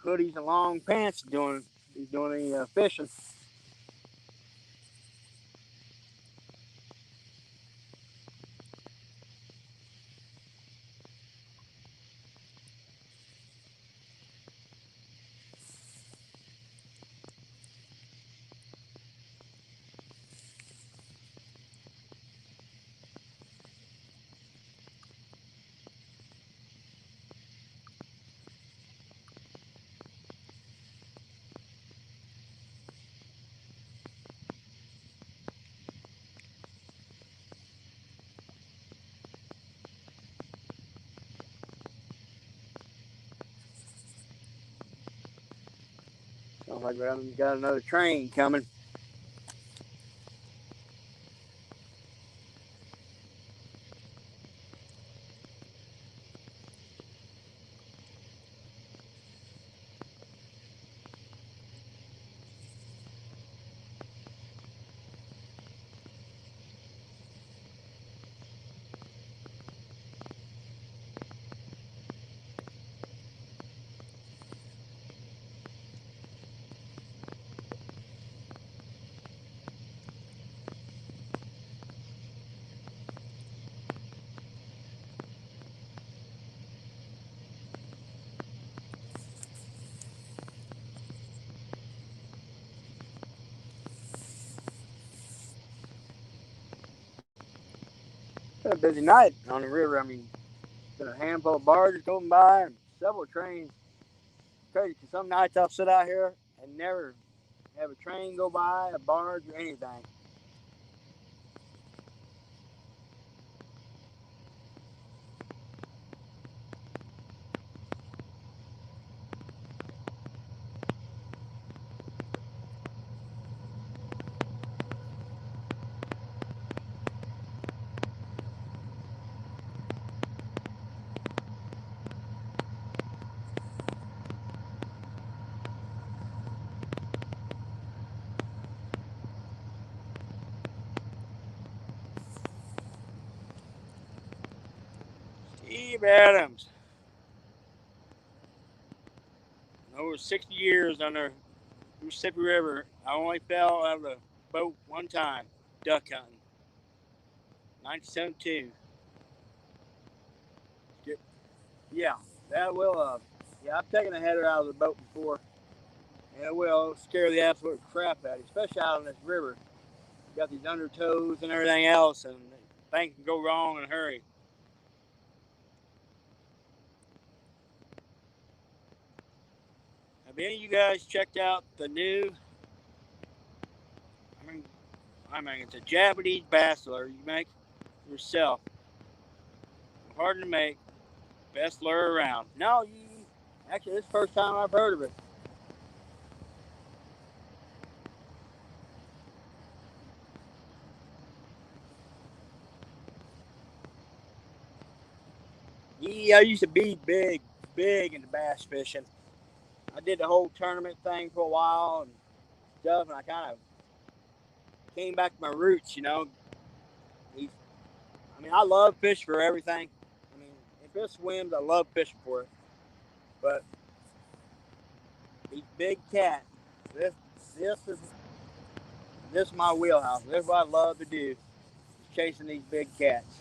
hoodies and long pants. He's doing the fishing. Sounds like we got another train coming. It's been a busy night on the river. I mean, been a handful of barges going by and several trains. Crazy, 'cause some nights I'll sit out here and never have a train go by, a barge, or anything. Steve Adams, over 60 years on the Mississippi River. I only fell out of the boat one time, duck hunting, 1972. Yeah, that will. Yeah, I've taken a header out of the boat before, and it will scare the absolute crap out of you, especially out on this river. You got these undertows and everything else, and things can go wrong in a hurry. Have any of you guys checked out the new? I mean, it's a Japanese bass lure you make yourself. Hard to make, best lure around. No, actually, this is the first time I've heard of it. Yeah, I used to be big into bass fishing. I did the whole tournament thing for a while, and stuff, and I kind of came back to my roots. He's, I mean, I love fish for everything. I mean, if it swims, I love fishing for it. But these big cats, this this is this is my wheelhouse. This is what I love to do, is chasing these big cats.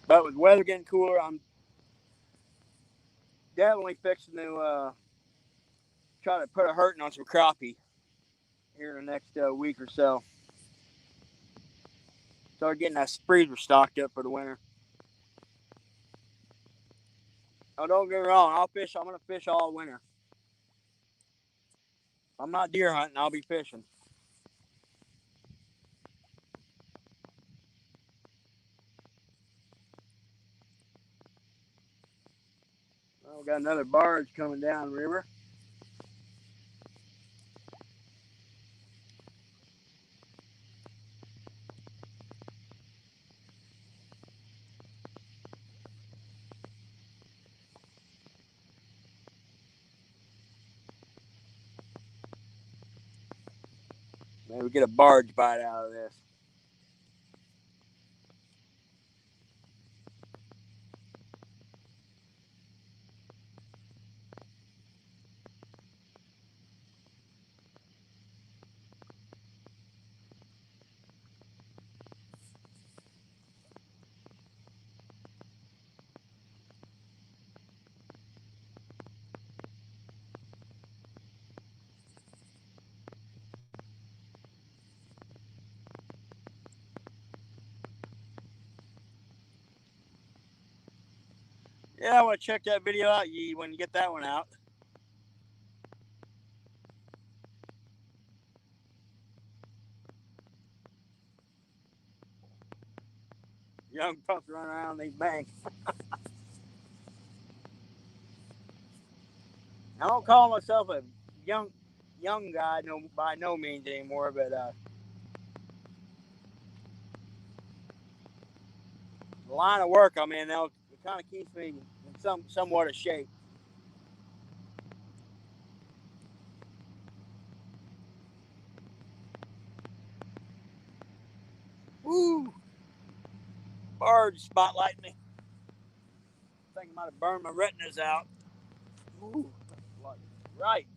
But with the weather getting cooler, I'm definitely fixing to try to put a hurting on some crappie here in the next week or so. Start getting that freezer stocked up for the winter. Oh, don't get me wrong. I'll fish. I'm gonna fish all winter. If I'm not deer hunting, I'll be fishing. Oh, we got another barge coming down the river. Maybe we get a barge bite out of this. Yeah, I want to check that video out, Yee, when you get that one out. Young pups running around these banks. I don't call myself a young guy, no, by no means anymore, but the line of work I'm in now, it kind of keeps me in somewhat of shape. Woo! Barge spotlighting me. I think I might have burned my retinas out. Ooh, right.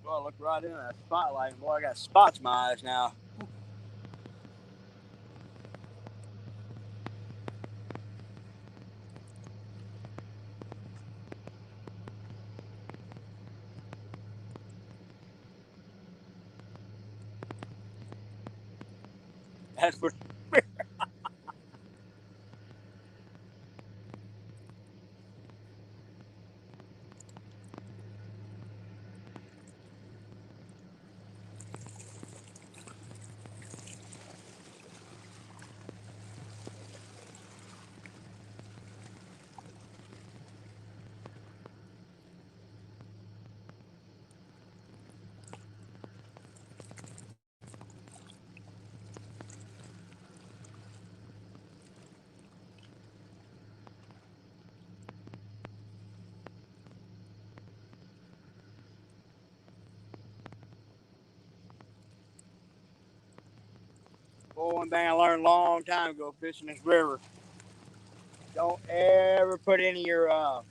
Well, I look right in that spotlight. Boy, I got spots in my eyes now. That's for boy, one thing I learned a long time ago fishing this river. Don't ever put any of your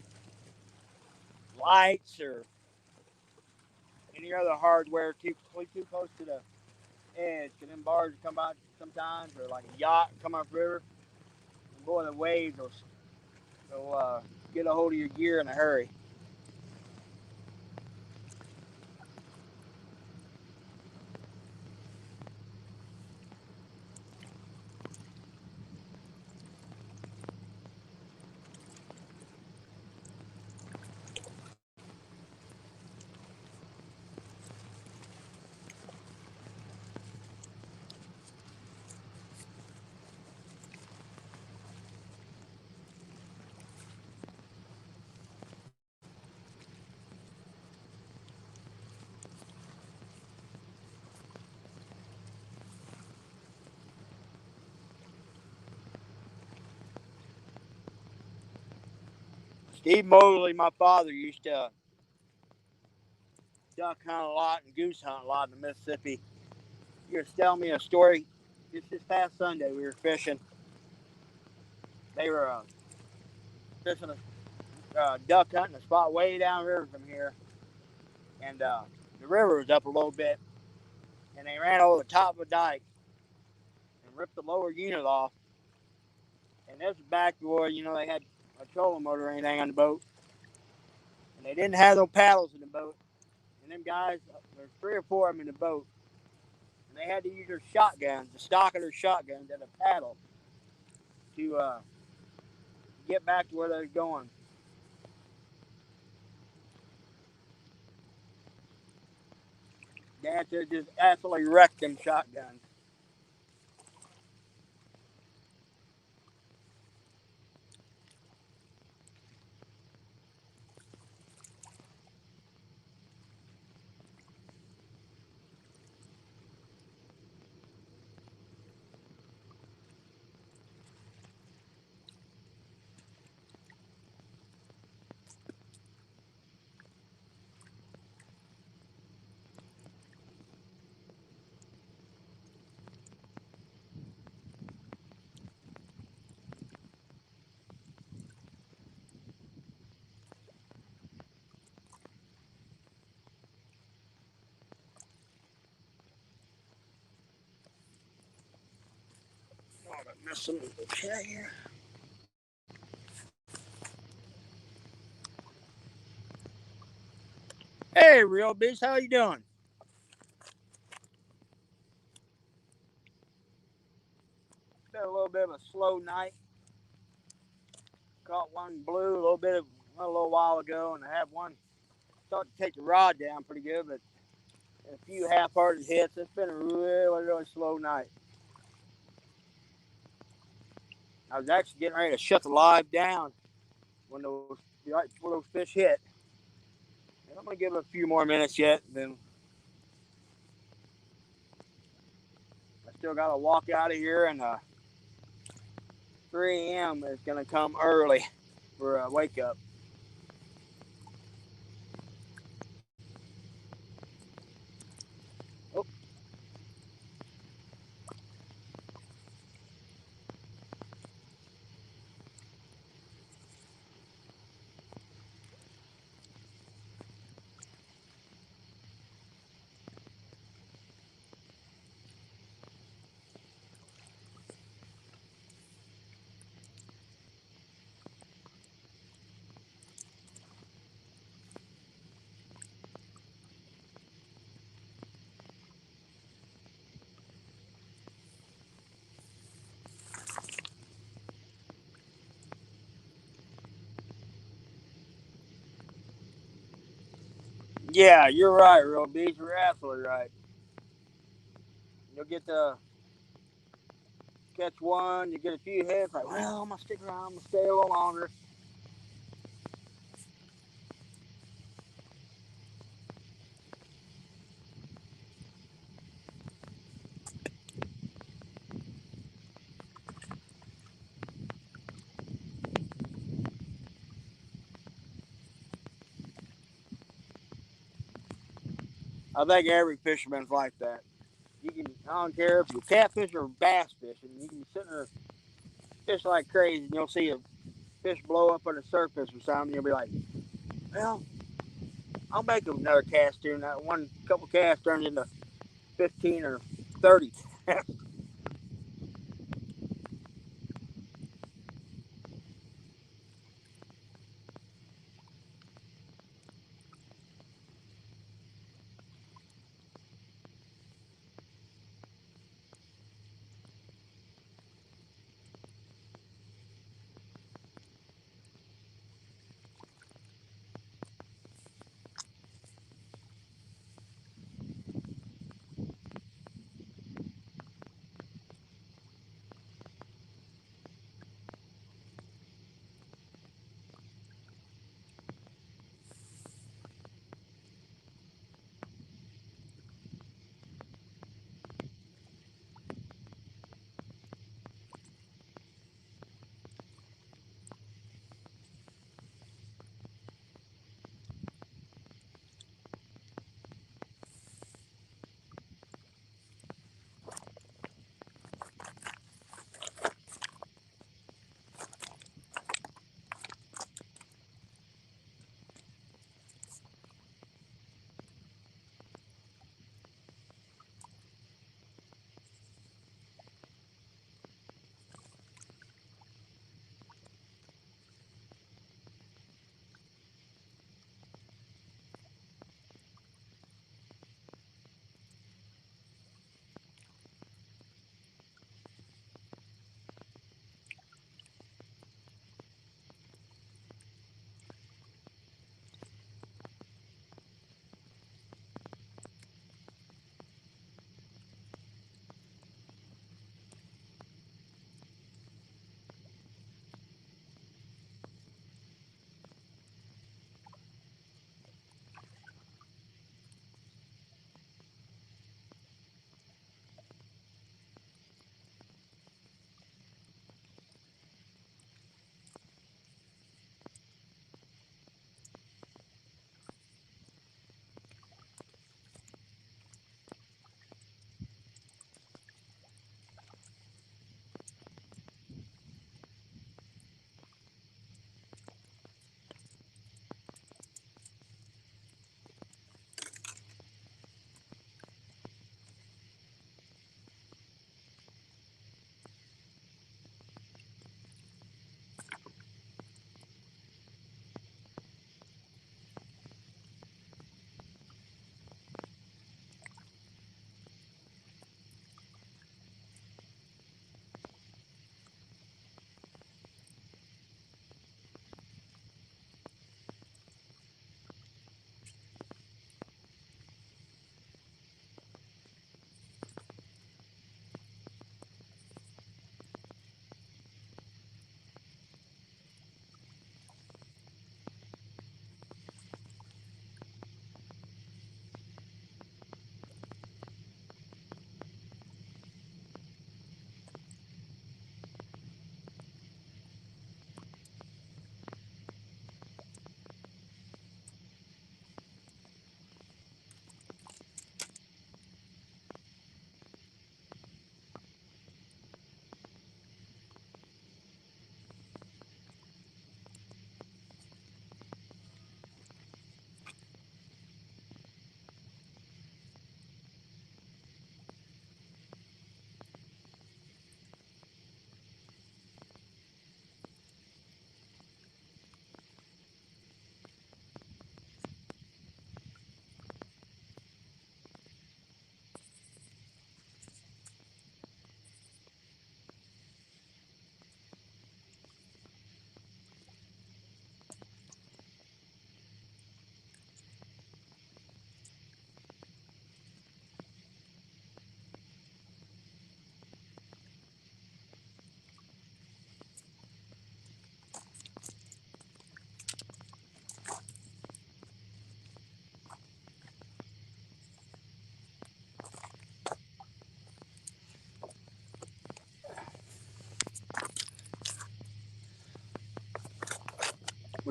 lights or any other hardware too close to the edge. Cause them barges come out sometimes, or like a yacht come up river. And boy, the waves will get a hold of your gear in a hurry. Steve Mosley, my father, used to duck hunt a lot and goose hunt a lot in the Mississippi. He was telling me a story. Just this past Sunday, we were fishing. They were fishing a duck hunting a spot way downriver from here, and the river was up a little bit, and they ran over the top of a dike and ripped the lower unit off. And this was back before, they had a trolling motor or anything on the boat, and they didn't have no paddles in the boat. And them guys, there's 3 or 4 of them in the boat, and they had to use their shotguns, the stock of their shotguns, and a paddle to get back to where they were going. They had to just absolutely wreck them shotguns. Oh, I missed some of the chat here. Hey, Real Beast, how you doing? Been a little bit of a slow night. Caught one blue a little while ago, and I had one started to take the rod down pretty good, but a few half-hearted hits. It's been a really, really slow night. I was actually getting ready to shut the live down when right before those fish hit. And I'm gonna give it a few more minutes yet. Then I still gotta walk out of here, and 3 a.m. is gonna come early for a wake up. Oh, yeah, you're right, Real Beast. You're absolutely right. You'll get to catch one, you get a few hits, like, well, I'm gonna stick around, I'm gonna stay a little longer. I think every fisherman's like that. I don't care if you're catfish or bass fishing, you can sit there fish like crazy, and you'll see a fish blow up on the surface or something, and you'll be like, well, I'll make another cast too. And that one couple casts turns into 15 or 30.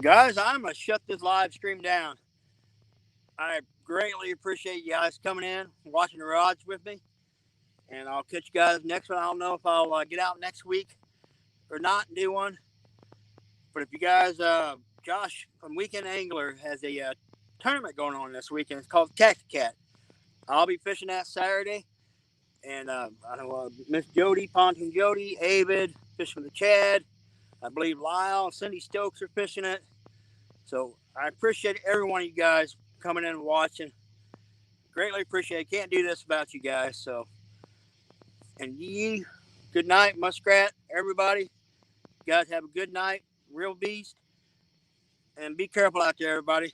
Well, guys, I'm going to shut this live stream down. I greatly appreciate you guys coming in, watching the rods with me. And I'll catch you guys next one. I don't know if I'll get out next week or not and do one. But if you guys, Josh from Weekend Angler has a tournament going on this weekend. It's called Taxi Cat. I'll be fishing that Saturday. And I know Miss Jody, Pontoon Jody, Avid, fishing with the Chad. I believe Lyle and Cindy Stokes are fishing it. So I appreciate every one of you guys coming in and watching. Greatly appreciate it. Can't do this without you guys. So, and good night, Muskrat, everybody. You guys have a good night, real beast. And be careful out there, everybody.